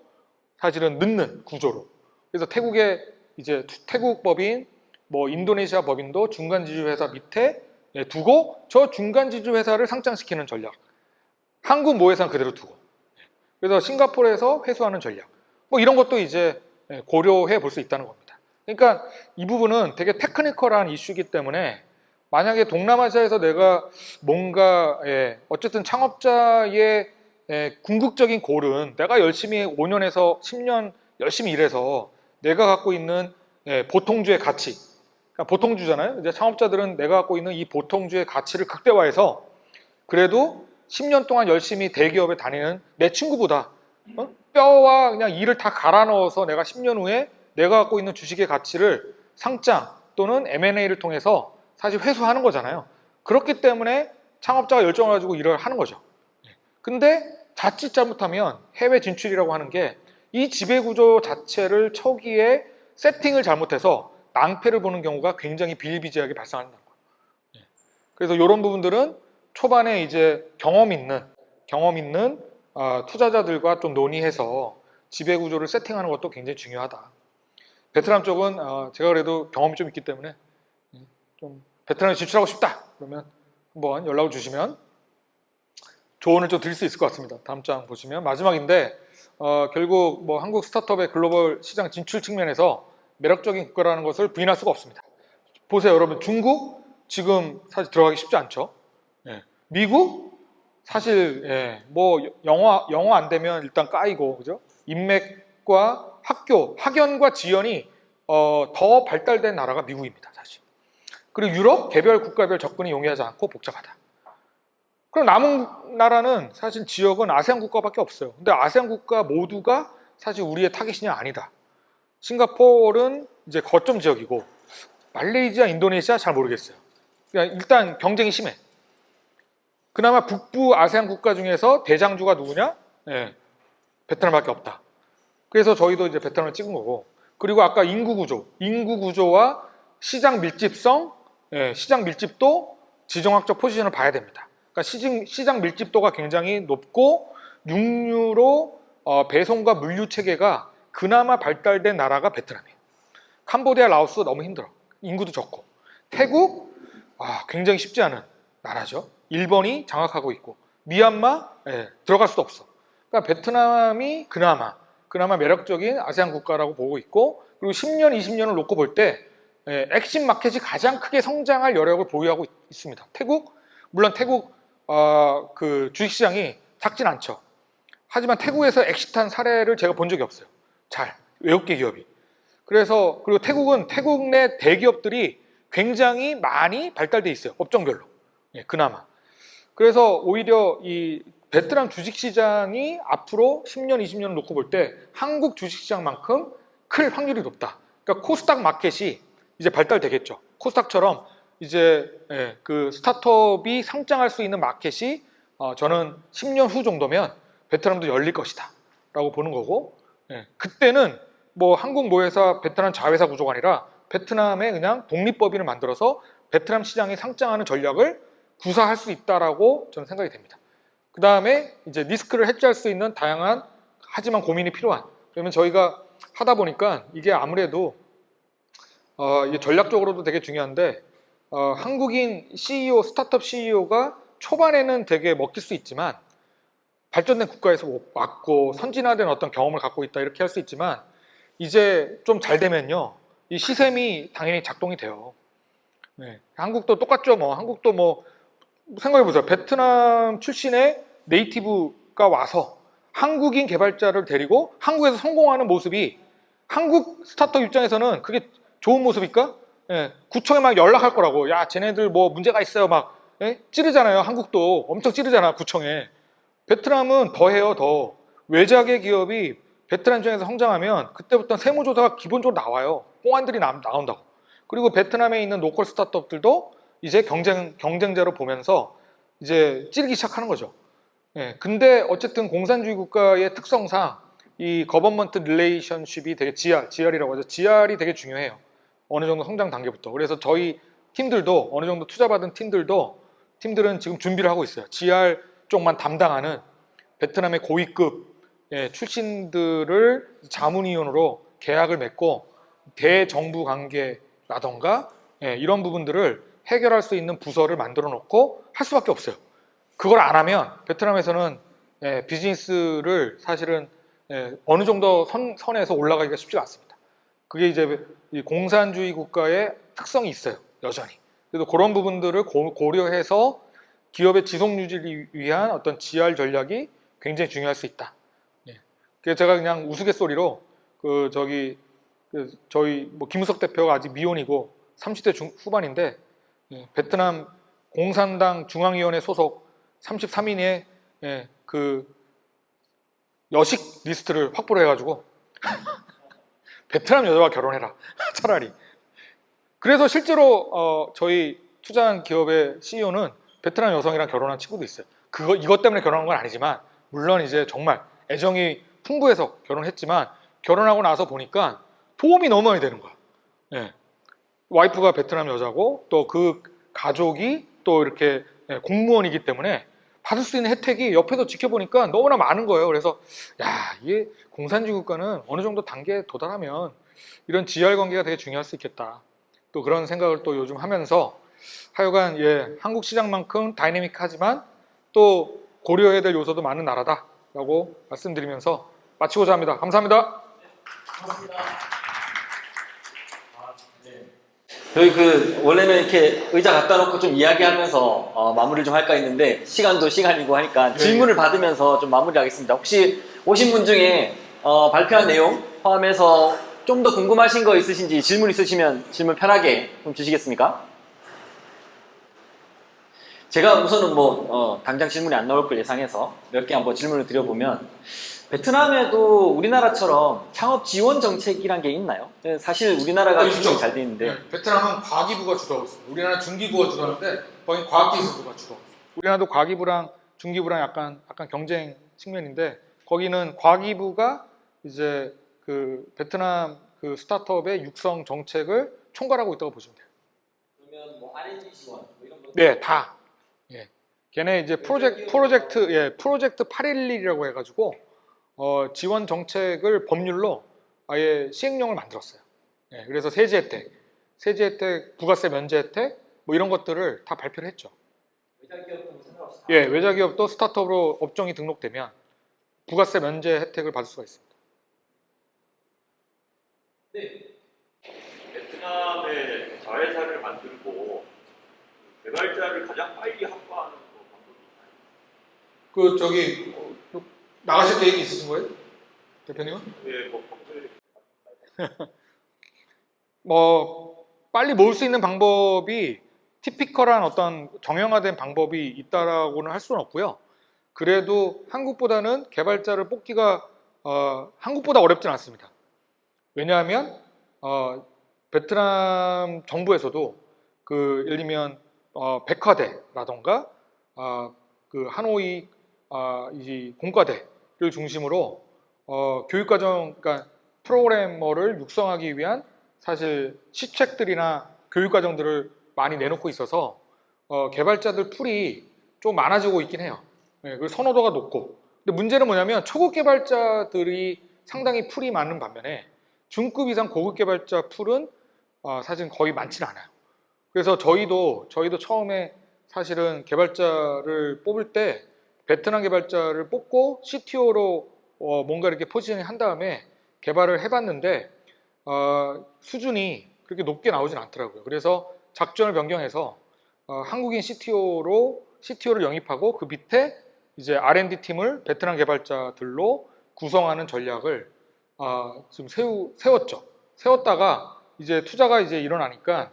사실은 넣는 구조로. 그래서 태국의 이제 태국 법인, 뭐 인도네시아 법인도 중간 지주 회사 밑에 두고 저 중간 지주 회사를 상장시키는 전략. 한국 모회사는 그대로 두고. 그래서 싱가포르에서 회수하는 전략. 뭐 이런 것도 이제 고려해 볼 수 있다는 겁니다. 그러니까 이 부분은 되게 테크니컬한 이슈이기 때문에 만약에 동남아시아에서 내가 뭔가 어쨌든 창업자의 궁극적인 골은 내가 열심히 5년에서 10년 열심히 일해서 내가 갖고 있는 보통주의 가치, 그러니까 보통주잖아요. 이제 창업자들은 내가 갖고 있는 이 보통주의 가치를 극대화해서 그래도 10년 동안 열심히 대기업에 다니는 내 친구보다 뼈와 그냥 이를 다 갈아 넣어서 내가 10년 후에 내가 갖고 있는 주식의 가치를 상장 또는 M&A를 통해서 사실 회수하는 거잖아요. 그렇기 때문에 창업자가 열정을 가지고 일을 하는 거죠. 근데 자칫 잘못하면 해외 진출이라고 하는 게 이 지배구조 자체를 초기에 세팅을 잘못해서 낭패를 보는 경우가 굉장히 비일비재하게 발생한다는 거예요. 그래서 이런 부분들은 초반에 이제 경험 있는 투자자들과 좀 논의해서 지배구조를 세팅하는 것도 굉장히 중요하다. 베트남 쪽은 제가 그래도 경험이 좀 있기 때문에 좀 베트남에 진출하고 싶다 그러면 한번 연락을 주시면 조언을 좀 드릴 수 있을 것 같습니다. 다음 장 보시면 마지막인데 결국 뭐 한국 스타트업의 글로벌 시장 진출 측면에서 매력적인 국가라는 것을 부인할 수가 없습니다. 보세요, 여러분. 중국 지금 사실 들어가기 쉽지 않죠. 미국 사실 뭐 영어 안 되면 일단 까이고 그죠? 인맥과 학연과 지연이 더 발달된 나라가 미국입니다, 사실. 그리고 유럽 개별 국가별 접근이 용이하지 않고 복잡하다. 그럼 남은 나라는 사실 지역은 아세안 국가밖에 없어요. 근데 아세안 국가 모두가 사실 우리의 타깃이 아니다. 싱가포르는 이제 거점 지역이고 말레이시아, 인도네시아 잘 모르겠어요. 그러니까 일단 경쟁이 심해. 그나마 북부 아세안 국가 중에서 대장주가 누구냐? 예, 베트남밖에 없다. 그래서 저희도 이제 베트남을 찍은 거고. 그리고 아까 인구 구조와 시장 밀집성, 예, 시장 밀집도 지정학적 포지션을 봐야 됩니다. 그러니까 시장 밀집도가 굉장히 높고 육류로 배송과 물류 체계가 그나마 발달된 나라가 베트남이에요. 캄보디아, 라오스 너무 힘들어. 인구도 적고. 태국 굉장히 쉽지 않은 나라죠. 일본이 장악하고 있고. 미얀마 들어갈 수도 없어. 그러니까 베트남이 그나마 매력적인 아세안 국가라고 보고 있고, 그리고 10년, 20년을 놓고 볼 때 핵심 마켓이 가장 크게 성장할 여력을 보유하고 있습니다. 물론 태국 그 주식시장이 작진 않죠. 하지만 태국에서 엑시트한 사례를 제가 본 적이 없어요. 외국계 기업이. 그래서 그리고 태국은 태국 내 대기업들이 굉장히 많이 발달돼 있어요. 업종별로. 그나마. 그래서 오히려 이 베트남 주식시장이 앞으로 10년, 20년을 놓고 볼 때 한국 주식시장만큼 클 확률이 높다. 그러니까 코스닥 마켓이 이제 발달되겠죠. 코스닥처럼 이제 그 스타트업이 상장할 수 있는 마켓이 저는 10년 후 정도면 베트남도 열릴 것이다 라고 보는 거고, 그때는 뭐 한국 모회사 베트남 자회사 구조가 아니라 베트남에 그냥 독립법인을 만들어서 베트남 시장에 상장하는 전략을 구사할 수 있다라고 저는 생각이 됩니다. 그 다음에 이제 리스크를 해지할 수 있는 다양한 하지만 고민이 필요한, 그러면 저희가 하다 보니까 이게 아무래도 이게 전략적으로도 되게 중요한데, 한국인 CEO, 스타트업 CEO가 초반에는 되게 먹힐 수 있지만 발전된 국가에서 왔고 선진화된 어떤 경험을 갖고 있다 이렇게 할 수 있지만, 이제 좀 잘 되면요 이 시샘이 당연히 작동이 돼요. 한국도 똑같죠. 한국도 생각해보세요. 베트남 출신의 네이티브가 와서 한국인 개발자를 데리고 한국에서 성공하는 모습이 한국 스타트업 입장에서는 그게 좋은 모습일까? 구청에 막 연락할 거라고. 야, 쟤네들 뭐 문제가 있어요. 막 찌르잖아요. 한국도 엄청 찌르잖아, 구청에. 베트남은 더 해요, 더. 외작의 기업이 베트남 입장에서 성장하면 그때부터 세무조사가 기본적으로 나와요. 공안들이 나온다고. 그리고 베트남에 있는 로컬 스타트업들도 이제 경쟁자로 보면서 이제 찌르기 시작하는 거죠. 근데 어쨌든 공산주의 국가의 특성상 이 거버먼트 릴레이션십이 되게 GR이라고 하죠. GR이 되게 중요해요. 어느 정도 성장 단계부터. 그래서 저희 팀들도 어느 정도 투자받은 팀들은 지금 준비를 하고 있어요. GR 쪽만 담당하는 베트남의 고위급 출신들을 자문위원으로 계약을 맺고 대정부 관계라던가 이런 부분들을 해결할 수 있는 부서를 만들어 놓고 할 수밖에 없어요. 그걸 안 하면 베트남에서는 비즈니스를 사실은 어느 정도 선에서 올라가기가 쉽지가 않습니다. 그게 이제 이 공산주의 국가의 특성이 있어요, 여전히. 그래서 그런 부분들을 고려해서 기업의 지속 유지를 위한 어떤 GR 전략이 굉장히 중요할 수 있다. 그래서 제가 그냥 우스갯소리로 저희 김우석 대표가 아직 미혼이고 30대 후반인데 베트남 공산당 중앙위원회 소속 33인의 그 여식 리스트를 확보를 해가지고 베트남 여자와 결혼해라 차라리. 그래서 실제로 저희 투자한 기업의 CEO는 베트남 여성이랑 결혼한 친구도 있어요. 이것 때문에 결혼한 건 아니지만, 물론 이제 정말 애정이 풍부해서 결혼했지만 결혼하고 나서 보니까 도움이 너무 많이 되는 거야. 와이프가 베트남 여자고 또 그 가족이 또 이렇게 공무원이기 때문에 받을 수 있는 혜택이 옆에서 지켜보니까 너무나 많은 거예요. 그래서 이게 공산주의 국가는 어느 정도 단계에 도달하면 이런 GR 관계가 되게 중요할 수 있겠다. 또 그런 생각을 또 요즘 하면서 하여간 한국 시장만큼 다이내믹하지만 또 고려해야 될 요소도 많은 나라다라고 말씀드리면서 마치고자 합니다. 감사합니다. 고맙습니다. 저희 원래는 이렇게 의자 갖다 놓고 좀 이야기하면서 마무리를 좀 할까 했는데 시간도 시간이고 하니까 질문을 받으면서 좀 마무리하겠습니다. 혹시 오신 분 중에 발표한 내용 포함해서 좀 더 궁금하신 거 있으신지 질문 있으시면 질문 편하게 좀 주시겠습니까? 제가 우선은 당장 질문이 안 나올 걸 예상해서 몇 개 한번 질문을 드려보면, 베트남에도 우리나라처럼 창업 지원 정책이란 게 있나요? 사실 우리나라가 굉장히 잘 돼 있는데. 베트남은 과기부가 주도하고 있습니다. 우리나라 중기부가 주도하는데 거긴 과학기술부가 주도하고 있습니다. 우리나라도 과기부랑 중기부랑 약간 경쟁 측면인데 거기는 과기부가 이제 그 베트남 그 스타트업의 육성 정책을 총괄하고 있다고 보시면 돼요. 그러면 뭐 R&D 지원 뭐 이런 거 네, 다. 예. 걔네 이제 프로젝트 811이라고 해가지고 지원 정책을 법률로 아예 시행령을 만들었어요. 예, 그래서 세제 혜택, 부가세 면제 혜택 뭐 이런 것들을 다 발표를 했죠. 외자 기업도 상관없이 다 예, 외자 기업도 스타트업으로 업종이 등록되면 부가세 면제 혜택을 받을 수가 있습니다. 네. 베트남의 자회사를 만들고 개발자를 가장 빨리 확보하는 방법이 있나요? 그 저기 나가실 계획이 있으신 거예요, 대표님은? 예, 뭐 평소에 뭐 빨리 모을 수 있는 방법이 티피컬한 어떤 정형화된 방법이 있다라고는 할 수는 없고요. 그래도 한국보다는 개발자를 뽑기가 한국보다 어렵진 않습니다. 왜냐하면 베트남 정부에서도 그 예를 들면 백화대라던가 그 하노이 이 공과대를 중심으로 교육과정 그러니까 프로그래머를 육성하기 위한 사실 시책들이나 교육과정들을 많이 내놓고 있어서 개발자들 풀이 좀 많아지고 있긴 해요. 네, 그 선호도가 높고. 근데 문제는 뭐냐면 초급 개발자들이 상당히 풀이 많은 반면에 중급 이상 고급 개발자 풀은 사실 거의 많지는 않아요. 그래서 저희도 처음에 사실은 개발자를 뽑을 때 베트남 개발자를 뽑고 CTO로 뭔가 이렇게 포지션을 한 다음에 개발을 해봤는데 수준이 그렇게 높게 나오진 않더라고요. 그래서 작전을 변경해서 한국인 CTO를 영입하고 그 밑에 이제 R&D 팀을 베트남 개발자들로 구성하는 전략을 지금 세웠죠. 세웠다가 이제 투자가 이제 일어나니까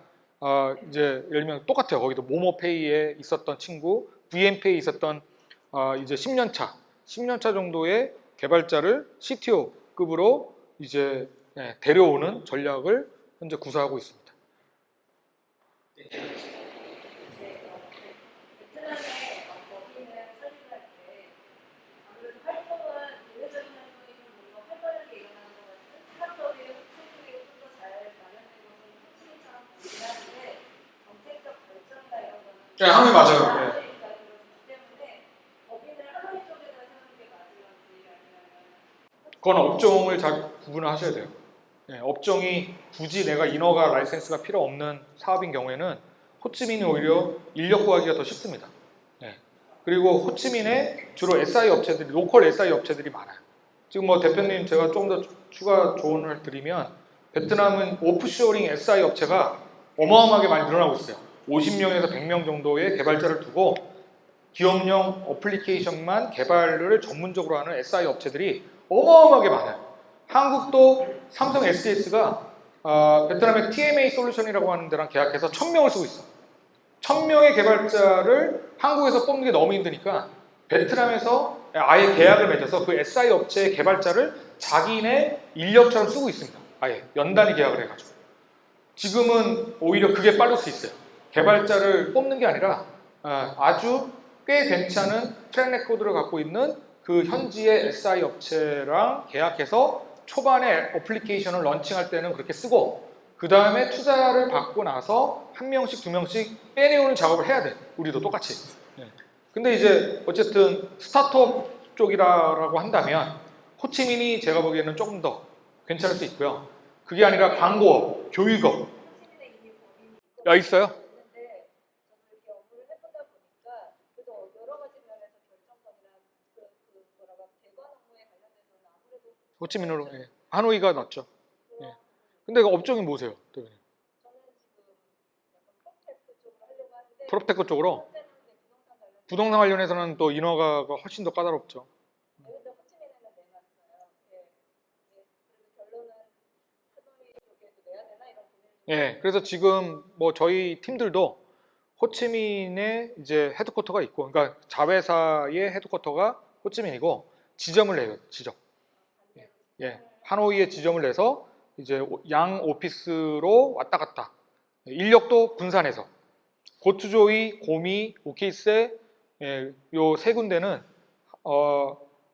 이제 예를 들면 똑같아요. 거기도 모모페이에 있었던 친구, VM페이에 있었던 이제 10년 차 정도의 개발자를 CTO급으로 이제 데려오는 전략을 현재 구사하고 있습니다. 네. 베트남의 법인을 설립할 때 아무래도 활동은 대외적인 활동이 좀 뭔가 활발하게 일어나는 것 같은 스타트업의 생태계가 좀 더 잘 마련된 것은 호칭처럼 보이긴 하는데 정책적 결정이나 이런 거는 네, 하노이 맞아요. 그렇기 때문에 법인을 하노이 쪽에다 세우는 게 맞을런지 아니면 그건 업종을 잘 구분을 하셔야 돼요. 업종이 굳이 내가 인허가 라이센스가 필요 없는 사업인 경우에는 호치민이 오히려 인력 구하기가 더 쉽습니다. 그리고 호치민에 주로 SI 업체들이 로컬 SI 업체들이 많아요. 지금 뭐 대표님 제가 좀 더 추가 조언을 드리면 베트남은 오프쇼링 SI 업체가 어마어마하게 많이 늘어나고 있어요. 50명에서 100명 정도의 개발자를 두고 기업용 어플리케이션만 개발을 전문적으로 하는 SI 업체들이 어마어마하게 많아요. 한국도 삼성 SDS가 베트남의 TMA 솔루션이라고 하는 데랑 계약해서 1000명을 쓰고 있어. 1000명의 개발자를 한국에서 뽑는 게 너무 힘드니까 베트남에서 아예 계약을 맺어서 그 SI 업체의 개발자를 자기네 인력처럼 쓰고 있습니다. 아예 연단위 계약을 해가지고. 지금은 오히려 그게 빠를 수 있어요. 개발자를 뽑는 게 아니라 아주 꽤 괜찮은 트랙 레코드를 갖고 있는 그 현지의 SI 업체랑 계약해서 초반에 어플리케이션을 런칭할 때는 그렇게 쓰고 그 다음에 투자를 받고 나서 한 명씩 두 명씩 빼내오는 작업을 해야 돼. 우리도 똑같이. 근데 이제 어쨌든 스타트업 쪽이라고 한다면 호치민이 제가 보기에는 조금 더 괜찮을 수 있고요. 그게 아니라 광고업, 교육업. 호치민에 이미 법인이 있어요? 있는데 저도 이렇게 업무를 해보다 보니까 그래도 여러 가지 면에서 결정권이나 뭐라고 대관 업무에 관련돼서는 아무래도 호치민으로. 하노이가 낫죠. 근데 그 업종이 뭐세요? 대표님? 저는 지금 약간 프로테크 쪽으로 하려고 하는데 프로테크 쪽으로? 현재는 이제 부동산 관련 부동산 관련해서는 또 인허가가 훨씬 더 까다롭죠. 근데 호치민에는 내놨어요. 그래도 결론은 하노이 쪽에도 내야 되나 이런 고민을 그래서 지금 뭐 저희 팀들도 호치민에 이제 헤드쿼터가 있고, 그러니까 자회사의 헤드쿼터가 호치민이고 지점을 내요. 지점. 하노이에 지점을 내서 이제 양 오피스로 왔다 갔다. 인력도 분산해서 고투조이, 고미, 오케이세, 예, 요 세 군데는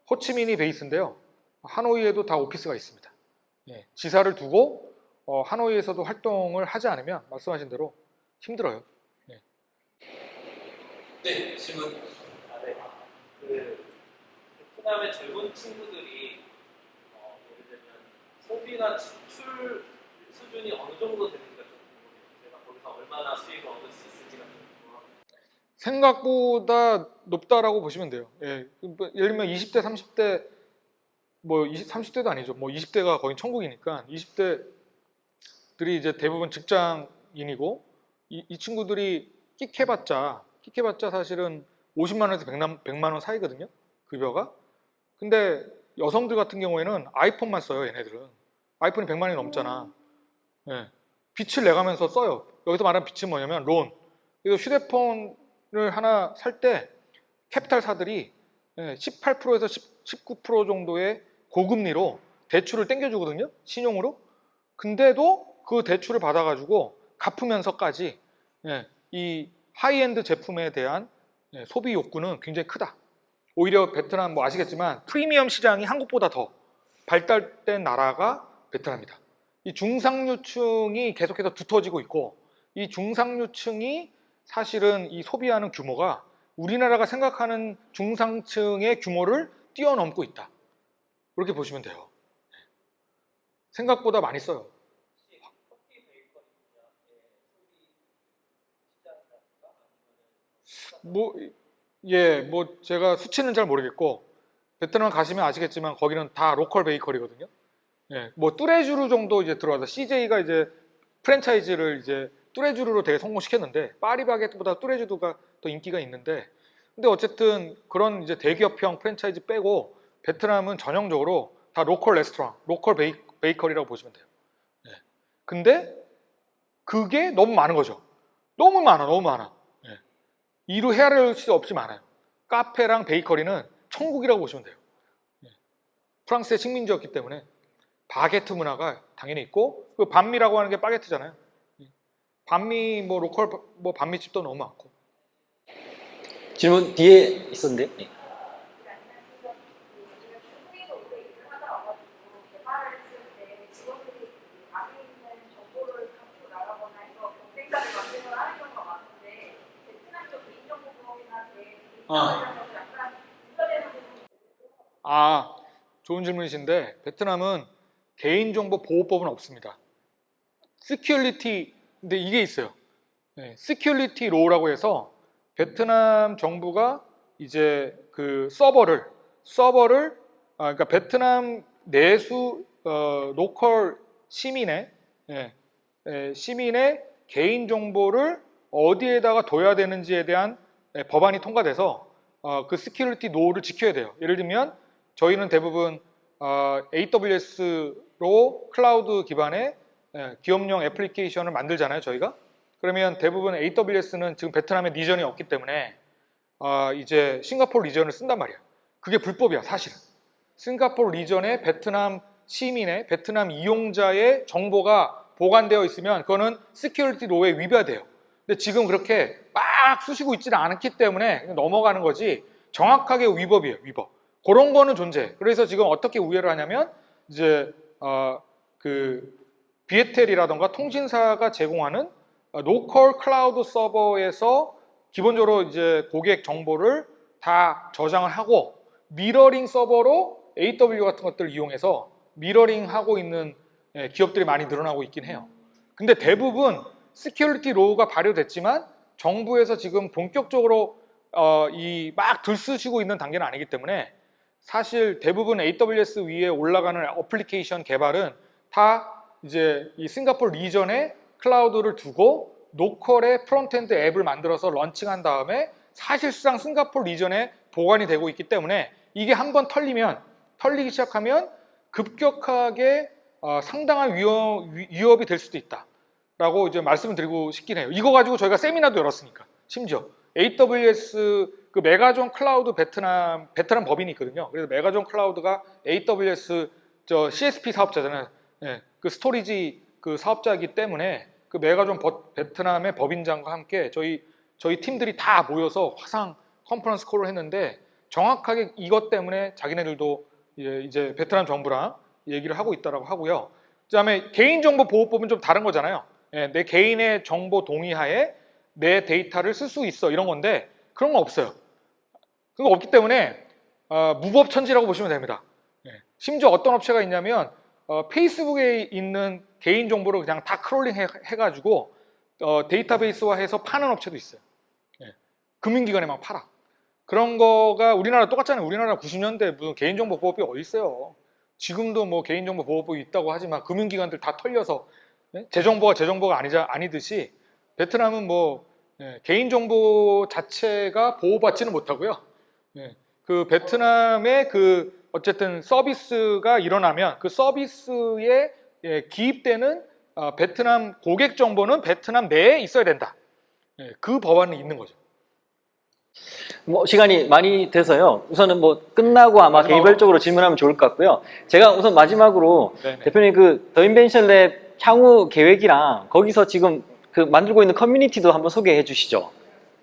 호치민이 베이스인데요. 하노이에도 다 오피스가 있습니다. 예, 지사를 두고 하노이에서도 활동을 하지 않으면 말씀하신 대로 힘들어요. 네, 질문. 네. 그 베트남의 젊은 친구들이 예를 들면 소비나 지출 수준이 어느 정도 되는가 좀 궁금해요. 제가 거기서 얼마나 수익을 얻을 수 있을지가 좀 궁금합니다. 생각보다 높다라고 보시면 돼요. 예, 예를 들면 20대, 30대, 뭐 30대도 아니죠. 뭐 20대가 거의 천국이니까 20대들이 이제 대부분 직장인이고 이 친구들이 끽해봤자 사실은 50만 원에서 100만 원 사이거든요. 급여가. 근데 여성들 같은 경우에는 아이폰만 써요. 얘네들은. 아이폰이 100만 원이 넘잖아. 예. 빚을 내가면서 써요. 여기서 말하는 빚은 뭐냐면 론. 그래서 휴대폰을 하나 살 때 캐피탈사들이 18%에서 19% 정도의 고금리로 대출을 땡겨주거든요. 신용으로. 근데도 그 대출을 받아가지고 갚으면서까지 이 하이엔드 제품에 대한 소비 욕구는 굉장히 크다. 오히려 베트남 뭐 아시겠지만 프리미엄 시장이 한국보다 더 발달된 나라가 베트남이다. 이 중상류층이 계속해서 두터워지고 있고 이 중상류층이 사실은 이 소비하는 규모가 우리나라가 생각하는 중상층의 규모를 뛰어넘고 있다. 그렇게 보시면 돼요. 생각보다 많이 써요. 혹시 커피 베이커리 분야의 소비 시장이라든가 아니면 뭐 제가 수치는 잘 모르겠고 베트남 가시면 아시겠지만 거기는 다 로컬 베이커리거든요. 뭐 뚜레쥬르 정도 이제 들어와서 CJ가 이제 프랜차이즈를 이제 뚜레쥬르로 되게 성공시켰는데 파리바게뜨보다 뚜레쥬르가 더 인기가 있는데 근데 어쨌든 그런 이제 대기업형 프랜차이즈 빼고 베트남은 전형적으로 다 로컬 레스토랑, 로컬 베이커리라고 보시면 돼요. 근데 그게 너무 많은 거죠. 너무 많아. 이루 헤아릴 수 없이 많아요. 카페랑 베이커리는 천국이라고 보시면 돼요. 프랑스의 식민지였기 때문에 바게트 문화가 당연히 있고 그 반미라고 하는 게 바게트잖아요. 반미 뭐 로컬 뭐 반미집도 너무 많고. 질문 뒤에 있었는데. 네. 중국에서 오래 일을 하다 와가지고 개발을 했을 때 직원들이 안에 있는 정보를 가지고 나가거나 해서 경쟁자를 만들거나 하는 경우가 많은데 베트남도 개인정보보호이나 개인정보에 약간 문제되는 부분이 좋은 질문이신데 베트남은 개인정보 보호법은 없습니다. 근데 이게 있어요. 시큐리티 로우라고 해서 베트남 정부가 이제 그 서버를 그러니까 베트남 내수 로컬 시민의 시민의 개인 정보를 어디에다가 둬야 되는지에 대한 법안이 통과돼서 그 시큐리티 노를 지켜야 돼요. 예를 들면 저희는 대부분 AWS로 클라우드 기반의 기업용 애플리케이션을 만들잖아요, 저희가. 그러면 대부분 AWS는 지금 베트남에 리전이 없기 때문에 이제 싱가포르 리전을 쓴단 말이야. 그게 불법이야, 사실은. 싱가포르 리전에 베트남 시민의, 베트남 이용자의 정보가 보관되어 있으면 그거는 시큐리티 로에 위배돼요. 근데 지금 그렇게 막 쑤시고 있지는 않기 때문에 넘어가는 거지 정확하게 위법이에요, 위법. 그런 거는 존재해. 그래서 지금 어떻게 우회를 하냐면 이제 그 비에텔이라던가 통신사가 제공하는 로컬 클라우드 서버에서 기본적으로 이제 고객 정보를 다 저장을 하고 미러링 서버로 AW 같은 것들을 이용해서 미러링 하고 있는 기업들이 많이 늘어나고 있긴 해요. 근데 대부분 시큐리티 로우가 발효됐지만 정부에서 지금 본격적으로 이 막 들쑤시고 있는 단계는 아니기 때문에 사실 대부분 AWS 위에 올라가는 어플리케이션 개발은 다 이제 이 싱가포르 리전에 클라우드를 두고 로컬의 프론트엔드 앱을 만들어서 런칭한 다음에 사실상 싱가포르 리전에 보관이 되고 있기 때문에 이게 한번 털리기 시작하면 급격하게 상당한 위협이 될 수도 있다라고 이제 말씀을 드리고 싶긴 해요. 이거 가지고 저희가 세미나도 열었으니까. 심지어 AWS 그 메가존 클라우드 베트남 법인이 있거든요. 그래서 메가존 클라우드가 AWS CSP 사업자잖아요. 그 스토리지 그 사업자이기 때문에 그 메가존 베트남의 법인장과 함께 저희 팀들이 다 모여서 화상 컨퍼런스 콜을 했는데 정확하게 이것 때문에 자기네들도 이제 베트남 정부랑 얘기를 하고 있다라고 하고요. 그다음에 개인정보보호법은 좀 다른 거잖아요. 예, 내 개인의 정보 동의하에 내 데이터를 쓸 수 있어 이런 건데 그런 건 없어요. 그거 없기 때문에 무법천지라고 보시면 됩니다. 예, 심지어 어떤 업체가 있냐면 페이스북에 있는 개인정보를 그냥 다 크롤링 해가지고 데이터베이스화해서 파는 업체도 있어요. 예, 금융기관에 막 팔아. 그런 거가 우리나라 똑같잖아요. 우리나라 90년대 무슨 개인정보보호법이 어디 있어요. 지금도 뭐 개인정보보호법이 있다고 하지만 금융기관들 다 털려서 제 정보가 아니듯이 베트남은 뭐 개인정보 자체가 보호받지는 못하고요. 그 베트남의 그 어쨌든 서비스가 일어나면 그 서비스에 기입되는 베트남 고객 정보는 베트남 내에 있어야 된다. 그 법안은 있는 거죠. 뭐 시간이 많이 돼서요. 우선은 뭐 끝나고 아마 개별적으로 질문하면 좋을 것 같고요. 제가 우선 마지막으로 네네. 대표님 그 더 인벤션 랩 향후 계획이랑 거기서 지금 그 만들고 있는 커뮤니티도 한번 소개해 주시죠.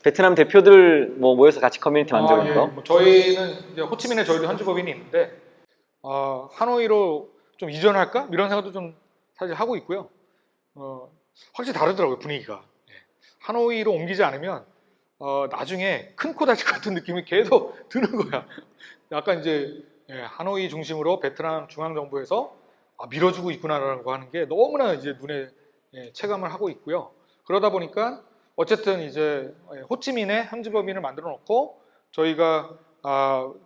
베트남 대표들 뭐 모여서 같이 커뮤니티 만드는 거. 뭐 저희는 이제 호치민에 저희도 현지법인이 있는데 하노이로 좀 이전할까 이런 생각도 좀 사실 하고 있고요. 확실히 다르더라고요 분위기가. 하노이로 옮기지 않으면 나중에 큰 코다지 같은 느낌이 계속 드는 거야. 약간 이제 하노이 중심으로 베트남 중앙정부에서 밀어주고 있구나라고 하는 게 너무나 이제 눈에 체감을 하고 있고요. 그러다 보니까 어쨌든 이제 호치민에 현지법인을 만들어 놓고 저희가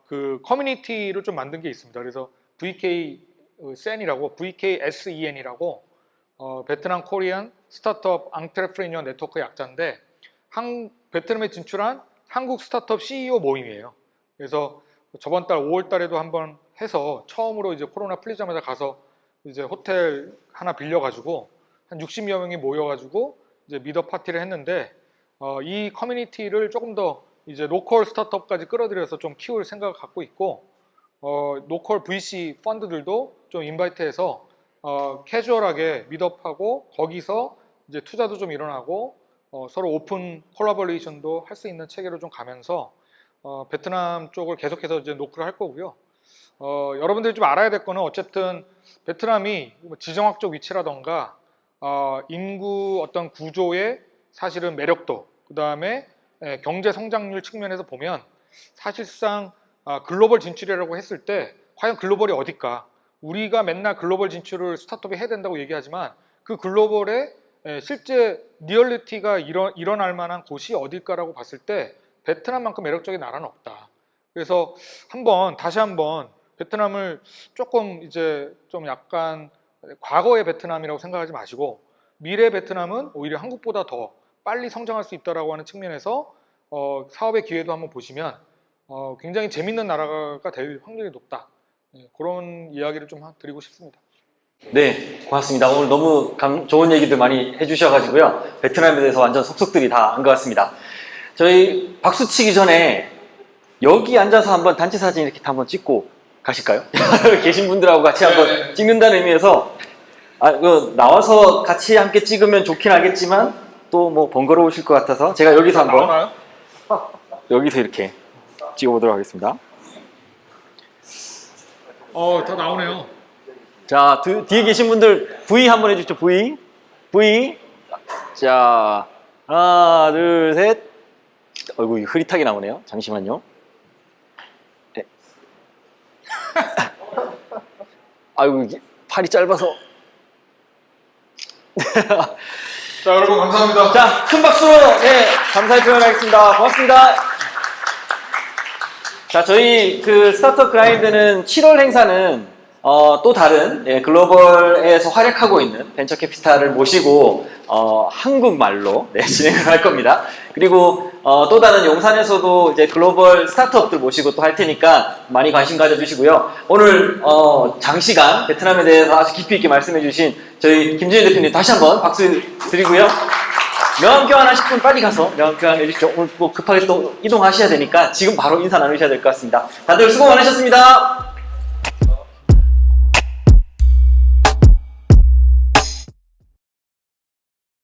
그 커뮤니티를 좀 만든 게 있습니다. 그래서 VKSEN이라고 베트남 코리안 스타트업 앙트레프레니어 네트워크 약자인데 베트남에 진출한 한국 스타트업 CEO 모임이에요. 그래서 저번 달 5월 달에도 한번 해서 처음으로 이제 코로나 풀리자마자 가서 이제 호텔 하나 빌려가지고 한 60여 명이 모여가지고 이제 미더 파티를 했는데 이 커뮤니티를 조금 더 이제 로컬 스타트업까지 끌어들여서 좀 키울 생각을 갖고 있고 로컬 VC 펀드들도 좀 인바이트해서 캐주얼하게 미드업하고 거기서 이제 투자도 좀 일어나고 서로 오픈 콜라보레이션도 할 수 있는 체계로 좀 가면서 베트남 쪽을 계속해서 이제 노크를 할 거고요. 여러분들이 좀 알아야 될 거는 어쨌든 베트남이 지정학적 위치라던가 인구 어떤 구조의 사실은 매력도 그 다음에 경제 성장률 측면에서 보면 사실상 글로벌 진출이라고 했을 때 과연 글로벌이 어딜까? 우리가 맨날 글로벌 진출을 스타트업이 해야 된다고 얘기하지만 그 글로벌의 실제 리얼리티가 일어날 만한 곳이 어딜까라고 봤을 때 베트남만큼 매력적인 나라는 없다. 그래서 다시 한번 베트남을 조금 이제 좀 약간 과거의 베트남이라고 생각하지 마시고 미래 베트남은 오히려 한국보다 더 빨리 성장할 수 있다라고 하는 측면에서 사업의 기회도 한번 보시면 굉장히 재밌는 나라가 될 확률이 높다. 그런 이야기를 좀 드리고 싶습니다. 네, 고맙습니다. 오늘 너무 좋은 얘기들 많이 해주셔가지고요. 베트남에 대해서 완전 속속들이 다 안 것 같습니다. 저희 박수 치기 전에 여기 앉아서 한번 단체 사진 이렇게 한번 찍고 가실까요? 계신 분들하고 같이 한번 찍는다는 의미에서 나와서 같이 함께 찍으면 좋긴 하겠지만 또 뭐 번거로우실 것 같아서 제가 여기서 한번 나오나요? 여기서 이렇게 찍어보도록 하겠습니다. 다 나오네요. 자, 뒤에 계신 분들 V 한번 해주시죠. V. 자, 하나, 둘, 셋. 어이구, 흐릿하게 나오네요. 잠시만요. 네. 아이고, 이게 팔이 짧아서. 자, 여러분 감사합니다. 자, 큰 박수로 감사의 표현하겠습니다. 고맙습니다. 자, 저희 그 스타트업 그라인드는 7월 행사는 또 다른 글로벌에서 활약하고 있는 벤처 캐피탈을 모시고 한국말로 진행을 할 겁니다. 그리고 또 다른 용산에서도 이제 글로벌 스타트업들 모시고 또 할 테니까 많이 관심 가져주시고요. 오늘 장시간 베트남에 대해서 아주 깊이 있게 말씀해주신 저희 김준일 대표님 다시 한번 박수 드리고요. 명함 교환하실 분 빨리 가서 명함 교환해 주십시오. 오늘 뭐 급하게 또 이동하셔야 되니까 지금 바로 인사 나누셔야 될 것 같습니다. 다들 수고 많으셨습니다.